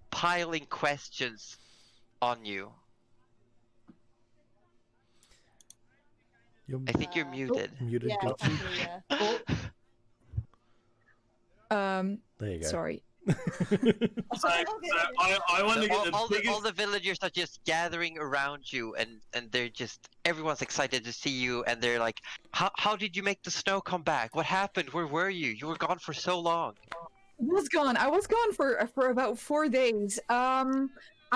piling questions on you. You're I think you're muted. muted. Yeah, Glitchy. probably, yeah. There you go. Sorry. So I want to get the all biggest. the villagers are just gathering around you, and they're just, everyone's excited to see you, and they're like, how did you make the snow come back? What happened? Where were you? You were gone for so long. I was gone for about 4 days. I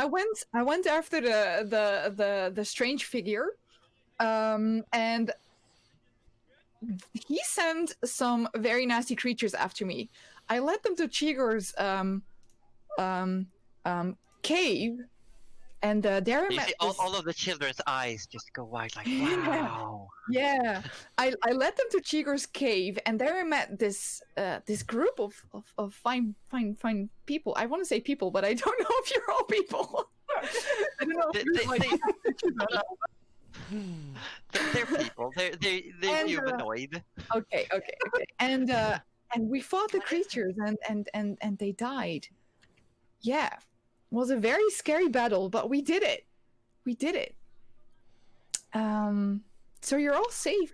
went after the strange figure, and he sent some very nasty creatures after me. I led them to Chigur's cave, and there I You met see all of the children's eyes just go wide, like, wow. Yeah, I led them to Chigur's cave, and there I met this this group of fine people. I want to say people, but I don't know if you're all people. I don't know. They're people. They're And, humanoid. Okay. And we fought the creatures, and they died. Yeah, it was a very scary battle, but we did it. So you're all safe.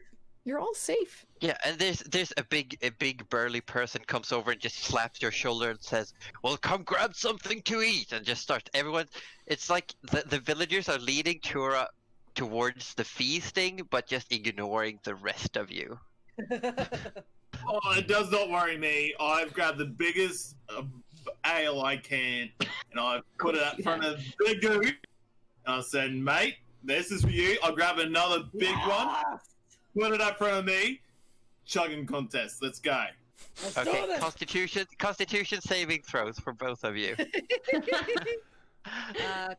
Yeah, and there's a big burly person comes over and just slaps your shoulder and says, "Well, come grab something to eat," and just start everyone. It's like the villagers are leading Tura towards the feasting, but just ignoring the rest of you. Oh, it does not worry me. I've grabbed the biggest ale I can, and I've put it in front of the goose. And I said, "Mate, this is for you." I'll grab another big one. Put it up front of me. Chugging contest. Let's go. Let's Okay, do this. Constitution saving throws for both of you.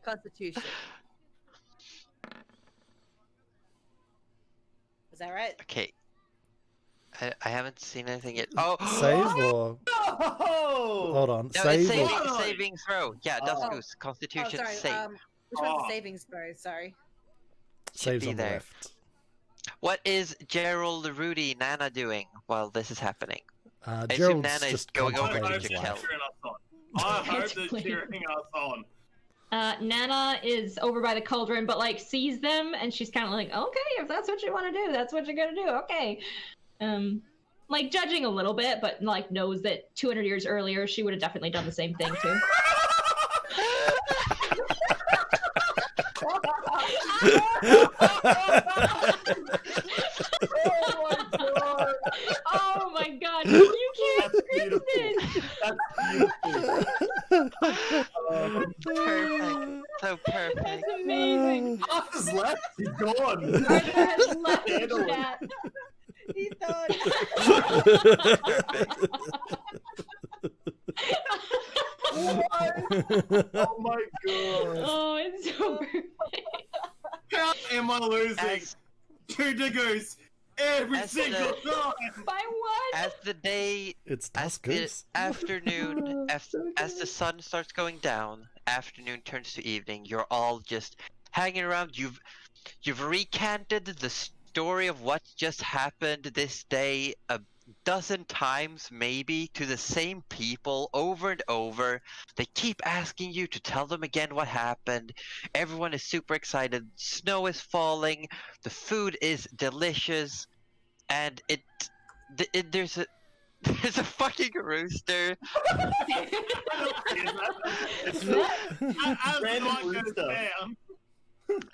Constitution. Is that right? Okay. I haven't seen anything yet. Oh! Save or Oh! hold on, No, save it's or saving throw. Yeah, Duskus. Oh, Constitution sorry. save. Which one's the savings throw? Sorry. saves be on the there. left. What is Gerald, Rudy, Nana doing while this is happening? I assume Gerald's Nana is just going over contemplating to his kill. life. I hope they're cheering us on. Nana is over by the cauldron, but like sees them, and she's kind of like, okay, if that's what you want to do, that's what you're gonna do. Okay. Like judging a little bit, but like knows that 200 years earlier she would have definitely done the same thing too. Oh my god, you can't script this! Perfect. So perfect. That's amazing. Arthur's left. He's gone. Arthur has left the Handle it. chat. He's done. Oh my god. Oh, it's so perfect. How am I losing As, to the goose every As single the- time? By what? as the day, It's as dusk the goose. afternoon, as the sun starts going down, afternoon turns to evening. You're all just hanging around. You've recanted the story of what just happened this day a dozen times, maybe, to the same people over and over. They keep asking you to tell them again what happened. Everyone is super excited. Snow is falling. The food is delicious, and there's a there's a fucking rooster. As Random the light goes rooster. down,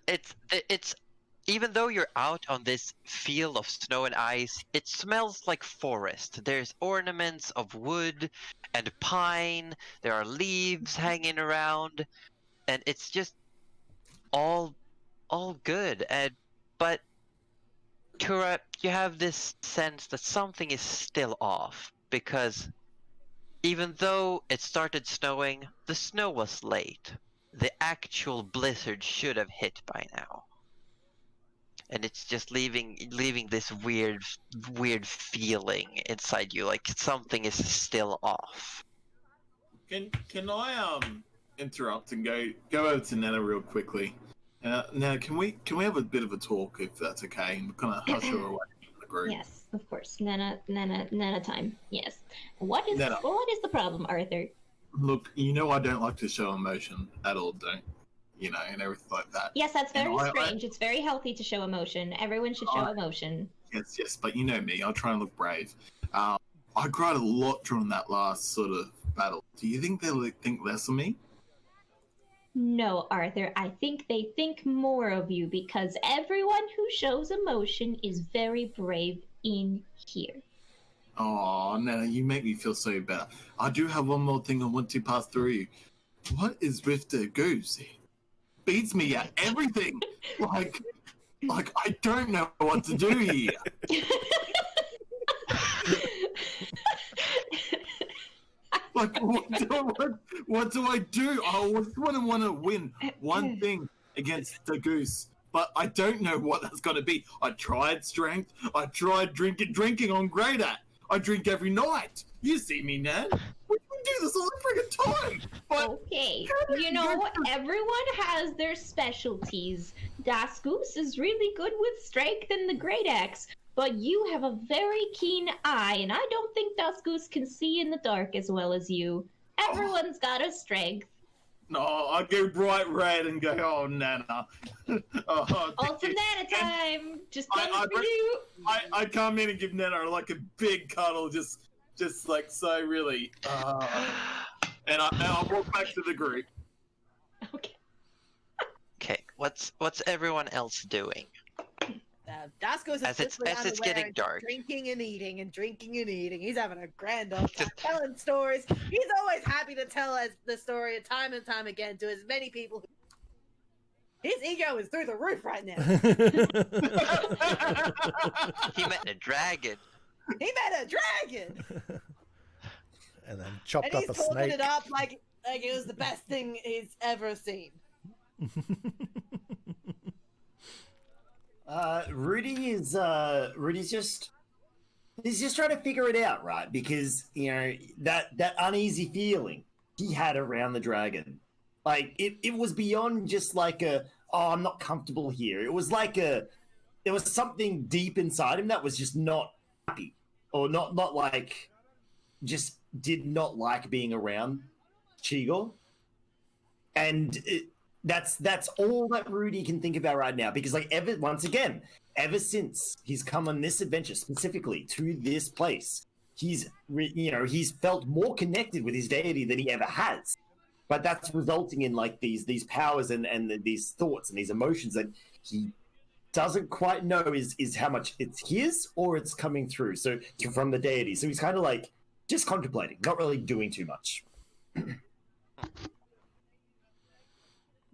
It's even though you're out on this field of snow and ice, it smells like forest. There's ornaments of wood and pine. There are leaves hanging around, and it's just all good. But Tura, you have this sense that something is still off, because even though it started snowing, the snow was late. The actual blizzard should have hit by now. And it's just leaving this weird feeling inside you, like something is still off. can I interrupt and go over to Nana real quickly? Now, can we have a bit of a talk, if that's okay? And kind of hush her away from the group. Yes, of course. Nana time. Yes. What is Nana. the problem, Arthur? Look, you know I don't like to show emotion at all, don't you know, and everything like that. Yes, that's very And I- strange. It's very healthy to show emotion. Everyone should show emotion. Yes, but you know me, I'll try and look brave. I cried a lot during that last sort of battle. Do you think they'll think less of me? No, Arthur, I think they think more of you because everyone who shows emotion is very brave in here. Oh, Nana, you make me feel so better. I do have one more thing I want to pass through you. What is with the goose? It beats me at everything. like I don't know what to do here. Like, what do I do? I always want to win one thing against the goose, but I don't know what that's going to be. I tried strength. I tried drinking I'm great at. I drink every night. You see me, Nan. We do this all the friggin' time. But Okay, you know, everyone has their specialties. Das Goose is really good with strength and the great axe, but you have a very keen eye, and I don't think Das Goose can see in the dark as well as you. Everyone's got a strength. no, I go bright red and go, oh, Nana. Oh, Also, Nana time. Just I- coming for you. I come in and give Nana like a big cuddle, just like so really. And I'll walk back to the group. Okay. Okay, what's everyone else doing? Dasko's As it's unaware getting and dark. drinking and eating and drinking and eating. He's having a grand old time, telling stories. He's always happy to tell us the story time and time again to as many people. His ego is through the roof right now. He met a dragon. He met a dragon, And then chopped and up he's a talking snake. it up like it was the best thing he's ever seen. Rudy's just he's just trying to figure it out, right? Because that uneasy feeling he had around the dragon, like it was beyond just like I'm not comfortable here. It was like there was something deep inside him that was just not happy, or not like, just did not like being around Chigor. And that's all that Rudy can think about right now, because ever since he's come on this adventure, specifically to this place, he's felt more connected with his deity than he ever has. But that's resulting in like these powers and these thoughts and these emotions that he doesn't quite know is how much it's his or it's coming through from the deity. So he's kind of like just contemplating, not really doing too much.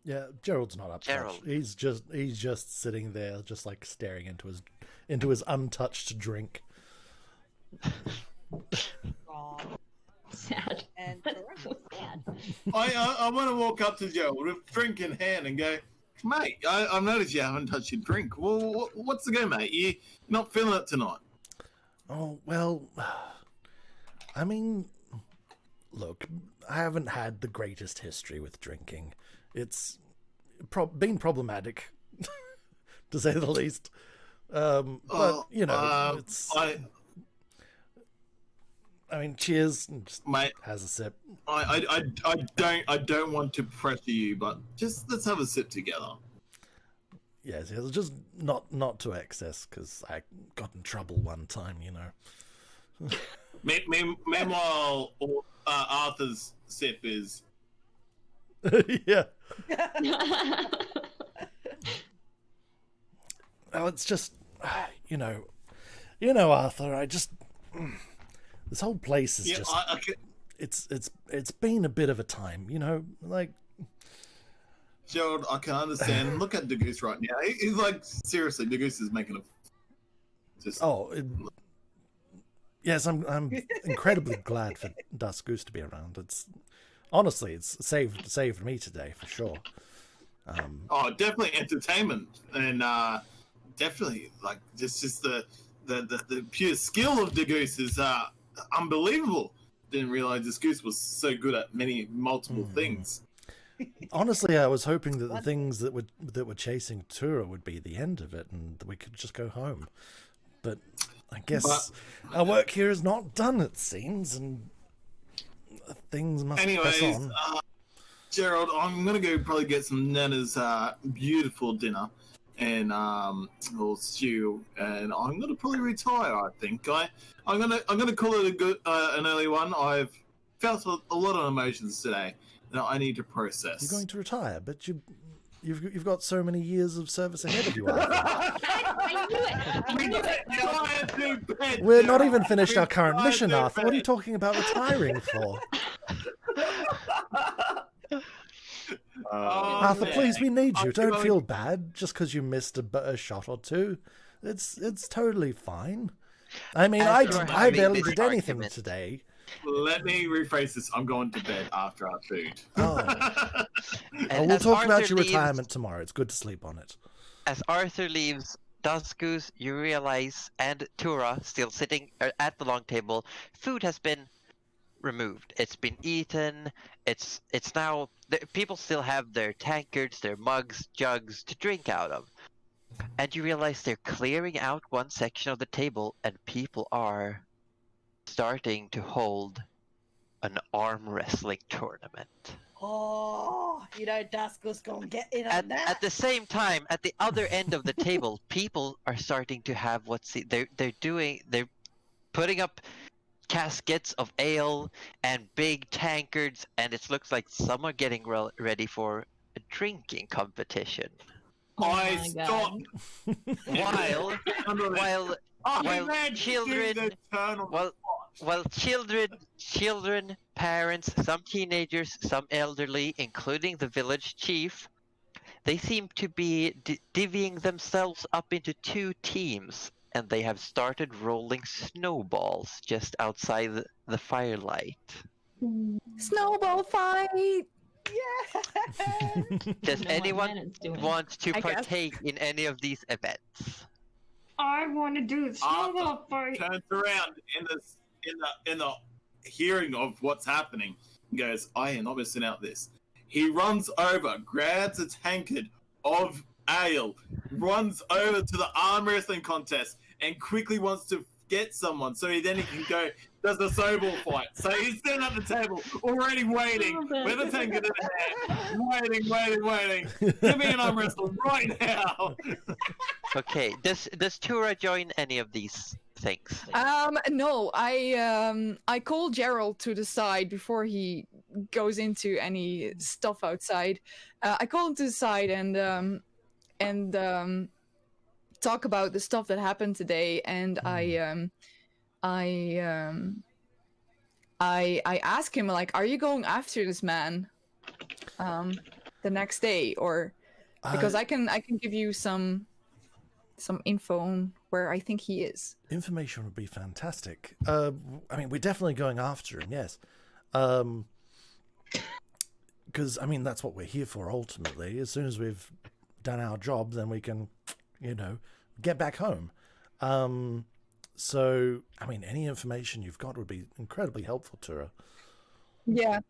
Yeah, Gerald's not up. Gerald. He's just sitting there, just like staring into his untouched drink. Aw, Sad. and So sad. I want to walk up to Gerald with drink in hand and go, mate, I've noticed you haven't touched your drink. Well, what's the go, mate? You're not feeling it tonight. Oh, well, I mean, look, I haven't had the greatest history with drinking. It's been problematic, to say the least. But, it's... I mean, cheers. And just Mate, has a sip. I don't want to pressure you, but just let's have a sip together. Yes, just not to excess, because I got in trouble one time, Meanwhile, Arthur's sip is... Yeah. Oh, it's just, Arthur, I just... This whole place is just... It's been a bit of a time, like... Gerald, I can understand. Look at Degoose right now. He's like, seriously, Degoose is making a... Just... Yes, I'm incredibly glad for Dusk Goose to be around. It's saved me today, for sure. Definitely entertainment, and definitely like just the pure skill of Degoose is unbelievable. Didn't realize this goose was so good at multiple things. Honestly, I was hoping that the things that were chasing Tura would be the end of it, and that we could just go home. But I guess our work here is not done, it seems, and things must press on. Gerald, I'm gonna go probably get some Nana's beautiful dinner and or stew, and I'm gonna probably retire. I think I'm gonna call it an early one. I've felt a lot of emotions today that I need to process. You're going to retire, but you've got so many years of service ahead of you. Arthur. I knew it. We're not even finished our current mission, Arthur. What are you talking about retiring for? Arthur, please, we need you. Don't feel bad just because you missed a shot or two. It's totally fine. I mean, I barely did anything today. Let me rephrase this. I'm going to bed after our food. Oh. We'll talk about your retirement tomorrow. It's good to sleep on it. As Arthur leaves, Duskus, you realize, and Tura, still sitting at the long table, food has been removed. It's been eaten. It's now... People still have their tankards, their mugs, jugs to drink out of. And you realize they're clearing out one section of the table, and people are starting to hold an arm wrestling tournament. Oh, Dusk's gonna get in on that. At the same time, at the other end of the table, people are starting to have they're putting up caskets of ale and big tankards, and it looks like some are getting ready for a drinking competition. I stop while children, parents, some teenagers, some elderly, including the village chief, They seem to be divvying themselves up into 2 teams, and they have started rolling snowballs just outside the firelight. Snowball fight. Yeah. Does know what anyone Nana's doing. want to I guess. partake in any of these events? I want to do the snowball fight. Turns around in the hearing of what's happening. He goes, I am not missing out this. He runs over, grabs a tankard of ale, runs over to the arm wrestling contest, and quickly wants to get someone so he can go, does the snowball fight. So he's sitting at the table, already waiting, with a tankard in hand, waiting. Give me an arm wrestle right now. Okay, does Tura join any of these things? No, I call Gerald to the side before he goes into any stuff outside. I call him to the side and talk about the stuff that happened today, and I ask him, like, are you going after this man the next day, or because I can give you some info on where I think he is. Information would be fantastic. I mean, we're definitely going after him, yes. Because, I mean, that's what we're here for, ultimately. As soon as we've done our job, then we can, get back home. So, I mean, any information you've got would be incredibly helpful, Tura. Yeah.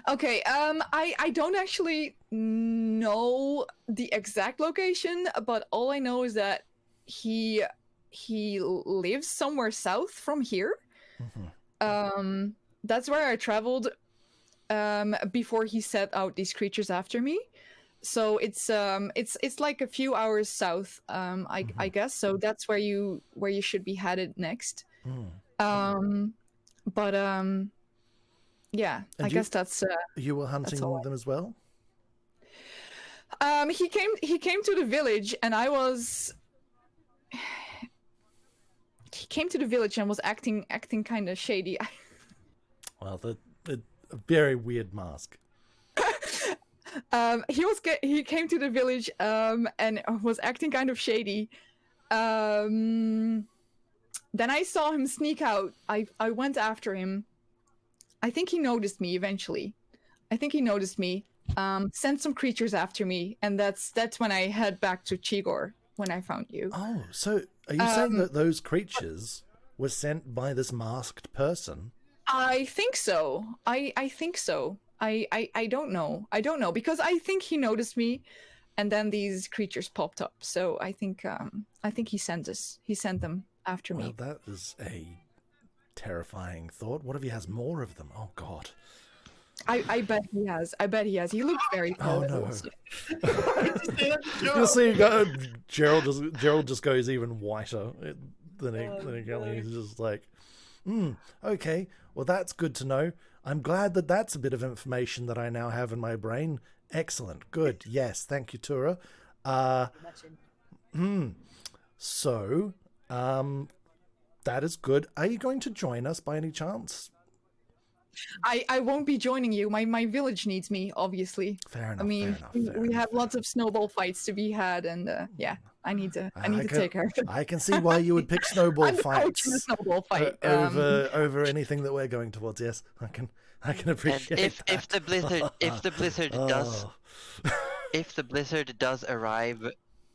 Okay. I don't actually know the exact location, but all I know is that he lives somewhere south from here. Mm-hmm. That's where I traveled before he set out these creatures after me. So it's like a few hours south, I guess. So that's where you should be headed next. But yeah, And I guess that's. You were hunting them as well? He came to the village, and I was. He came to the village and was acting kind of shady. Well, a very weird mask. He came to the village and was acting kind of shady. Then I saw him sneak out. I went after him. I think he noticed me eventually. Sent some creatures after me, and that's when I head back to Chigor when I found you. Oh, so are you saying that those creatures were sent by this masked person? I think so. I think so. I don't know. I don't know, because I think he noticed me, and then these creatures popped up. So I think he sent them after me. Well, that is a terrifying thought. What if he has more of them? Oh God. I bet he has. He looked very Oh powerful. no. You'll see Gerald just goes even whiter than he he's just like, okay, well that's good to know. I'm glad that's a bit of information that I now have in my brain. Excellent. Good. Yes. Thank you, Tura. So, that is good. Are you going to join us by any chance? I won't be joining you. My village needs me, obviously. Fair enough. I mean, we have lots of snowball fights to be had, and yeah, I need to take her. I can see why you would pick snowball I'm fights coaching a snowball fight over anything that we're going towards. Yes, I can appreciate And that. if the blizzard does arrive,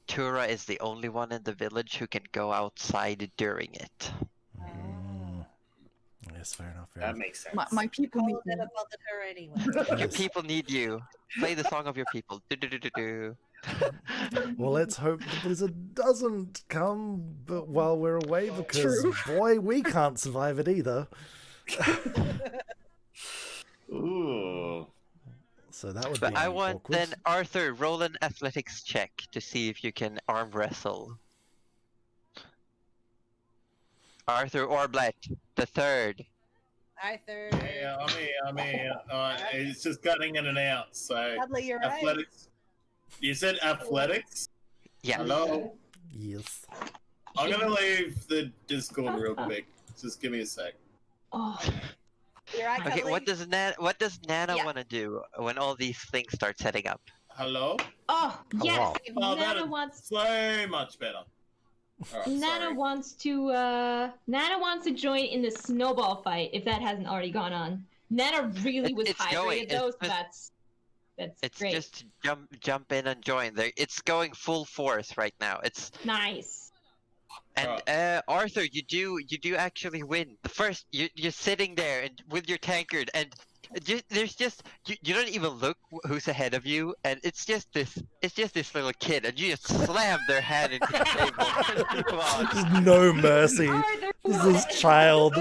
Tura is the only one in the village who can go outside during it. Yes, fair enough. That makes sense. My people need Called me. it above her anyway. Your people need you. Play the song of your people. Do-do-do-do-do. Well, let's hope the blizzard doesn't come while we're away, because boy, we can't survive it either. Ooh. So that would But be I want awkward. then Arthur, roll an athletics check to see if you can arm wrestle. Arthur Orblet, the third. Arthur. Yeah, I mean, it's just cutting in and out. So Dudley, you're right. athletics. You said athletics. Yeah. Hello. Yes. I'm gonna leave the Discord real quick. Just give me a sec. Oh, You're right, Okay, Dudley. what does Nana Yeah. want to do when all these things start setting up? Hello? Oh, yes. wow. Oh, that Nana is wants so much better. Alright, Nana sorry. wants to join in the snowball fight if that hasn't already gone on. Nana really was It's going. hydrated though, so It's that's great. just jump in and join. There, it's going full force right now. It's Nice. and Arthur, you do actually win. The first you're sitting there and with your tankard and there's just you don't even look who's ahead of you and it's just this little kid and you just slam their hand into the table. Come on. Just no mercy. Arthur, This child.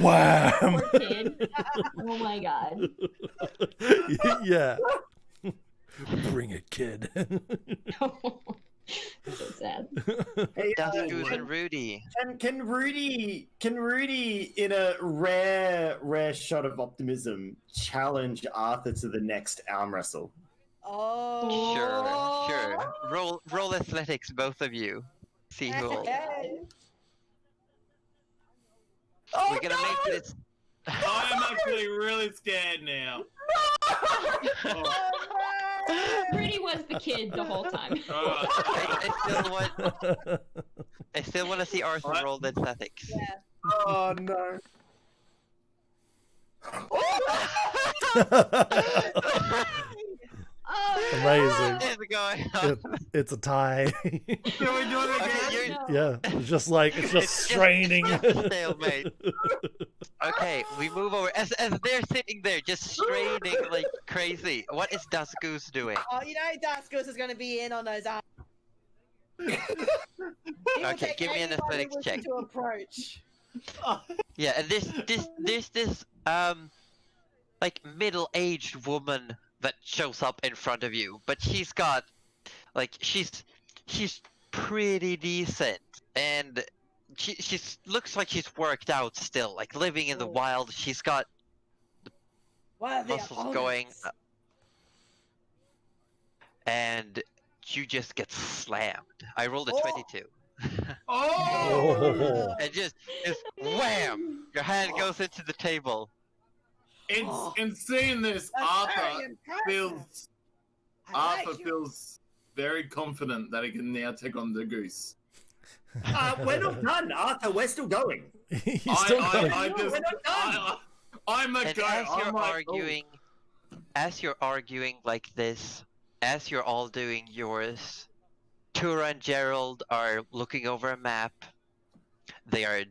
Wham! poor kid. Oh my god. Yeah. Bring it, kid. So sad. Hey, Duskus and Rudy. can Rudy, in a rare shot of optimism, challenge Arthur to the next arm wrestle? Oh. Sure. Roll athletics, both of you. See who holds. Oh, We're gonna make this. I'm actually really scared now. Oh, Rudy was the kid the whole time. alright. I still want to see Arthur What? roll the athletics. Oh no. Oh, Amazing. What is going on? It's a tie. Can we do it again? Okay, you're, Yeah, it's just straining. stalemate. Okay, we move over. As they're sitting there, just straining like crazy. What is Duskus doing? Oh, you know Daskus is going to be in on those arms. Okay, give me an athletics check. To approach. Yeah, and this like middle-aged woman that shows up in front of you, but she's got like she's pretty decent and she looks like she's worked out still, like living in the wild. She's got What are the muscles going, and you just get slammed. I rolled a Oh. 22. Oh! And just wham! Your hand goes into the table. In seeing this, That's Arthur very impressive. feels I like Arthur you. feels very confident that he can now take on the goose. We're not done, Arthur. We're still going. He's still going. I No, just, we're not done. I'm a And go. as you're I'm like, oh. arguing like this, as you're all doing yours, Tura and Gerald are looking over a map. They are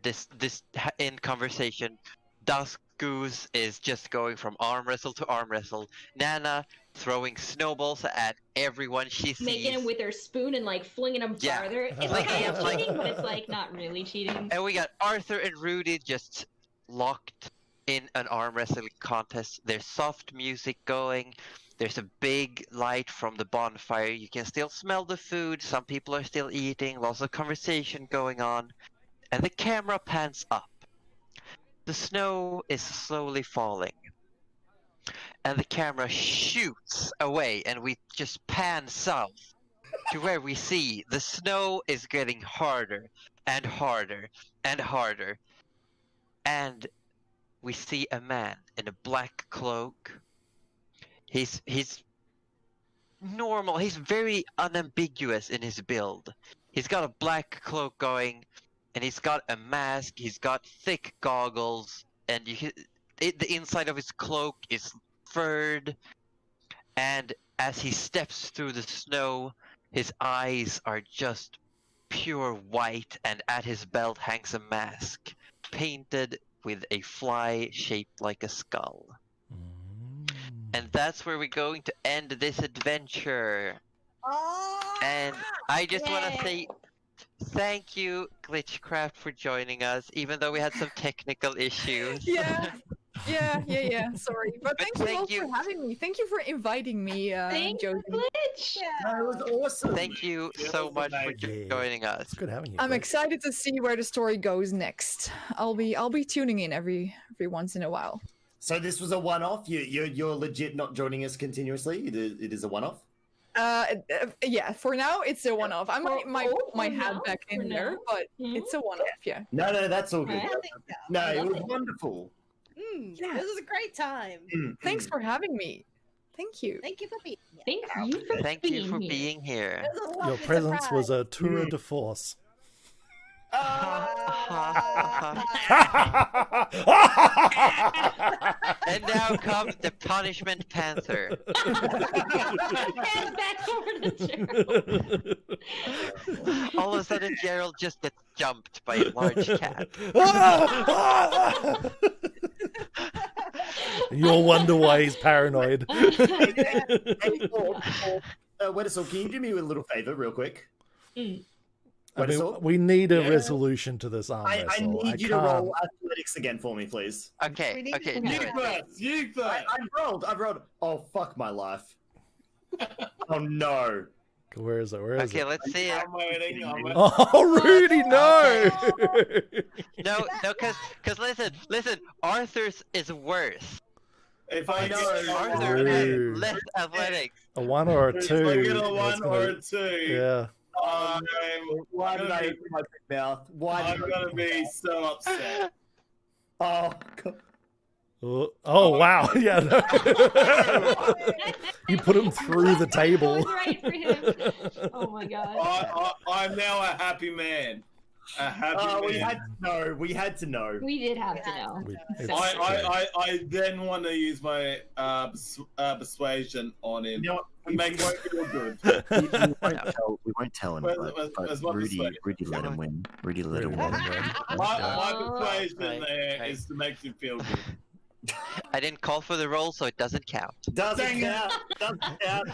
in conversation. Dusk Goose is just going from arm wrestle to arm wrestle. Nana throwing snowballs at everyone she sees. making him with her spoon and like flinging him Yeah. farther. It's Like, kind yeah, of like- cheating, but it's like not really cheating. And we got Arthur and Rudy just locked in an arm wrestling contest. There's soft music going. There's a big light from the bonfire. You can still smell the food. Some people are still eating. Lots of conversation going on. And the camera pans up. The snow is slowly falling. And the camera shoots away and we just pan south to where we see the snow is getting harder and harder and harder. And we see a man in a black cloak. He's normal. He's very unambiguous in his build. He's got a black cloak going, and he's got a mask. He's got thick goggles, and the inside of his cloak is furred. And as he steps through the snow, his eyes are just pure white, and at his belt hangs a mask painted with a fly shaped like a skull. And that's where we're going to end this adventure. Oh, And I just want to Yay. say thank you, Glitchcraft, for joining us, even though we had some technical issues. Yeah. Sorry, but But thank you all thank you. for having me. Thank you for inviting me, Thanks, Josie. Glitch. No, it was awesome. Thank you It so was much for amazing. joining us. It's good having you. I'm Blake. excited to see where the story goes next. I'll be tuning in every once in a while. So this was a one-off. You're legit not joining us continuously. It is a one-off. Yeah, for now it's a one-off. I might For my now? hat back in For there, now? but Mhm. it's a one-off. Yeah. No, that's all good. Right. No, I it love was it. wonderful. Yeah. This was a great time. Thanks for having me. Thank you. Thank you for being here. Thank you for Thank being you for here. being here. It was a Your lovely presence was surprise. a tour de force. And now comes the punishment panther. Hand back over to Gerald. All of a sudden, Gerald just gets jumped by a large cat. You'll wonder why he's paranoid. Wednesday, can you do me a little favor, real quick? I mean, Wednesday? we need a Yeah. resolution to this arm I wrestle. need you to roll athletics again for me, please. Okay, We need okay, to do You it. first. You first. I've rolled. Oh, fuck my life. Oh, no. Where is it? Where is Okay, it? let's see it. I'm waiting. I'm waiting. Oh, Rudy, no! No, cause listen, Arthur's is worse. If I know. get Arthur Rude. has less athletics. A 1 or a if 2. I get a that's 1 gonna- or a 2, Yeah. Why did I gonna open my big mouth? Why I'm did I gonna be so upset. Oh, God. Oh, wow. Yeah. No. You put him through the That table. was right for him. Oh my god. I'm now a happy man. A happy Oh, we man. had to know. We had to know. We did have to know. It's I, okay. I then want to use my persuasion on him. You know what? To make him feel good. We won't tell him. Where's my Rudy persuasion? let him win. Rudy let him Rudy let win. him win. My Oh, persuasion there right. is to make him feel good. I didn't call for the roll, so it doesn't count. Doesn't Dang it. count. Doesn't count.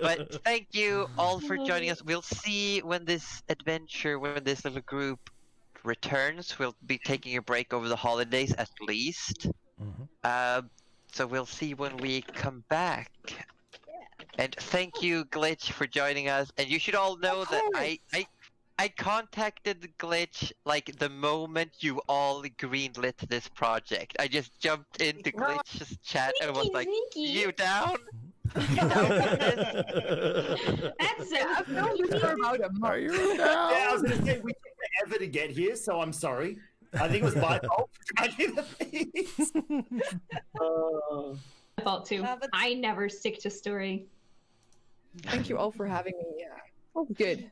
But thank you all for joining us. We'll see when this adventure, when this little group returns. We'll be taking a break over the holidays at least. Mhm. So we'll see when we come back. And thank you, Glitch, for joining us. And you should all know that I contacted Glitch like the moment you all greenlit this project. I just jumped into Glitch's chat and was like, "You down? You down for this?" That's so I've known this for about a Are month. you Yeah, I was down? going to say, we took forever to get here, so I'm sorry. I think it was my fault for dragging the things. my fault too. But- I never stick to story. Thank you all for having me. Yeah. Oh, good.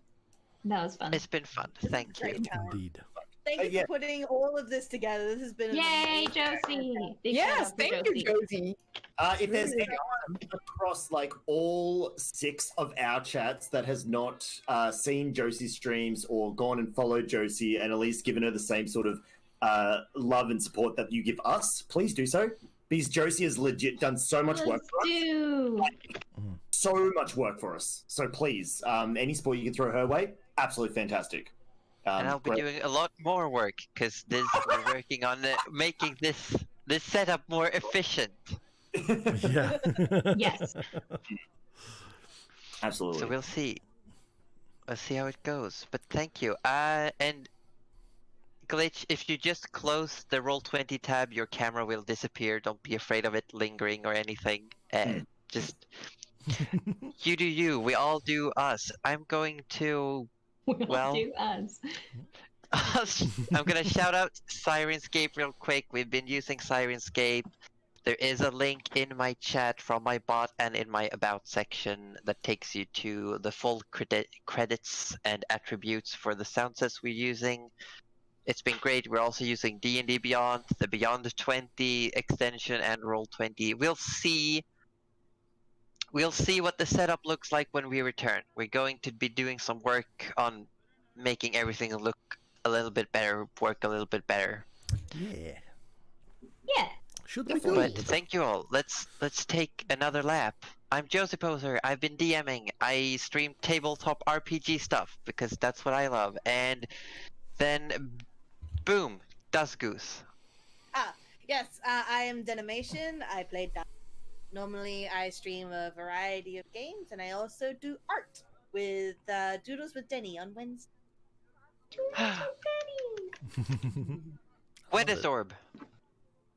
That was fun. It's been fun. Thank you. Great time. Indeed. Thank you Yeah. for putting all of this together. This has been an Yay, amazing Josie! Big Yes, shout out for thank you, Josie. If there's anyone across like all 6 of our chats that has not seen Josie's streams or gone and followed Josie and at least given her the same sort of love and support that you give us, please do so. Because Josie has legit done so much work Let's for us. do. So much work for us. So please, any support you can throw her way, absolutely fantastic. And I'll be Great. doing a lot more work because we're working on making this setup more efficient. Yeah. Yes. Absolutely. So we'll see. We'll see how it goes. But thank you. And Glitch, if you just close the Roll20 tab, your camera will disappear. Don't be afraid of it lingering or anything. Just you do you. We all do us. I'm going to. We'll Well- do us. I'm gonna shout out Syrinscape real quick. We've been using Syrinscape. There is a link in my chat from my bot and in my about section that takes you to the full credits and attributes for the sound sets we're using. It's been great. We're also using D&D Beyond, the Beyond 20 extension, and Roll20. We'll see what the setup looks like when we return. We're going to be doing some work on making everything look a little bit better, work a little bit better. Yeah. Yeah. Should be But good. thank you all. Let's take another lap. I'm Josie Poser. I've been DMing. I stream tabletop RPG stuff because that's what I love. And then, boom, Dust Goose. Yes, I am Denimation. I play Dust. Normally, I stream a variety of games, and I also do art with Doodles with Denny on Wednesday. Wedasorb.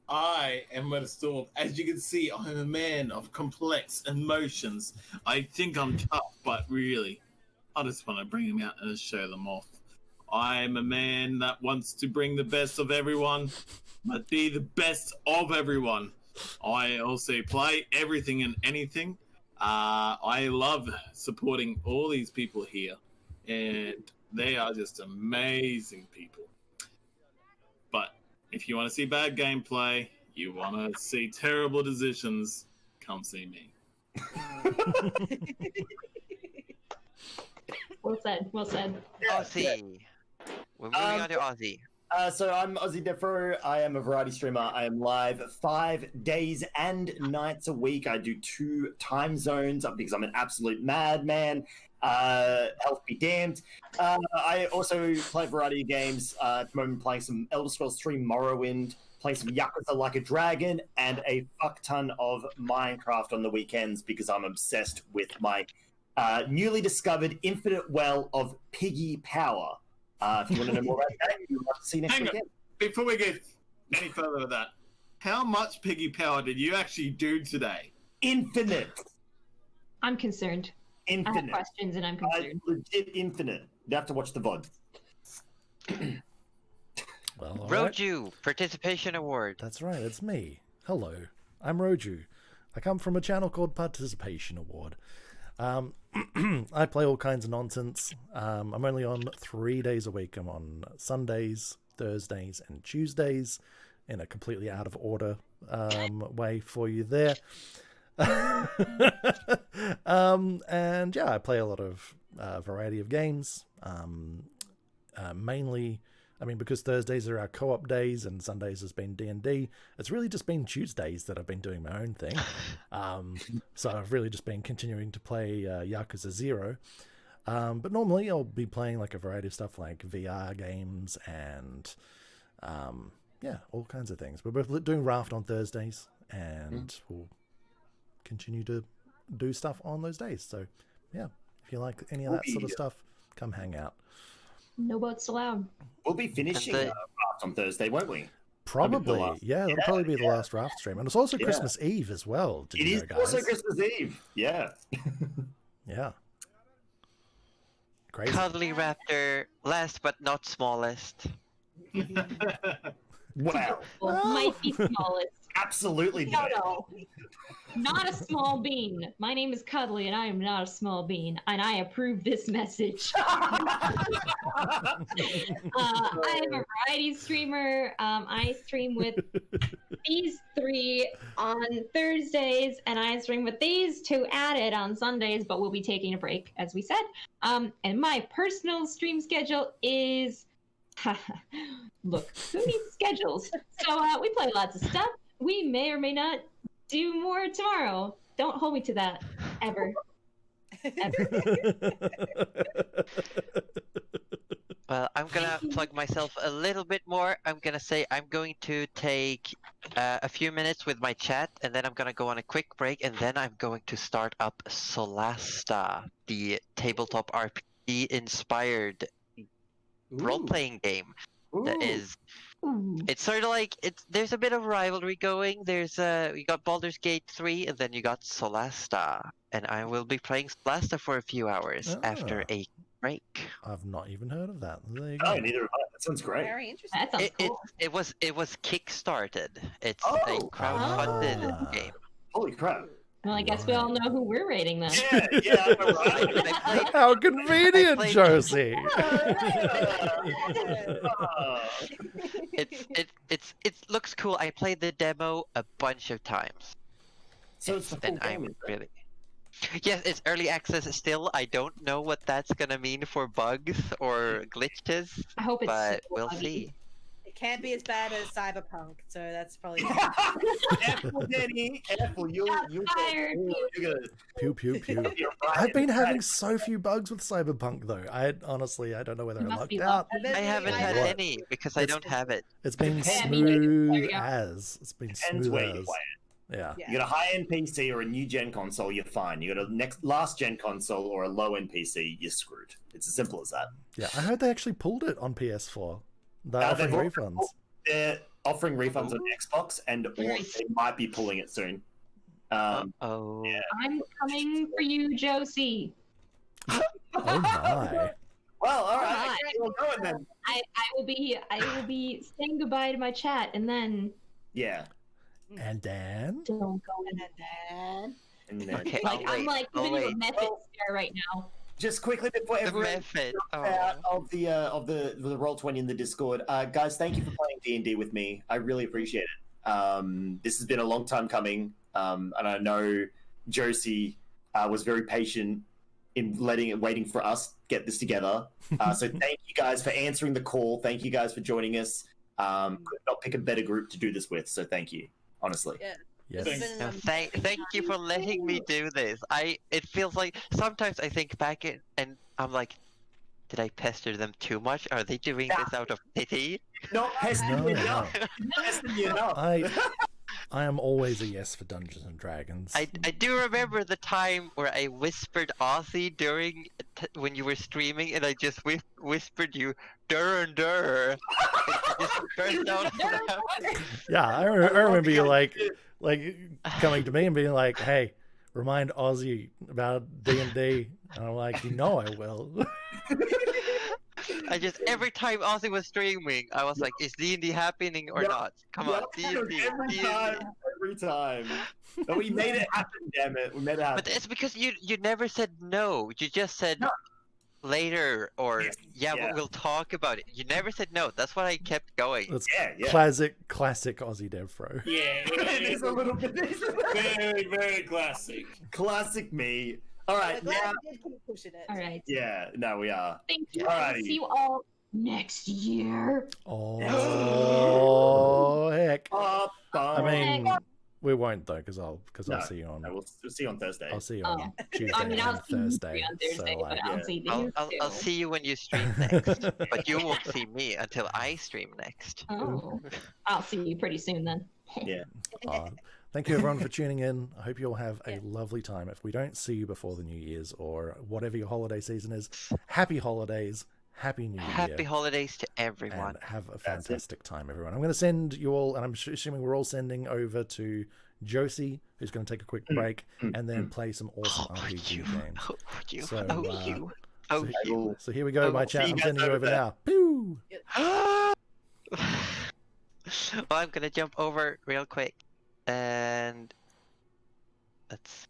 I am Wedasorb. As you can see, I'm a man of complex emotions. I think I'm tough, but really, I just want to bring them out and show them off. I'm a man that wants to bring the best of everyone, but be the best of everyone. I also play everything and anything. I love supporting all these people here, and they are just amazing people. But if you want to see bad gameplay, you want to see terrible decisions, come see me. Well said. Well said. Aussie. We're moving on to Aussie. So I'm Ozzy Defro. I am a variety streamer. I am live 5 days and nights a week. I do 2 time zones because I'm an absolute madman. Health be damned. I also play a variety of games. At the moment, playing some Elder Scrolls 3 Morrowind, playing some Yakuza Like a Dragon, and a fuck ton of Minecraft on the weekends because I'm obsessed with my newly discovered infinite well of piggy power. If you want to know more about that, you'll have to see next weekend. Before we get any further with that, how much piggy power did you actually do today? Infinite. I'm concerned. I have Infinite. questions and I'm concerned. Legit infinite. You have to watch the VOD. Well, all right. Roju, Participation Award. That's right, it's me. Hello, I'm Roju. I come from a channel called Participation Award. I play all kinds of nonsense. I'm only on 3 days a week. I'm on Sundays, Thursdays, and Tuesdays in a completely out of order way for you there. And yeah, I play a lot of variety of games. Mainly, I mean, because Thursdays are our co-op days and Sundays has been D&D, it's really just been Tuesdays that I've been doing my own thing. So I've really just been continuing to play Yakuza 0. But normally I'll be playing like a variety of stuff like VR games and yeah, all kinds of things. We're both doing Raft on Thursdays and we'll continue to do stuff on those days. So yeah, if you like any of that sort of stuff, come hang out. No boats allowed. We'll be finishing Raft on Thursday, won't we? Probably, yeah. That'll probably be the last Raft stream, and it's also Christmas Eve as well. It is also Christmas Eve. Yeah. Yeah. Crazy. Cuddly Raptor, last but not smallest. Wow. Might be smallest. Absolutely. No. Not a small bean. My name is Cuddly, and I am not a small bean, and I approve this message. I am a variety streamer. I stream with these 3 on Thursdays, and I stream with these 2 added on Sundays, but we'll be taking a break, as we said. And my personal stream schedule is... Look, who needs schedules? So we play lots of stuff. We may or may not do more tomorrow. Don't hold me to that, ever. Well, I'm gonna plug myself a little bit more. I'm gonna say I'm going to take a few minutes with my chat, and then I'm gonna go on a quick break, and then I'm going to start up Solasta, the tabletop RPG-inspired role-playing game. That is... It's sort of like there's a bit of rivalry going. There's you got Baldur's Gate 3 and then you got Solasta, and I will be playing Solasta for a few hours after a break. I've not even heard of that. There you go. Oh, neither have I. That sounds great. Very interesting. That sounds cool. It was kickstarted. It's a crowdfunded game. Holy crap. Well, I guess we all know who we're rating then. Yeah, I know, right? How convenient, Josie. It looks cool. I played the demo a bunch of times. So it's the full and game, I'm really... Yes, it's early access still. I don't know what that's gonna mean for bugs or glitches, I hope it's but super we'll buggy. see. It can't be as bad as Cyberpunk, so that's probably. Careful, Denny. Careful. You're fired. Pew, pew, pew. I've been having so few bugs with Cyberpunk, though. I don't know whether I Must lucked be out. I haven't had What? any because I don't have it. It's been Depends. smooth Yeah. as. It's been Depends smooth where you as. play it. Yeah. Yeah. You got a high-end PC or a new gen console, you're fine. You got a last-gen console or a low-end PC, you're screwed. It's as simple as that. Yeah, I heard they actually pulled it on PS4. They're offering they've refunds. They're offering refunds on Xbox, and or Nice. they might be pulling it soon. Oh. Yeah. I'm coming for you, Josie. Oh my. Well, all right. Alright. Okay, we'll go then. I will be saying goodbye to my chat, and then Yeah. And Dan? Don't go in. And then, Okay, Like, I'm like I'll giving you a wait. method stare right now. just quickly before The everyone method. jumps out of the Roll20 in the Discord, guys, thank you for playing D&D with me. I really appreciate it. This has been a long time coming, and I know Josie was very patient in waiting for us get this together. So thank you guys for answering the call. Thank you guys for joining us. Could not pick a better group to do this with. So thank you, honestly. Yeah. Yes. It's been No, an thank you for letting me do this. It feels like sometimes I think back and I'm like, did I pester them too much? Are they doing this out of pity? Not pestering No, you no. enough. Not pestering you enough. I am always a yes for Dungeons and Dragons. I do remember the time where I whispered Ozzy during when you were streaming, and I just whispered you "dur and dur," and you just burst out of laughter. Yeah, I remember you like coming to me and being like, "Hey, remind Ozzy about D&D," and I'm like, "You know I will." I just every time Ozzy was streaming, I was like, "Is D&D happening or Yep. not? Come on, D&D, every D&D." time, every time. But we made it happen, damn it. We made it happen. But it's because you never said no. You just said No. later or Yes, yeah, yeah. we'll talk about it. You never said no. That's why I kept going. That's Yeah. classic Aussie Devfro. Yeah, It is a little bit. very, very classic. Classic me. All right, I'm glad now. you did keep pushing it. All right. Yeah, no, we are. Thank you. Alrighty. See you all next year. Oh heck! I mean, Heck. we won't though, because I'll see you on. No, we'll see you on Thursday. I'll see you on Oh. Tuesday I mean, and I'll see Thursday. you on Thursday, so, but yeah. I'll see you I'll too. see you when you stream next, but you won't see me until I stream next. Oh, I'll see you pretty soon then. Yeah. Thank you everyone for tuning in. I hope you all have a lovely time. If we don't see you before the New Year's or whatever your holiday season is, happy holidays, happy New Year. Happy holidays to everyone. And have a fantastic time, everyone. I'm going to send you all, and I'm assuming we're all sending over to Josie, who's going to take a quick break and then play some awesome RPG games. Oh, you. So, Oh, you. Oh, you. So here we go, my chat. I'm sending you over now. Pew! Well, I'm gonna jump over real quick, and let's